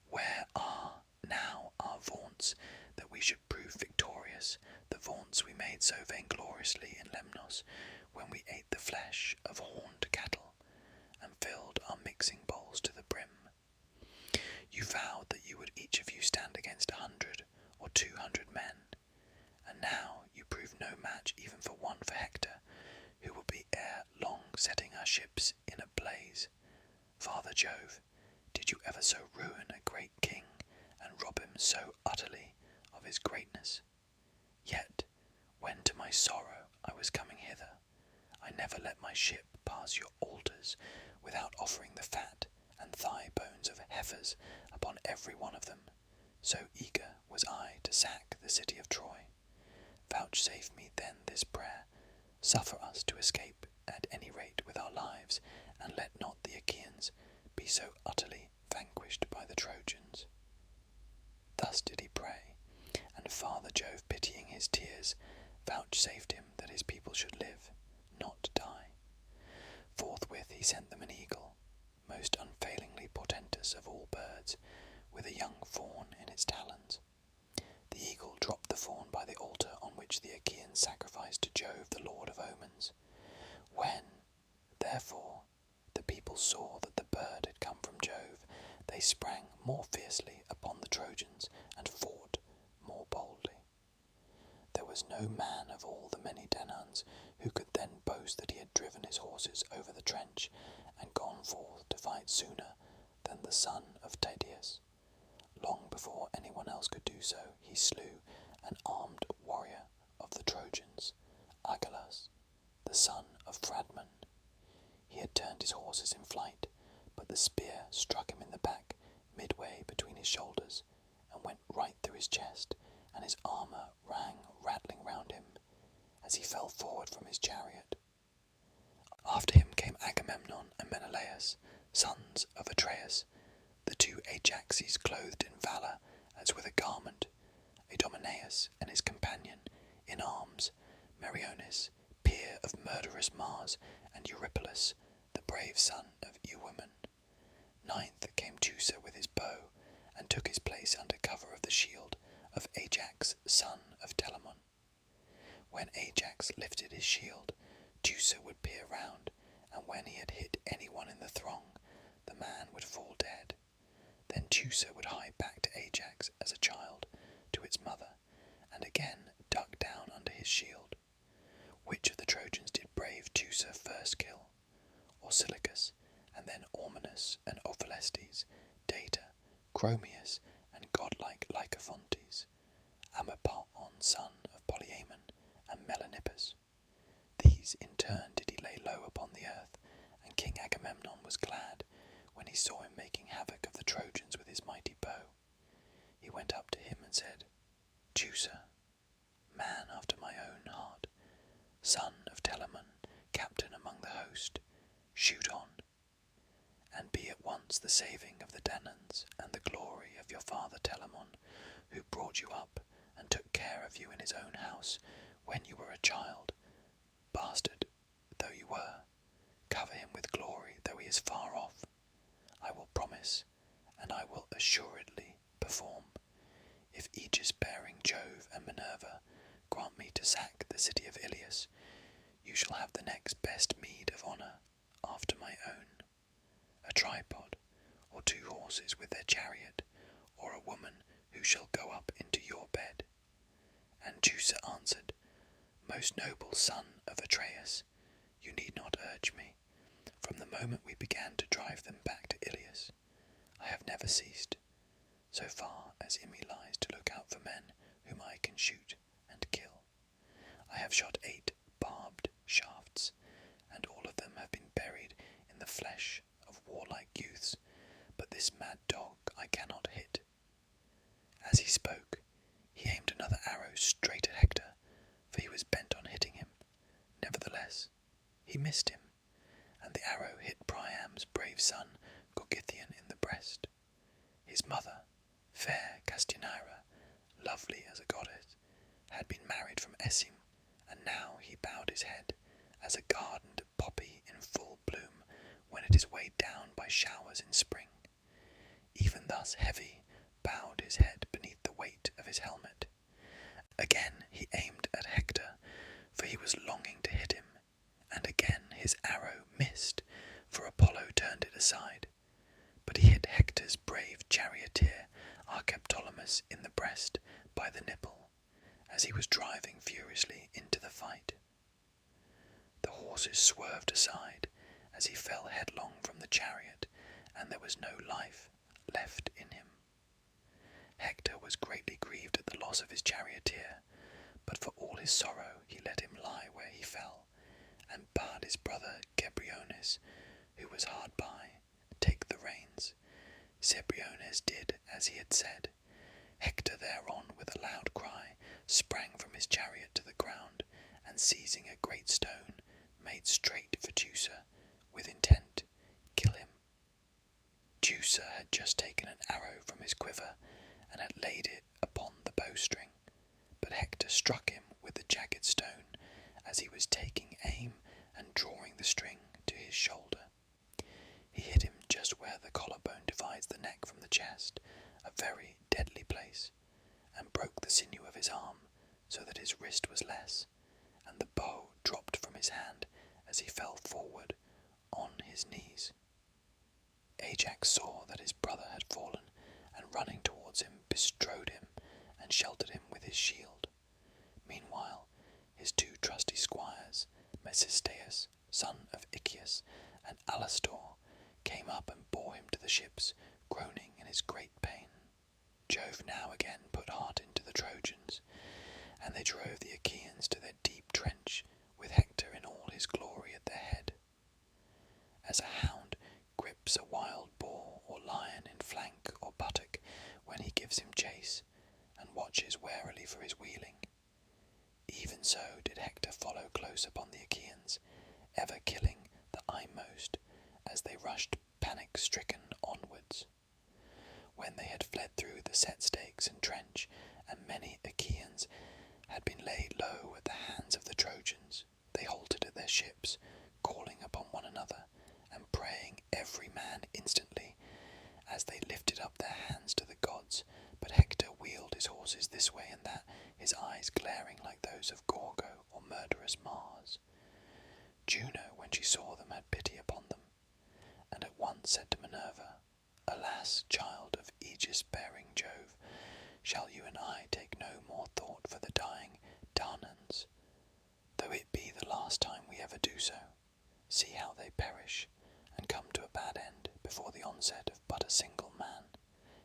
Where are now our vaunts that we should prove victorious, the vaunts we made so vaingloriously in Lemnos, when we ate the flesh of horned cattle, and filled our mixing bowls to the brim? You vowed that you would each of you stand against 100 or 200 men, and now you prove no match even for one for Hector, who will be ere long setting our ships in a blaze. Father Jove, did you ever so ruin a great king, and rob him so utterly of his greatness? Yet, when to my sorrow I was coming hither, I never let my ship pass your altars without offering the fat and thigh bones of heifers upon every one of them, so eager was I to sack the city of Troy. Vouchsafe me then this prayer, suffer us to escape at any rate with our lives, and let not the Achaeans be so utterly vanquished by the Trojans." Thus did he pray, and Father Jove, pitying his tears, vouchsafed him that his people should live, not die. Forthwith he sent them an eagle, most unfailingly portentous of all birds, with a young fawn in its talons. The eagle dropped the fawn by the altar on which the Achaeans sacrificed to Jove, the lord of omens. When, therefore, the people saw that the bird had come from Jove, they sprang more fiercely upon the Trojans and fought more boldly. There was no man of all the many Danaans who could then boast that he had driven his horses over the trench and gone forth to fight sooner than the son of Tydeus. Long before anyone else could do so, he slew an armed warrior of the Trojans, Achilles, the son of Phradmon. He had turned his horses in flight, but the spear struck him in the back, midway between his shoulders, and went right through his chest, and his armour rang rattling round him, as he fell forward from his chariot. After him came Agamemnon and Menelaus, sons of Atreus, the two Ajaxes clothed in valour as with a garment, Idomeneus and his companion, in arms, Meriones, peer of murderous Mars, and Eurypylus, the brave son of Euaemon. Ninth came Teucer with his bow, and took his place under cover of the shield of Ajax, son of Telamon. When Ajax lifted his shield, Teucer would peer round, and when he had hit anyone in the throng, the man would fall dead. Then Teucer would hie back to Ajax as a child, to its mother, and again duck down under his shield. Ormenus and Ophelestes, Data, Chromius, and godlike Lycophontes, Amapaon, son of Polyamon, and Melanippus. These in turn did he lay low upon the earth, and King Agamemnon was glad when he saw him making havoc of the Trojans with his mighty bow. He went up to him and said, Teucer, man after my own heart, son of Telamon, captain among the host, shoot on, and be at once the saving of the Danaans and the glory of your father Telamon, who brought you up and took care of you in his own house when you were a child. Bastard though you were, cover him with glory though he is far off. I will promise, and I will assuredly perform, if aegis-bearing Jove and Minerva grant me to sack the city of Ilias. You shall have the next best meed of honour after my own, a tripod, or 2 horses with their chariot, or a woman who shall go up into your bed. And Teucer answered, Most noble son of Atreus, you need not urge me. From the moment we began to drive them back to Ilias, I have never ceased, so far as in me lies, to look out for men whom I can shoot and kill. I have shot 8 barbed shafts, and all of them have been buried in the flesh of warlike youths, but this mad dog I cannot hit. As he spoke, he aimed another arrow straight at Hector, for he was bent on hitting him. Nevertheless, he missed him, and the arrow hit Priam's brave son Gorgythion in the breast. His mother, fair Castianira, lovely as a goddess, had been married from Esym, and now he bowed his head as a gardened poppy in full bloom when it is weighed down by showers in spring. Even thus heavy bowed his head beneath the weight of his helmet. Again he aimed at Hector, for he was longing to hit him, and again his arrow missed, for Apollo turned it aside. But he hit Hector's brave charioteer, Archeptolemus, in the breast by the nipple, as he was driving furiously into the fight. The horses swerved aside as he fell headlong from the chariot, and there was no life left in him. Hector was greatly grieved at the loss of his charioteer, but for all his sorrow he let him lie where he fell, and bade his brother Cebriones, who was hard by, take the reins. Cebriones did as he had said. Hector thereon, with a loud cry, sprang from his chariot to the ground, and seizing a great stone, made straight for Teucer, with intent kill him. Teucer had just taken an arrow from his quiver, and had laid it upon the bowstring, but Hector struck him with the jagged stone as he was taking aim and drawing the string to his shoulder. He hit him just where the collarbone divides the neck from the chest, a very deadly place, and broke the sinew of his arm, so that his wrist was less, and the bow dropped from his hand as he fell forward on his knees. Ajax saw that his brother had fallen, and running towards him bestrode him, and sheltered him with his shield. Meanwhile his 2 trusty squires, Mecisteus, son of Ichius, and Alastor, came up and bore him to the ships, groaning in his great pain. Jove now again put heart into the Trojans, and they drove the Achaeans to their deep trench, with Hector in all his glory at their head. As a hound grips a wild boar or lion in flank or buttock when he gives him chase, and watches warily for his wheeling, even so did Hector follow close upon the Achaeans, ever killing the hindmost as they rushed panic-stricken onwards. When they had fled through the set stakes and trench, and many Achaeans had been laid low at the hands of the Trojans, they halted at their ships, calling upon one another, and praying every man instantly, as they lifted up their hands to the gods. But Hector wheeled his horses this way and that, his eyes glaring like those of Gorgo or murderous Mars. Juno, when she saw them, had pity upon them, and at once said to Minerva, Alas, child of aegis-bearing Jove, shall you and I take no more thought for the dying Danaans, though it be the last time we ever do so? See how they perish, and come to a bad end before the onset of but a single man.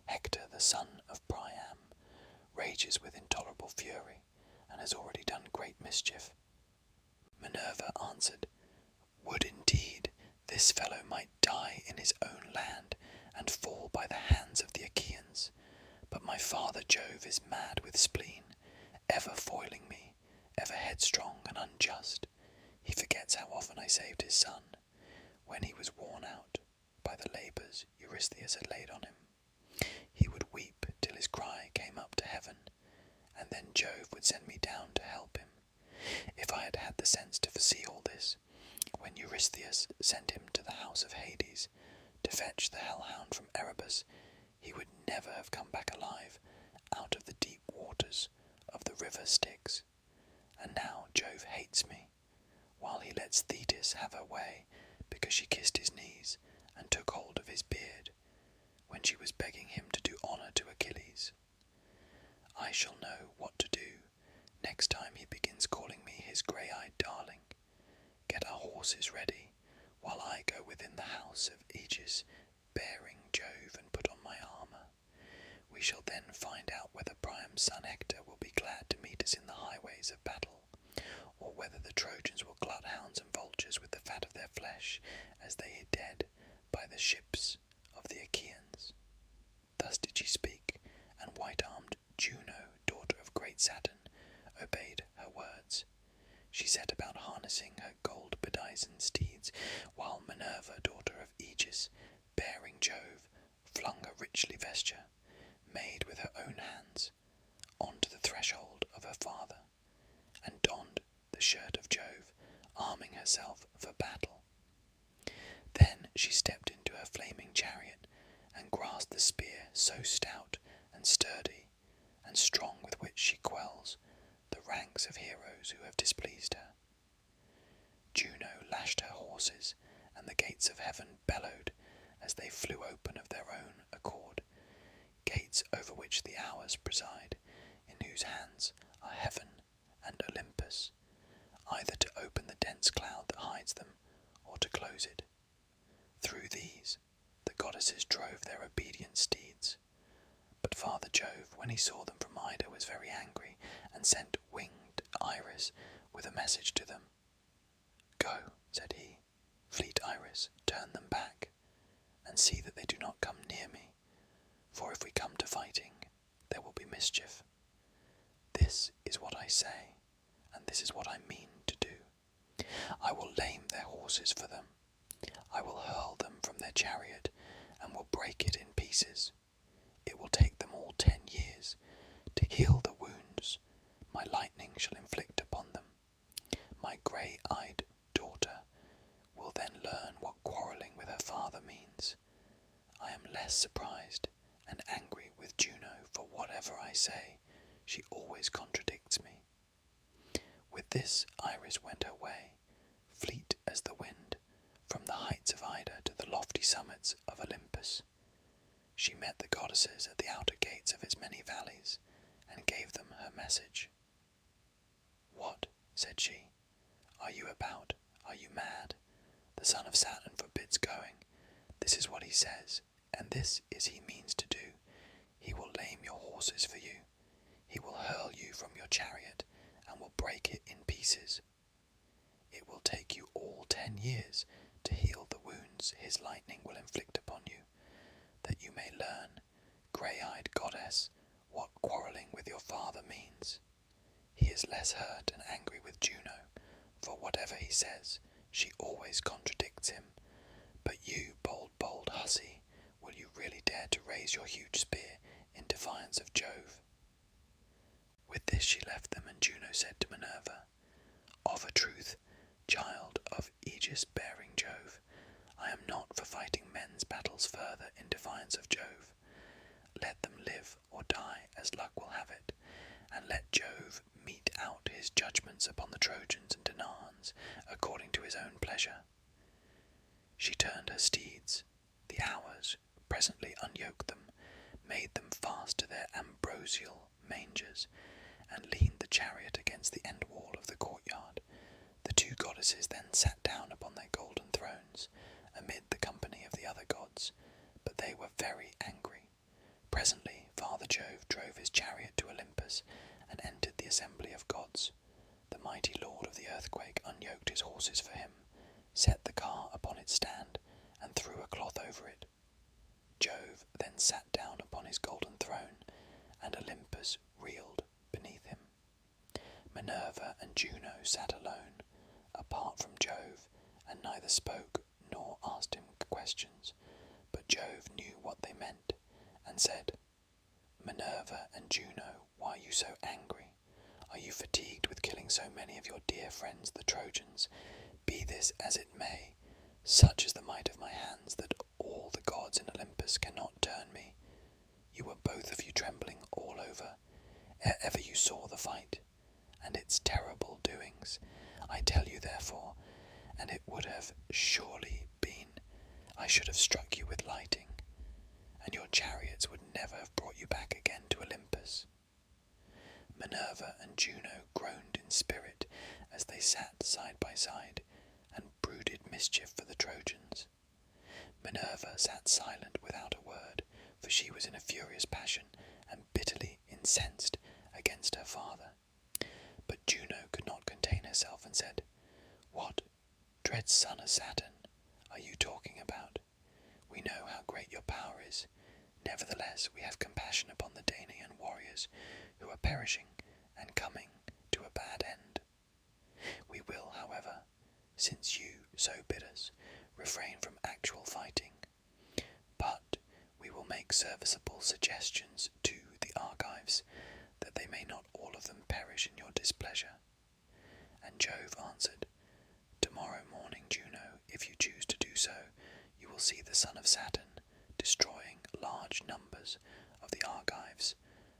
Hector, the son of Priam, rages with intolerable fury, and has already done great mischief. Minerva answered, Would indeed this fellow might die in his own land, and fall by the hands of the Achaeans, but my father Jove is mad with spleen, ever foiling me, ever headstrong and unjust. He forgets how often I saved his son, when he was worn out by the labours Eurystheus had laid on him. He would weep till his cry came up to heaven, and then Jove would send me down to help him. If I had had the sense to foresee all this, when Eurystheus sent him to the house of Hades to fetch the hellhound from Erebus, he would never have come back alive out of the deep waters of the river Styx. And now Jove hates me, while he lets Thetis have her way because she kissed his knees and took hold of his beard, when she was begging him to do honour to Achilles. I shall know what to do next time he begins calling me his grey-eyed darling. Get our horses ready, while I go within the house of Aegis, bearing Jove, and put on my armour. We shall then find out whether Priam's son Hector will be glad to meet us in the highways of battle, or whether the Trojans will glut hounds and vultures with the fat of their flesh, as they are dead by the ships of the Achaeans. Thus did she speak, and white-armed Juno, daughter of great Saturn, obeyed her words. She set about harnessing her gold-bedizened steeds, while Minerva, daughter of Aegis, bearing Jove, flung a richly vesture, made with her own hands, onto the threshold of her father, and donned the shirt of Jove, arming herself for battle. Then she stepped into her flaming chariot, and grasped the spear so stout and sturdy and strong with which she quells the ranks of heroes who have displeased her. Juno lashed her horses, and the gates of heaven bellowed as they flew open of their own accord, gates over which the hours preside, in whose hands are heaven and Olympus, either to open the dense cloud that hides them, or to close it. Through these the goddesses drove their obedient steeds. But Father Jove, when he saw them from Ida, was very angry, and sent winged Iris with a message to them. Go, said he, fleet Iris, turn them back, and see that they do not come near me, for if we come to fighting, there will be mischief. This is what I say, and this is what I mean to do. I will lame their horses for them. I will hurl them from their chariot, and will break it in pieces. It will take them all 10 years to heal the wounds my lightning shall inflict upon them. My grey-eyed daughter will then learn what quarrelling with her father means. I am less surprised and angry with Juno, for whatever I say, she always contradicts me. With this Iris went her way, fleet as the wind, from the heights of Ida to the lofty summits of Olympus. She met the goddesses at the outer gates of its many valleys, and gave them her message. What, said she, are you about? Are you mad? The son of Saturn forbids going. This is what he says, and this is he means to do. He will lame your horses for you. He will hurl you from your chariot, and will break it in pieces. It will take you all 10 years to heal the wounds his lightning will inflict upon you, that you may learn, grey-eyed goddess, what quarrelling with your father means. He is less hurt and angry with Juno, for whatever he says, she always contradicts him. But you, bold hussy, will you really dare to raise your huge spear in defiance of Jove? With this she left them, and Juno said to Minerva, Of a truth, child of Aegis-bearing Jove, I am not for fighting men's battles further in defiance of Jove. Let them live or die as luck will have it, and let Jove mete out his judgments upon the Trojans and Danaans according to his own pleasure. She turned her steeds. The hours presently unyoked them, made them fast to their ambrosial mangers, and leaned the chariot against the end wall of the courtyard. The two goddesses then sat down upon their golden thrones, amid the company of the other gods, but they were very angry. Presently Father Jove drove his chariot to Olympus and entered the assembly of gods. The mighty lord of the earthquake unyoked his horses for him, set the car upon its stand, and threw a cloth over it. Jove then sat down upon his golden throne, and Olympus reeled beneath him. Minerva and Juno sat alone, apart from Jove, and neither spoke nor asked him questions, but Jove knew what they meant, and said, "Minerva and Juno, why are you so angry? Are you fatigued with killing so many of your dear friends the Trojans? Be this as it may, such is the might of my hands that all the gods in Olympus cannot turn me. You were both of you trembling all over, ere ever you saw the fight, and its terrible doings. I tell you therefore, and it would have surely been, I should have struck you with lightning, and your chariots would never have brought you back again to Olympus." Minerva and Juno groaned in spirit as they sat side by side, and brooded mischief for the Trojans. Minerva sat silent without a word, for she was in a furious passion, and bitterly incensed against her father. But Juno could not contain herself, and said, "What, dread son of Saturn, are you talking about? We know how great your power is. Nevertheless, we have compassion upon the Danaan warriors, who are perishing and coming to a bad end. We will, however, since you so bid us, refrain from actual fighting, but we will make serviceable suggestions to the Argives, that they may not all of them perish in your displeasure." And Jove answered, "Tomorrow morning, Juno, if you choose to do so, you will see the son of Saturn destroying large numbers of the Argives,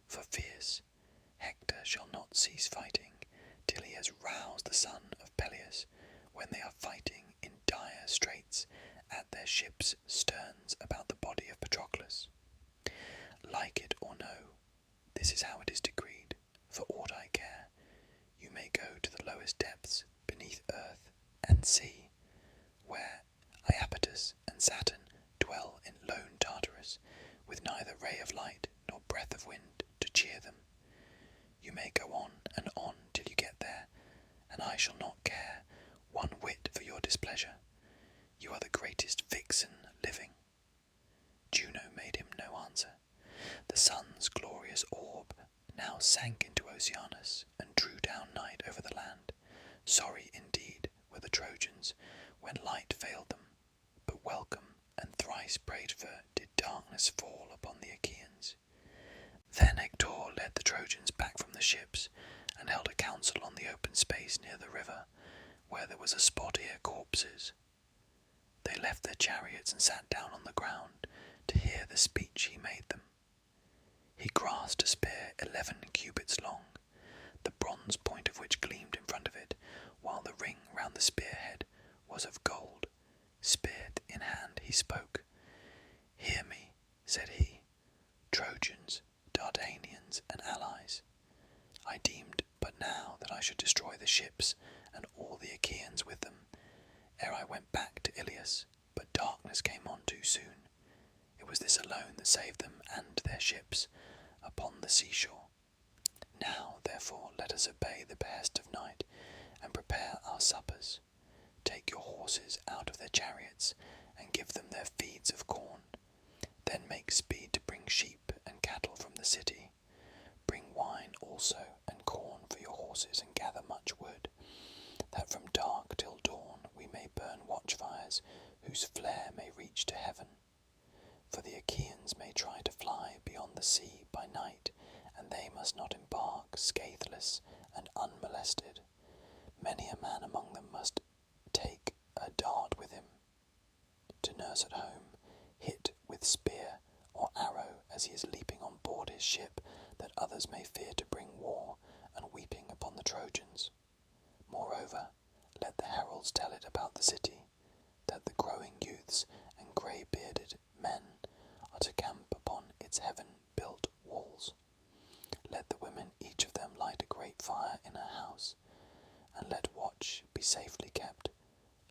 for fierce Hector shall not cease fighting till he has roused the son of Peleus, when they are fighting in dire straits at their ships' sterns about the body of Patroclus. Like it or no, this is how it is decreed. For aught I care, you may go to the lowest depths beneath earth and sea, where Iapetus and Saturn dwell in lone Tartarus, with neither ray of light nor breath of wind to cheer them. You may go on and on till you get there, and I shall not care one whit for your displeasure. You are the greatest vixen living." Juno made him no answer. The sun's glorious orb now sank into Oceanus, and drew down night over the land. Sorry indeed were the Trojans when light failed them, but welcome and thrice prayed for did darkness fall upon the Achaeans. Then Hector led the Trojans back from the ships, and held a council on the open space near the river, where there was a spot ere corpses. They left their chariots and sat down on the ground to hear the speech he made them. He grasped a spear 11 cubits long, the bronze point of which gleamed in front of it, while the ring round the spearhead was of gold. Spear in hand he spoke. "Hear me," said he, "Trojans, Dardanians, and allies. I deemed but now that I should destroy the ships and all the Achaeans with them, ere I went back to Iliad, but darkness came on too soon. It was this alone that saved them and their ships upon the seashore. Now, therefore, let us obey the behest of night, and prepare our suppers. Take your horses out of their chariots, and give them their feeds of corn. Then make speed to bring sheep and cattle from the city. Bring wine also, and corn for your horses, and gather much wood, that from dark till dawn we may burn watchfires, whose flare may reach to heaven. For the Achaeans may try to fly beyond the sea by night, and they must not embark scatheless and unmolested. Many a man among them must take a dart with him, to nurse at home, hit with spear or arrow as he is leaping on board his ship, that others may fear to bring war and weeping upon the Trojans. Moreover, let the heralds tell it about the city, that the growing youths and grey-bearded men are to camp upon its heaven-built walls. Let the women each of them light a great fire in her house, and let watch be safely kept.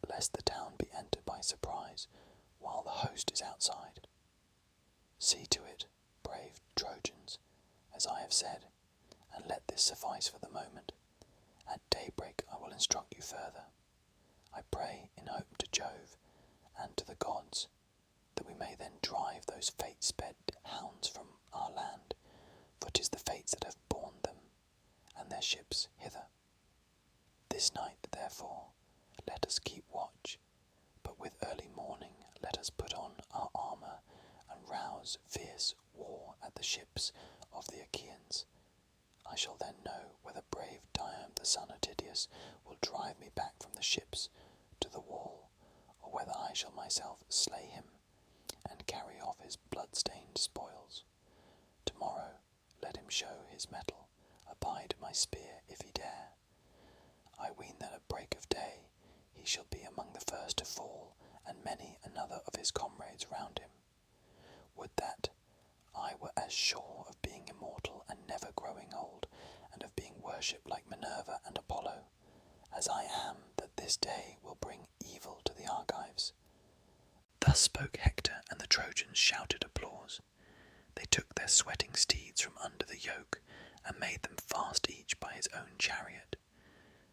lest the town be entered by surprise while the host is outside. See to it, brave Trojans, as I have said, and let this suffice for the moment. At daybreak I will instruct you further. I pray in hope to Jove and to the gods, that we may then drive those fate-sped hounds from our land, for 'tis the fates that have borne them and their ships hither. This night, therefore, let us keep watch, but with early morning let us put on our armour and rouse fierce war at the ships of the Achaeans. I shall then know whether brave Dium the son of Tydeus will drive me back from the ships to the wall, or whether I shall myself slay him and carry off his blood-stained spoils. Tomorrow let him show his mettle, abide my spear if he dare. I ween that at break of day he shall be among the first to fall, and many another of his comrades round him. Would that I were as sure of being immortal and never growing old, and of being worshipped like Minerva and Apollo, as I am that this day will bring evil to the Argives. Thus spoke Hector, and the Trojans shouted applause. They took their sweating steeds from under the yoke, and made them fast each by his own chariot.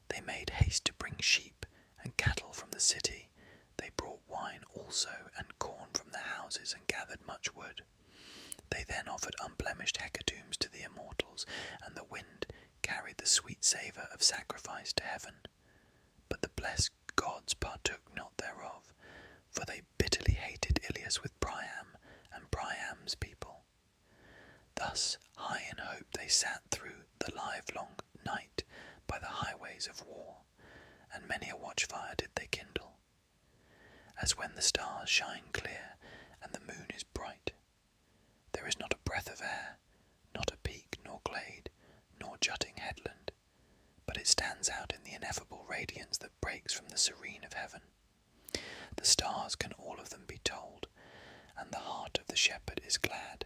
They made haste to bring sheep and cattle from the city. They brought wine also, and corn from the houses, and gathered much wood. They then offered unblemished hecatombs to the immortals, and the wind carried the sweet savour of sacrifice to heaven. But the blessed gods partook not thereof, for they bitterly hated Ilias with Priam and Priam's people. Thus high in hope they sat through the livelong night by the highways of war, and many a watchfire did they kindle. As when the stars shine clear and the moon is bright, there is not a breath of air, not a peak nor glade, nor jutting headland, but it stands out in the ineffable radiance that breaks from the serene of heaven. The stars can all of them be told, and the heart of the shepherd is glad.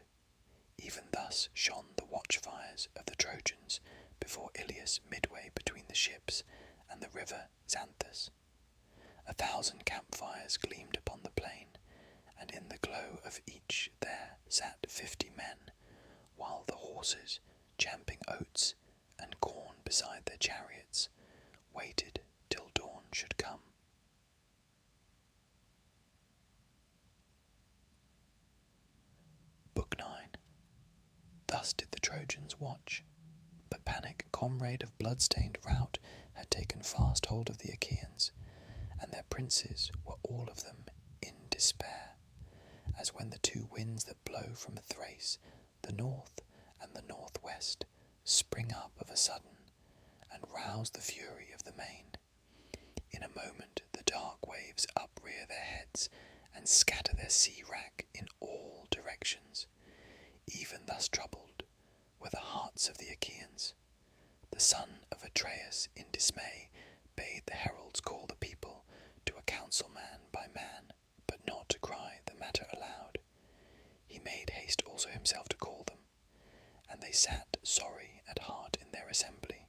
Even thus shone the watchfires of the Trojans before Ilias midway between the ships and the river Xanthus. 1,000 campfires gleamed upon the plain, and in the glow of each there sat 50 men, while the horses, champing oats and corn beside their chariots, waited till dawn should come. Book 9. Thus did the Trojans watch, but panic, comrade of blood-stained rout, had taken fast hold of the Achaeans, and their princes were all of them in despair, as when the two winds that blow from Thrace, the north and the northwest, spring up of a sudden, and rouse the fury of the main. In a moment the dark waves uprear their heads, and scatter their sea-wrack in all directions. Even thus troubled were the hearts of the Achaeans. The son of Atreus, in dismay, bade the heralds call the people to a council man by man, but not to cry the matter aloud. He made haste also himself to call them, and they sat sorry at heart in their assembly.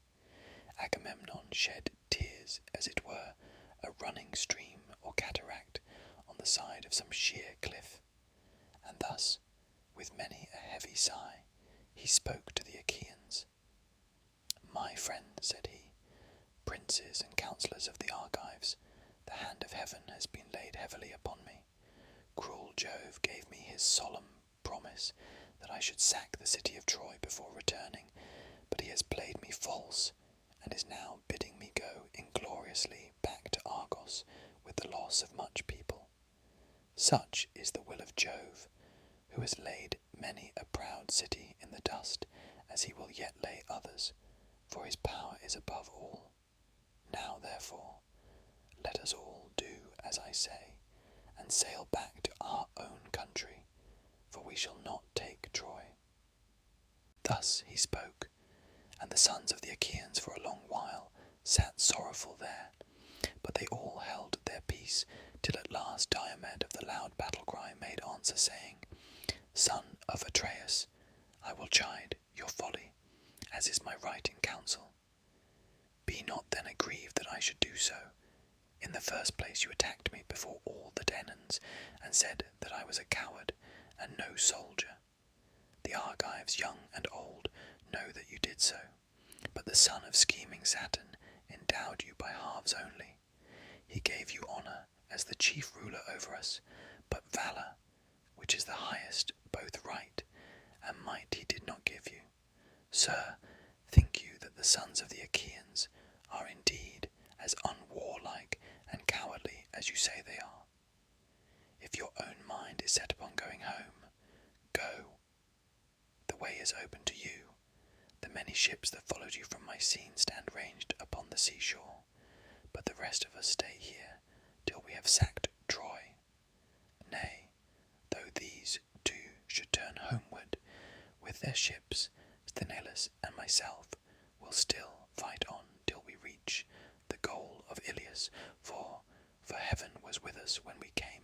Agamemnon shed tears, as it were, a running stream or cataract on the side of some sheer cliff, and thus, with many a heavy sigh, he spoke to the Achaeans. My friends, said he, princes and counsellors of the Argives, the hand of heaven has been laid heavily upon me. Cruel Jove gave me his solemn promise that I should sack the city of Troy before returning, but he has played me false, and is now bidding me go ingloriously back to Argos with the loss of much people. Such is the will of Jove, who has laid many a proud city in the dust, as he will yet lay others, for his power is above all. Now, therefore, let us all do as I say, and sail back to our own country, for we shall not take Troy. Thus he spoke, and the sons of the Achaeans for a long while sat sorrowful there, but they all held their peace, till at last Diomed of the loud battle-cry made answer, saying, Son of Atreus, I will chide your folly, as is my right in counsel. Be not then aggrieved that I should do so, In the first place you attacked me before all the Danaans, and said that I was a coward and no soldier. The Argives, young and old, know that you did so, but the son of scheming Saturn endowed you by halves only. He gave you honour as the chief ruler over us, but valour, which is the highest, both right and might, he did not give you. Sir, think you that the sons of the Achaeans are indeed as unwarlike and cowardly as you say they are? If your own mind is set upon going home, go. The way is open to you. The many ships that followed you from Mycene stand ranged upon the seashore, but the rest of us stay here till we have sacked Troy. Nay, though these two should turn homeward with their ships, Sthenelus and myself will still fight on till we reach the goal of Iliad, for heaven was with us when we came.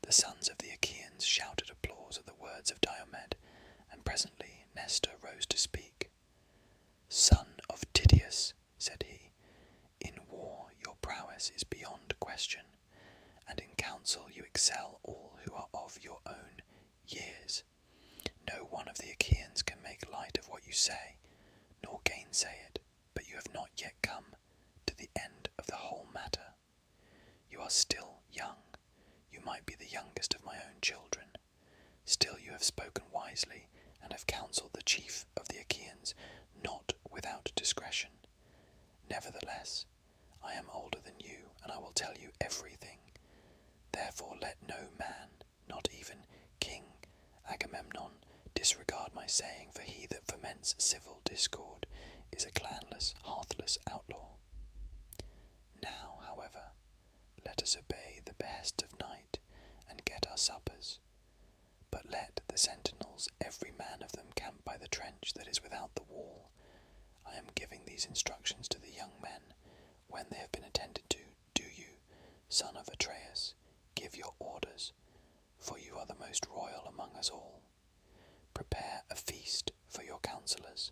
The sons of the Achaeans shouted applause at the words of Diomed, and presently Nestor rose to speak. Son of Tydeus, said he, in war your prowess is beyond question, and in counsel you excel all who are of your own years. No one of the Achaeans can make light of what you say, nor gainsay it, but you have not yet come to the end of the whole matter. You are still young. You might be the youngest of my own children. Still you have spoken wisely, and have counselled the chief of the Achaeans, not without discretion. Nevertheless, I am older than you, and I will tell you everything. Therefore let no man, not even King Agamemnon, disregard my saying, for he that foments civil discord is a clanless, hearthless outlaw. Now, however, let us obey the behest of night, and get our suppers. But let the sentinels, every man of them, camp by the trench that is without the wall. I am giving these instructions to the young men. When they have been attended to, do you, son of Atreus, give your orders, for you are the most royal among us all. Prepare a feast for your counsellors.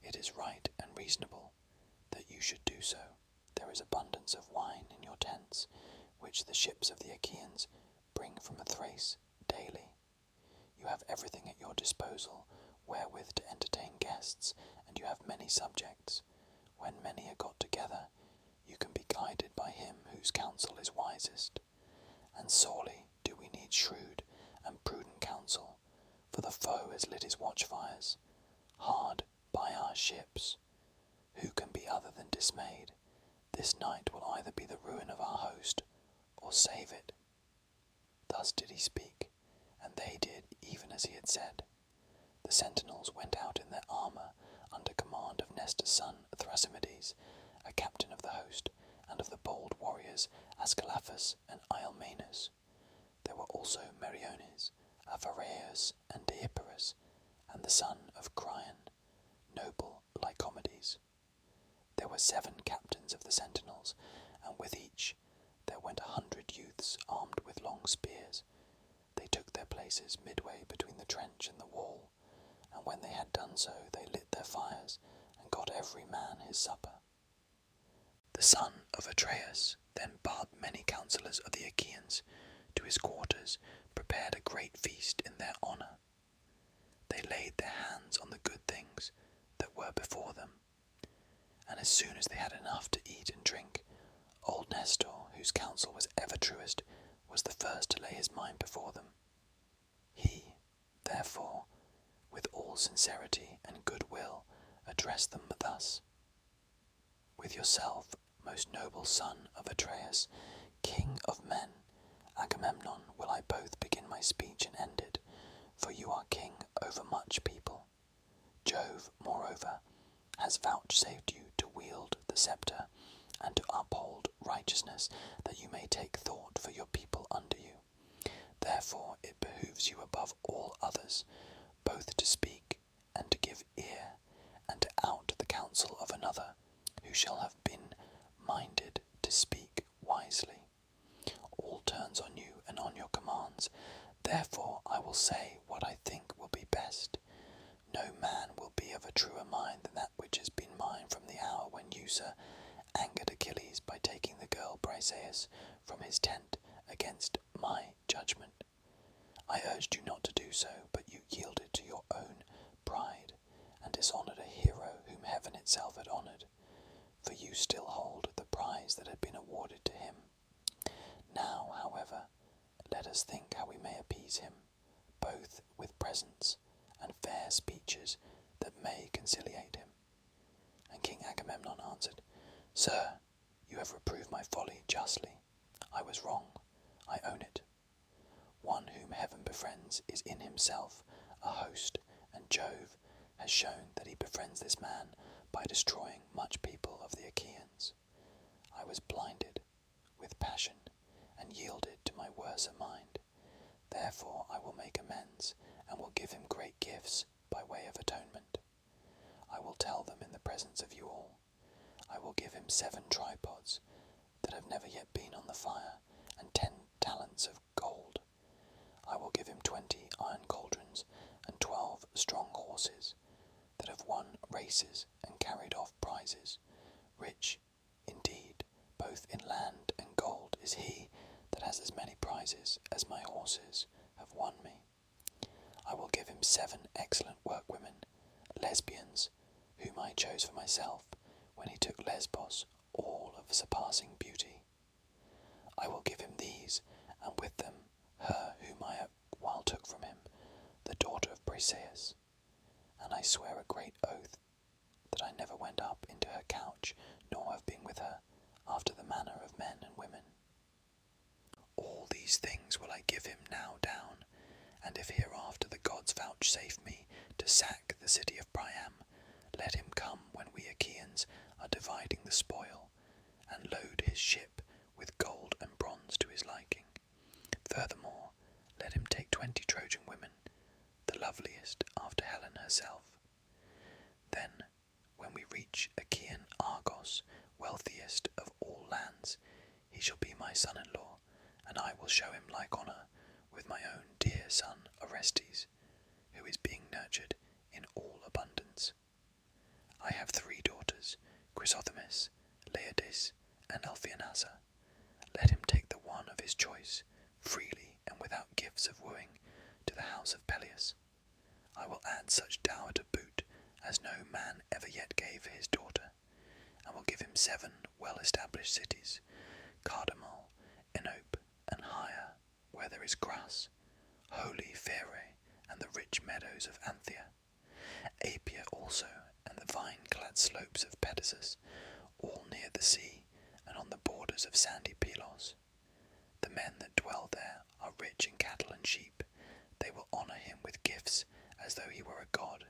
It is right and reasonable that you should do so. There is abundance of wine in your tents, which the ships of the Achaeans bring from Thrace daily. You have everything at your disposal wherewith to entertain guests, and you have many subjects. When many are got together, you can be guided by him whose counsel is wisest. And sorely do we need shrewd and prudent counsel, for the foe has lit his watchfires hard by our ships. Who can be other than dismayed? This night will either be the ruin of our host, or save it. Thus did he speak, and they did even as he had said. The sentinels went out in their armour under command of Nestor's son Thrasymedes, a captain of the host, and of the bold warriors Ascalaphus and Ialmenus. There were also Meriones, Aphareus, and Deipyrus, and the son of Cryon, noble Lycomedes. There were 7 captains of the sentinels, and with each there went 100 youths armed with long spears. They took their places midway between the trench and the wall, and when they had done so, they lit their fires, and got every man his supper. The son of Atreus then bade many counsellors of the Achaeans to his quarters, prepared a great feast in their honour. They laid their hands on the good things that were before them, and as soon as they had enough to eat and drink, old Nestor, whose counsel was ever truest, was the first to lay his mind before them. He, therefore, with all sincerity and good will, addressed them thus. With yourself, most noble son of Atreus, king of men, Agamemnon, will I both begin my speech and end it, for you are king over much people. Jove, moreover, has vouchsafed you to wield the sceptre, and to uphold righteousness, that you may take thought for your people under you. Therefore it behooves you above all others, both to speak and to give ear, and to out the counsel of another, who shall have been minded to speak wisely. All turns on you and on your commands. Therefore I will say what I think will be best. No man will be of a truer mind than that which has been mine from the hour when you, sir, angered Achilles by taking the girl Briseis from his tent against my judgment. I urged you not to do so, but you yielded to your own pride and dishonoured a hero whom heaven itself had honoured, for you still hold the prize that had been awarded to him. Now, however, let us think how we may appease him, both with presents and fair speeches that may conciliate him. And King Agamemnon answered, Sir, you have reproved my folly justly. I was wrong, I own it. One whom heaven befriends is in himself a host, and Jove has shown that he befriends this man by destroying much people of the Achaeans. I was blinded with passion and yielded to my worser mind. Therefore I will make amends and will give him great gifts by way of atonement. I will tell them in the presence of you all. I will give him 7 tripods that have never yet been on the fire, and 10 talents of gold. I will give him 20 iron cauldrons and 12 strong horses that have won races and carried off prizes. Rich, indeed, both in land and gold is he that has as many prizes as my horses have won me. I will give him 7 excellent workwomen, lesbians, whom I chose for myself when he took Lesbos, all of surpassing beauty. I will give him these, and with them her whom I a while took from him, the daughter of Briseis. And I swear a great oath that I never went up into her couch, nor have been with her, after the manner of men and women. All these things will I give him now down, and if hereafter the gods vouchsafe me to sack the city of Priam, let him come when we Achaeans are dividing the spoil, and load his ship with gold and bronze to his liking. Furthermore, let him take 20 Trojan women, the loveliest after Helen herself. Then, when we reach Achaean Argos, wealthiest of all lands, he shall be my son-in-law, and I will show him like honour with my own dear son Orestes, who is being nurtured in all abundance. I have 3 daughters, Chrysothemis, Laodice, and Alphianassa. Let him take the one of his choice, freely and without gifts of wooing, to the house of Peleus. I will add such dower to boot as no man ever yet gave for his daughter, and will give him 7 well-established cities, Cardamel, Enope, and Hire, where there is grass, holy Phere, and the rich meadows of Anthea, Apia also, and the vine-clad slopes of Pedasus, all near the sea, and on the borders of sandy Pylos. The men that dwell there are rich in cattle and sheep. They will honour him with gifts as though he were a god,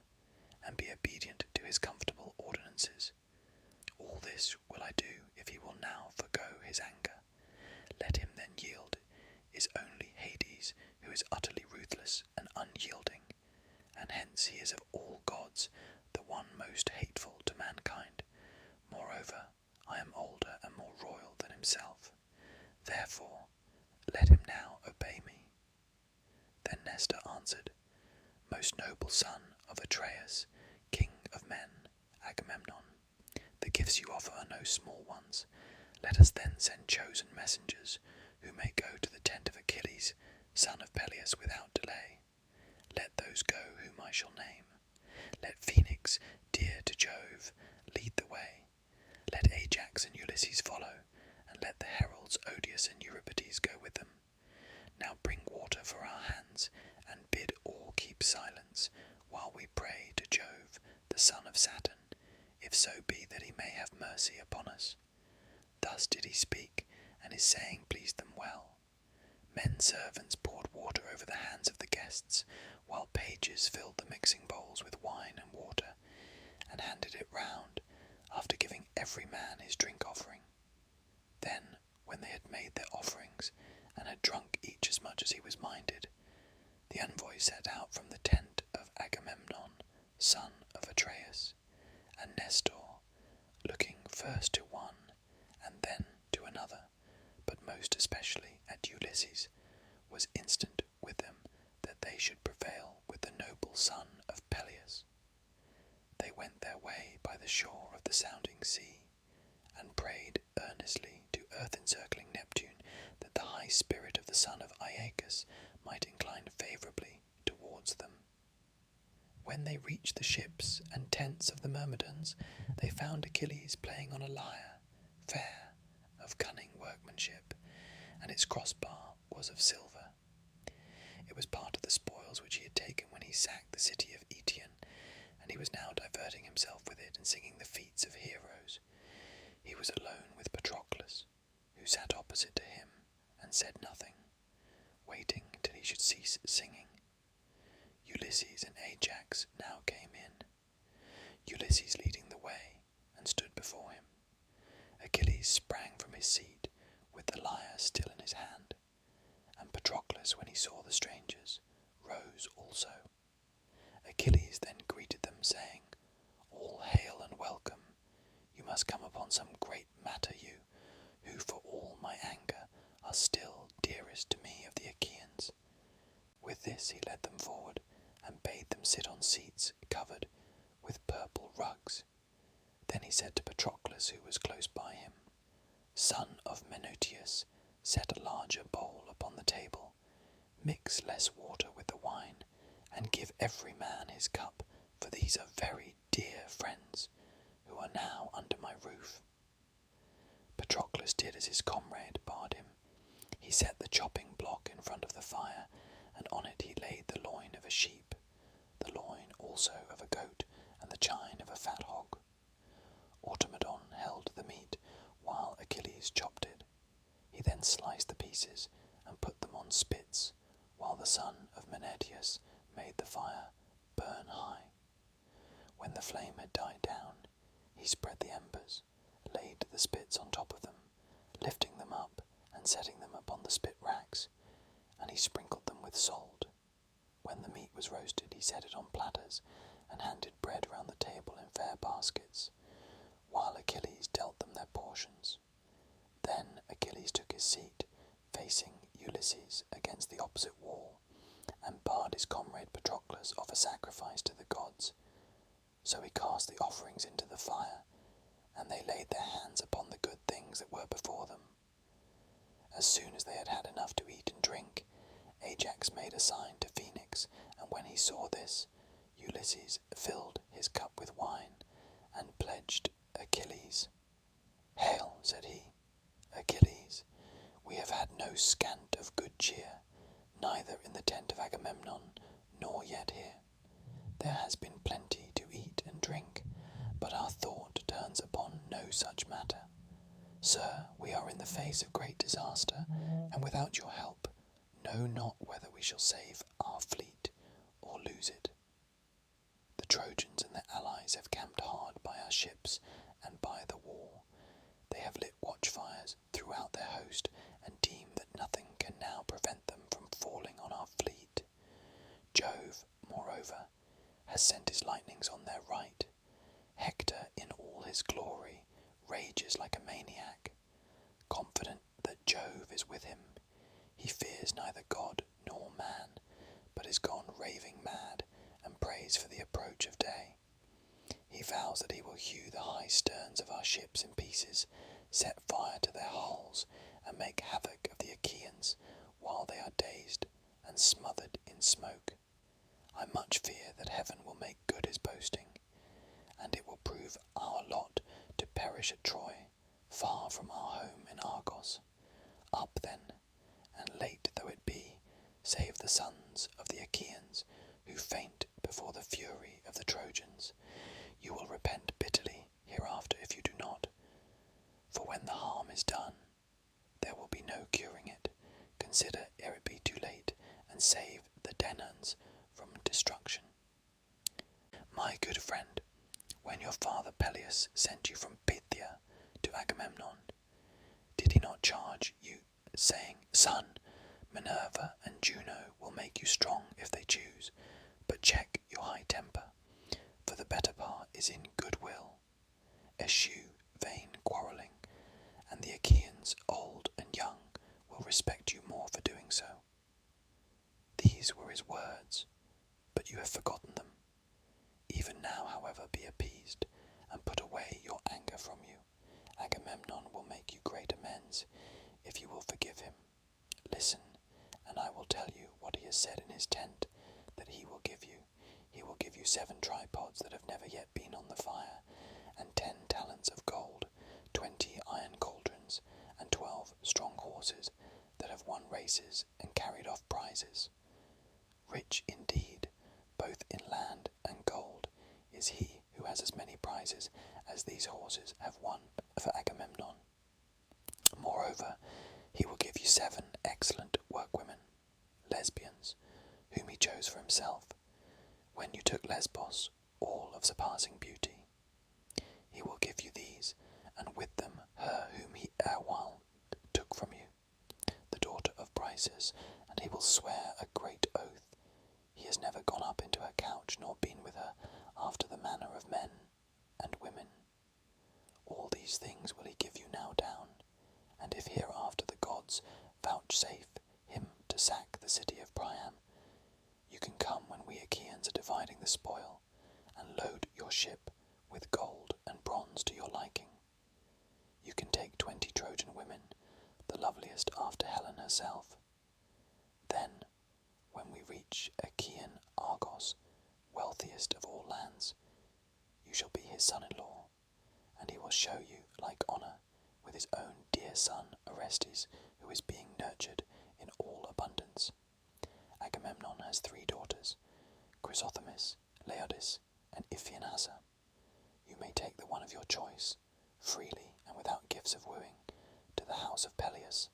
and be obedient to his comfortable ordinances. All this will I do if he will now forgo his anger. Let him then yield. Is only Hades, who is utterly ruthless and unyielding, and hence he is of all gods the one most hateful to mankind. Moreover, I am older and more royal than himself. Therefore, let him now obey me. Then Nestor answered, Most noble son of Atreus, king of men, Agamemnon, the gifts you offer are no small ones. Let us then send chosen messengers, who may go to the tent of Achilles, son of Peleus, without delay. Let those go whom I shall name. Let Phoenix, dear to Jove, lead the way. Let Ajax and Ulysses follow, and let the heralds Odius and Euripides go with them. Now bring water for our hands, and bid all keep silence, while we pray to Jove, the son of Saturn, if so be that he may have mercy upon us. Thus did he speak, and his saying pleased them well. Men servants poured water over the hands of the guests, while pages filled the mixing bowls with wine and water, and handed it round, after giving every man his drink offering. Then, when they had made their offerings, and had drunk each as much as he was minded, the envoy set out from the tent of Agamemnon, son of Atreus, and Nestor, looking first to one and then to another, but most especially at Ulysses, was instant with them that they should prevail with the noble son of Peleus. They went their way by the shore of the sounding sea, and prayed earnestly to earth-encircling Neptune that the high spirit of the son of Aeacus might incline favourably towards them. When they reached the ships and tents of the Myrmidons, they found Achilles playing on a lyre, fair, of cunning workmanship, and its crossbar was of silver. It was part of the spoils which he had taken when he sacked the city of Eetion, and he was now diverting himself with it and singing the feats of heroes. He was alone with Patroclus, who sat opposite to him and said nothing, waiting till he should cease singing. Ulysses and Ajax now came in, Ulysses leading the way, and stood before him. Achilles sprang from his seat, with the lyre still in his hand, and Patroclus, when he saw the strangers, rose also. Achilles then greeted them, saying, "All hail and welcome. You must come upon some great matter, you, who for all my anger are still dearest to me of the Achaeans." With this he led them forward, and bade them sit on seats covered with purple rugs. Then he said to Patroclus, who was close by him, "Son of Menoetius, set a larger bowl upon the table, mix less water with the wine, and give every man his cup, for these are very dear friends, who are now under my roof." Patroclus did as his comrade bade him. He set the chopping block in front of the fire, and on it he laid the loin of a sheep, the loin also of a goat, and the chine of a fat hog. Automedon held the meat, while Achilles chopped it. He then sliced the pieces, and put them on spits, while the son of Menoetius made the fire burn high. When the flame had died down, he spread the embers, laid the spits on top of them, lifting them up and setting them upon the spit racks, and he sprinkled them with salt. When the meat was roasted, he set it on platters, and handed bread round the table in fair baskets, while Achilles dealt them their portions. Then Achilles took his seat, facing Ulysses against the opposite wall, and bade his comrade Patroclus offer sacrifice to the gods. So he cast the offerings into the fire, and they laid their hands upon the good things that were before them. As soon as they had had enough to eat and drink, Ajax made a sign to Phoenix, and when he saw this, Ulysses filled his cup with wine, and pledged Achilles. "Hail," said he, "Achilles, we have had no scant of good cheer, neither in the tent of Agamemnon, nor yet here. There has been plenty to eat and drink, but our thought turns upon no such matter. Sir, we are in the face of great disaster, and without your help, know not whether we shall save our fleet or lose it. The Trojans and their allies have camped hard by our ships and by the wall. They have lit watchfires throughout their host, and deem that nothing can now prevent them from falling on our fleet. Jove, moreover, has sent his lightnings on their right. Hector, in all his glory, rages like a maniac. Confident that Jove is with him, he fears neither God nor man, but is gone raving mad, and prays for the approach of day. He vows that he will hew the high sterns of our ships in pieces, set fire to their hulls, and make havoc of the Achaeans, while they are dazed and smothered in smoke. I much fear that heaven will make good his boasting, and it will prove our lot to perish at Troy, far from our home in Argos. Up then, and late though it be, save the sons of the Achaeans, who faint before the fury of the Trojans. You will repent bitterly hereafter if you do not, for when the harm is done, there will be no curing it. Consider ere it be too late, and save the Danaans from destruction. My good friend, when your father Peleus sent you from Pythia to Agamemnon, did he not charge you, saying, "Son, Minerva and Juno will make you strong if they choose, but check your high temper, for the better part is in good will. Eschew vain quarrelling, and the Achaeans, old and young, will respect you more for doing so." These were his words, but you have forgotten them. Even now, however, be appeased, and put away your anger from you, Agamemnon will make you great amends if you will forgive him. Listen, and I will tell you what he has said in his tent that he will give you. He will give you 7 tripods that have never yet been on the fire, and 10 talents of gold, 20 iron cauldrons, and 12 strong horses that have won races and carried off prizes. Rich indeed, both in land and gold, is he who has as many prizes as these horses have won for Agamemnon. Moreover, he will give you 7 excellent workwomen, lesbians, whom he chose for himself, when you took Lesbos, all of surpassing beauty. He will give you these, and with them her whom he erewhile took from you, the daughter of Briseis, and he will swear a great oath. He has never gone up into her couch, nor been with her after the manner of men and women. All these things will he give you now down, and if hereafter the gods vouchsafe him to sack the city of Priam, you can come when we Achaeans are dividing the spoil, and load your ship with gold and bronze to your liking. You can take 20 Trojan women, the loveliest after Helen herself. Then, when we reach Achaean Argos, wealthiest of all lands, you shall be his son-in-law, and he will show you like honour with his own dear son Orestes, who is being nurtured in all abundance. Agamemnon has 3 daughters, Chrysothemis, Laodice, and Iphianassa. You may take the one of your choice, freely and without gifts of wooing, to the house of Peleus.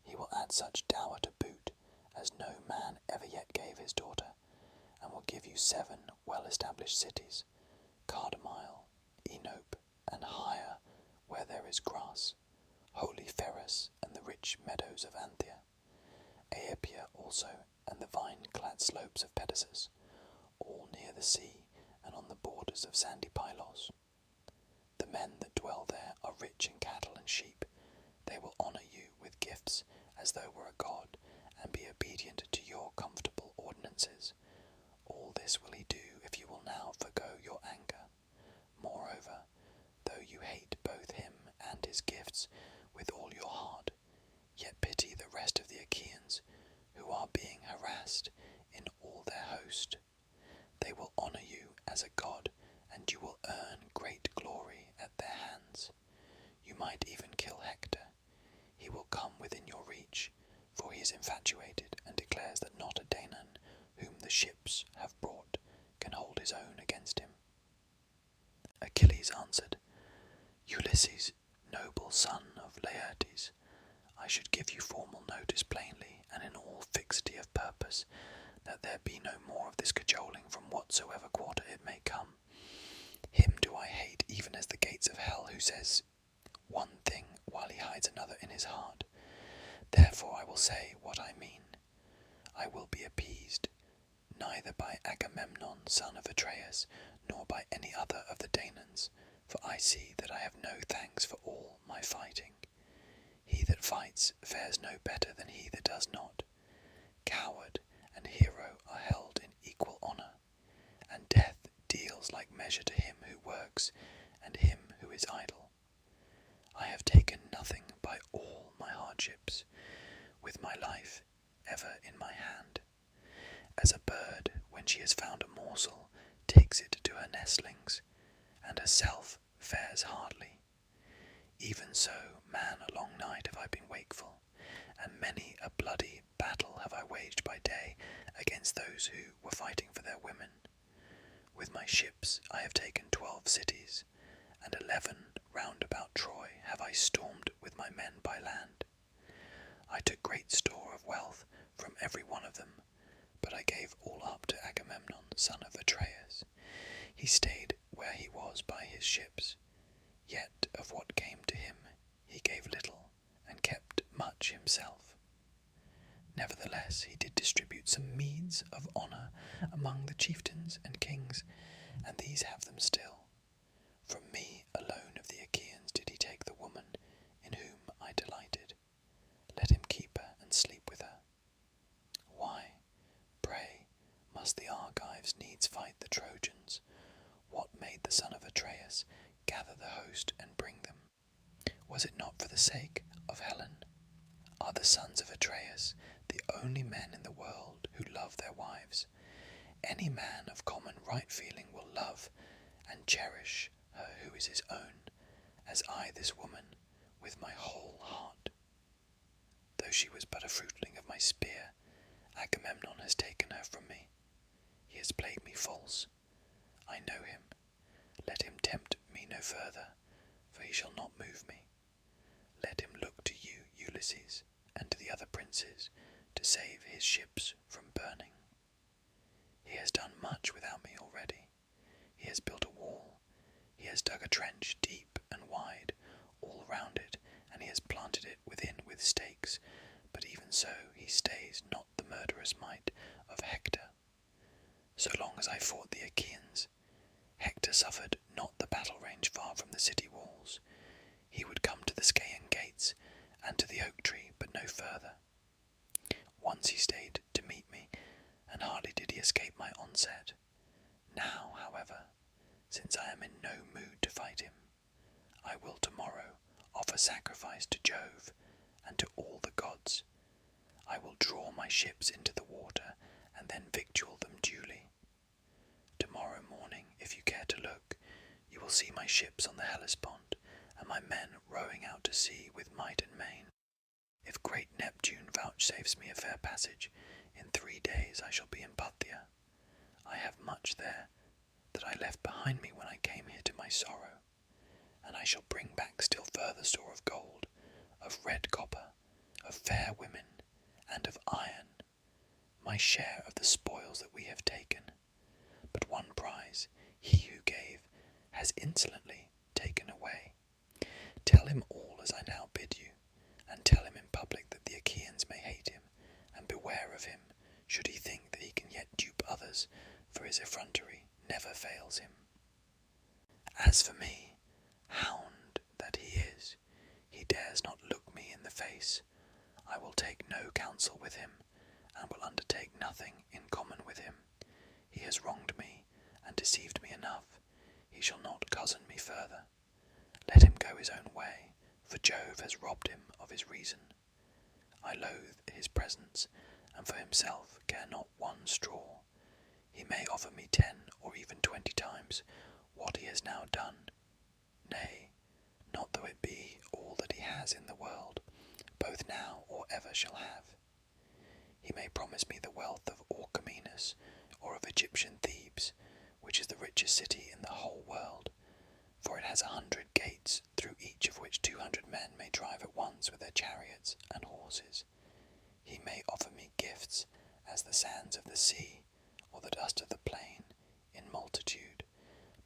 He will add such dower to boot as no man ever yet gave his daughter, and will give you 7 well-established cities, Cardamyle, Enope, and Hire, where there is grass, holy Pheras, and the rich meadows of Anthea, Aepia also, and the vine-clad slopes of Pedasus, all near the sea and on the borders of sandy Pylos. The men that dwell there are rich in cattle and sheep. They will honour you with gifts as though were a god, and be obedient to your comfortable ordinances. All this will he do if you will now forgo your anger. Moreover, though you hate both him and his gifts with all your heart, yet pity the rest of the Achaeans, who are being harassed in all their host. They will honour you as a god, and you will earn great glory at their hands. You might even kill Hector. He will come within your reach, for he is infatuated and declares that not a Danaan whom the ships have brought can hold his own against him. Achilles answered, Ulysses, noble son of Laertes, I should give you formal notice plainly, and in all fixity of purpose, that there be no more of this cajoling from whatsoever quarter it may come. Him do I hate even as the gates of hell, who says one thing while he hides another in his heart. Therefore I will say what I mean. I will be appeased, neither by Agamemnon son of Atreus, nor by any other of the Danaans, for I see that I have no thanks for all my fighting. He that fights fares no better than he that does not. Coward and hero are held in equal honour, and death deals like measure to him who works and him who is idle. I have taken nothing by all my hardships, with my life ever in my hand, as a bird, when she has found a morsel, takes it to her nestlings, and herself fares hardly. Even so, man, a long night have I been wakeful, and many a bloody battle have I waged by day against those who were fighting for their women. With my ships I have taken 12 cities, and 11 round about Troy have I stormed with my men by land. I took great store of wealth from every one of them, but I gave all up to Agamemnon son of Atreus. He stayed where he was by his ships, yet of what came to him he gave little, and kept much himself. Nevertheless he did distribute some meeds of honour among the chieftains and kings, and these have them still. From me alone of the Achaeans did he take the woman in whom I delighted. Let him keep her and sleep with her. Why, pray, must the Argives needs fight the Trojans? What made the son of Atreus gather the host and bring them? Was it not for the sake of Helen? Are the sons of Atreus the only men in the world who love their wives? Any man of common right feeling will love and cherish her who is his own, as I this woman, with my whole heart. Though she was but a fruitling of my spear, Agamemnon has taken her from me. He has played me false. I know him. Let him tempt me no further, for he shall not move me. Let him look to you, Ulysses, and to the other princes, to save his ships from burning. He has done much without me already. He has built a wall. He has dug a trench deep and wide, all round it, and he has planted it within with stakes, but even so he stays not the murderous might of Hector. So long as I fought the Achaeans, Hector suffered not the battle range far from the city walls. He would come to the Scaean gates and to the oak tree, but no further. Once he stayed to meet me, and hardly did he escape my onset. Now, however, since I am in no mood to fight him, I will tomorrow offer sacrifice to Jove and to all the gods. I will draw my ships into the water and then victual them duly. Tomorrow morning, if you care to look, you will see my ships on the Hellespont, and my men rowing out to sea with might and main. If great Neptune vouchsafes me a fair passage, in 3 days I shall be in Phthia. I have much there that I left behind me when I came here to my sorrow, and I shall bring back still further store of gold, of red copper, of fair women, and of iron, my share of the spoils that we have taken. But one prize he who gave has insolently taken away. Tell him all as I now bid you, and tell him in public that the Achaeans may hate him, and beware of him, should he think that he can yet dupe others, for his effrontery never fails him. As for me, hound that he is, he dares not look me in the face. I will take no counsel with him, and will undertake nothing in common with him. He has wronged me, and deceived me enough. He shall not cozen me further. Let him go his own way, for Jove has robbed him of his reason. I loathe his presence, and for himself care not one straw. He may offer me 10 or even 20 times what he has now done. Nay, not though it be all that he has in the world, both now or ever shall have. He may promise me the wealth of Orchomenus, or of Egyptian Thebes, which is the richest city in the whole world, for it has 100 gates, through each of which 200 men may drive at once with their chariots and horses. He may offer me gifts as the sands of the sea, or the dust of the plain, in multitude,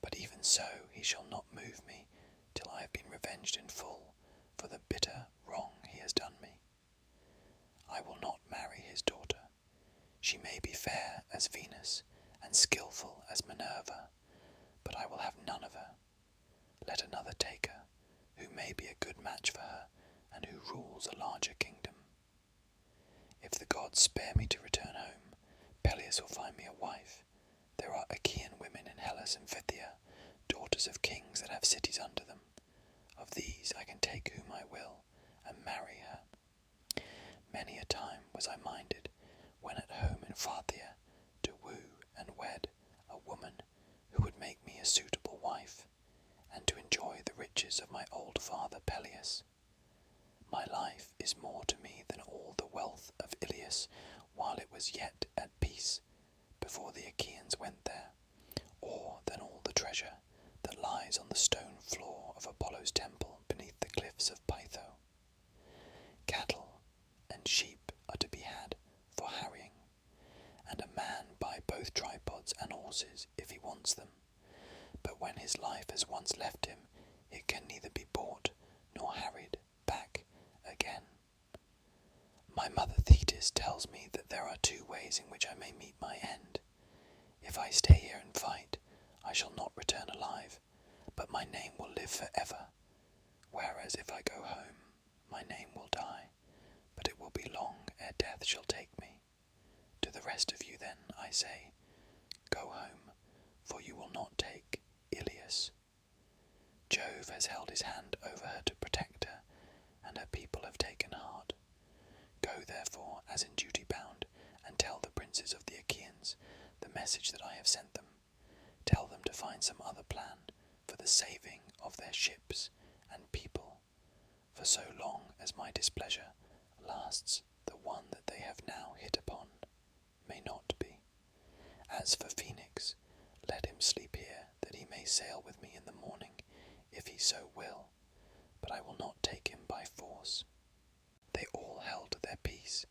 but even so he shall not move me till I have been revenged in full for the bitter wrong he has done me. I will not marry his daughter. She may be fair as Venus, and skilful as Minerva, but I will have none of her. Let another take her, who may be a good match for her, and who rules a larger kingdom. If the gods spare me to return home, Peleus will find me a wife. There are Achaean women in Hellas and Phthia, daughters of kings that have cities under them. Of these I can take whom I will, and marry her. Many a time was I minded, when at home in Phthia, to woo and wed a woman who would make me a suitable wife, and to enjoy the riches of my old father Peleus. My life is more to me than all the wealth of Iliad, while it was yet at peace, before the Achaeans went there, or than all the treasure that lies on the stone floor of Apollo's temple beneath the cliffs of Pytho. Cattle and sheep are to be had for harrying, and a man buy both tripods and horses if he wants them, but when his life has once left him, it can neither be bought nor harried back again. My mother Thetis tells me that there are 2 ways in which I may meet my end. If I stay here and fight, I shall not return alive, but my name will live forever, whereas if I go home, my name will die, but it will be long ere death shall take me. To the rest of you then, I say, go home, for you will not take Ilias. Jove has held his hand over her to protect her, people have taken heart. Go therefore, as in duty bound, and tell the princes of the Achaeans the message that I have sent them. Tell them to find some other plan for the saving of their ships and people, for so long as my displeasure lasts, the one that they have now hit upon may not be. As for Phoenix, let him sleep here, that he may sail with me in the morning, if he so will, but I will not take him by force. They all held their peace,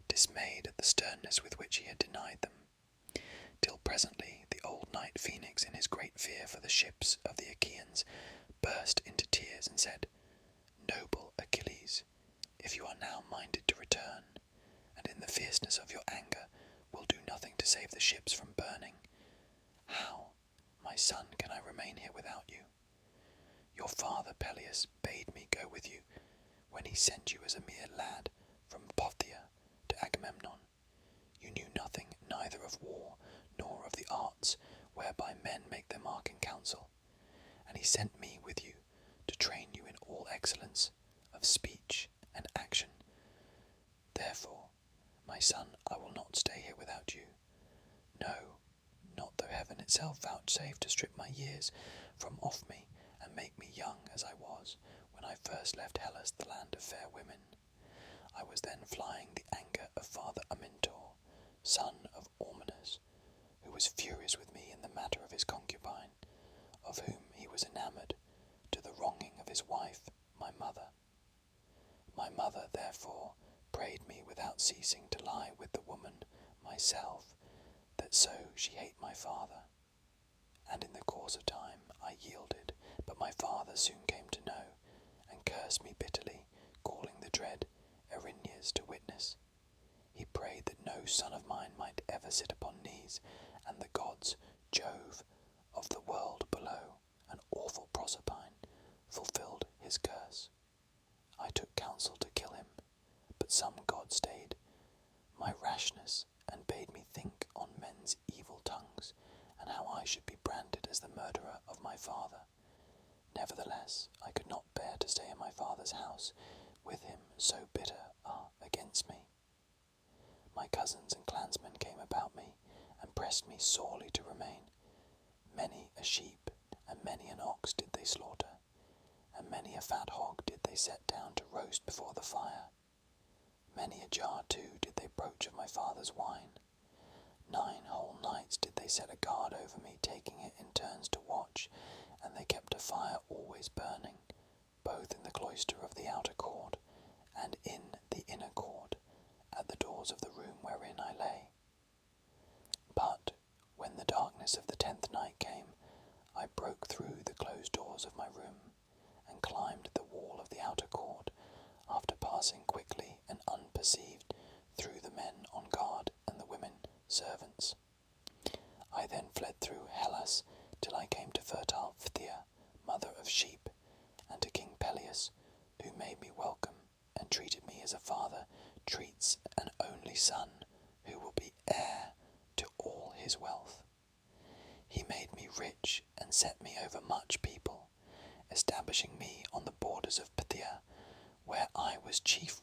dismayed at the sternness with which he had denied them, till presently the old knight Phoenix, in his great fear for the ships of the Achaeans, burst into tears and said, "Noble Achilles, if you are now minded to return, and in the fierceness of your anger will do nothing to save the ships from burning, how, my son, can I remain here without you? Your father Peleus bade me go with you when he sent you as a mere lad from Phthia to Agamemnon. You knew nothing neither of war nor of the arts whereby men make their mark in council, and he sent me with you to train you in all excellence of speech and action. Therefore, my son, I will not stay here without you. No, not though heaven itself vouchsafe to strip my years from off me and make me young as I was when I first left Hellas, the land of fair women. I was then flying the anger of Father Amintor, son of Ormenus, who was furious with me in the matter of his concubine, of whom he was enamoured, to the wronging of his wife, my mother. My mother, therefore, prayed me without ceasing to lie with the woman myself, that so she hate my father. And in the course of time I yielded, but my father soon came to know, and cursed me bitterly, calling the dread Erinyes to witness. He prayed that no son of mine might ever sit upon knees, and the gods, Jove, of the world below, and awful Proserpine, fulfilled his curse. I took counsel to kill him, but some god stayed my rashness, and bade me think on men's evil tongues, and how I should be branded as the murderer of my father. Nevertheless, I could not bear to stay in my father's house with him, so bitter are against me. My cousins and clansmen came about me, and pressed me sorely to remain. Many a sheep and many an ox did they slaughter, and many a fat hog did they set down to roast before the fire. Many a jar too did they broach of my father's wine. 9 whole nights did they set a guard over me, taking it in turns to watch, and they kept a fire always burning, both in the cloister of the outer court, and in the inner court, at the doors of the room wherein I lay. But when the darkness of the 10th night came, I broke through the closed doors of my room, and climbed the wall of the outer court, after passing quickly and unperceived through the men on guard and the women servants. I then fled through Hellas till I came to fertile Phthia, mother of sheep, and to King Peleus, who made me welcome, and treated me as a father treats an only son, who will be heir to all his wealth. He made me rich, and set me over much people, establishing me on the borders of Phthia, where I was chief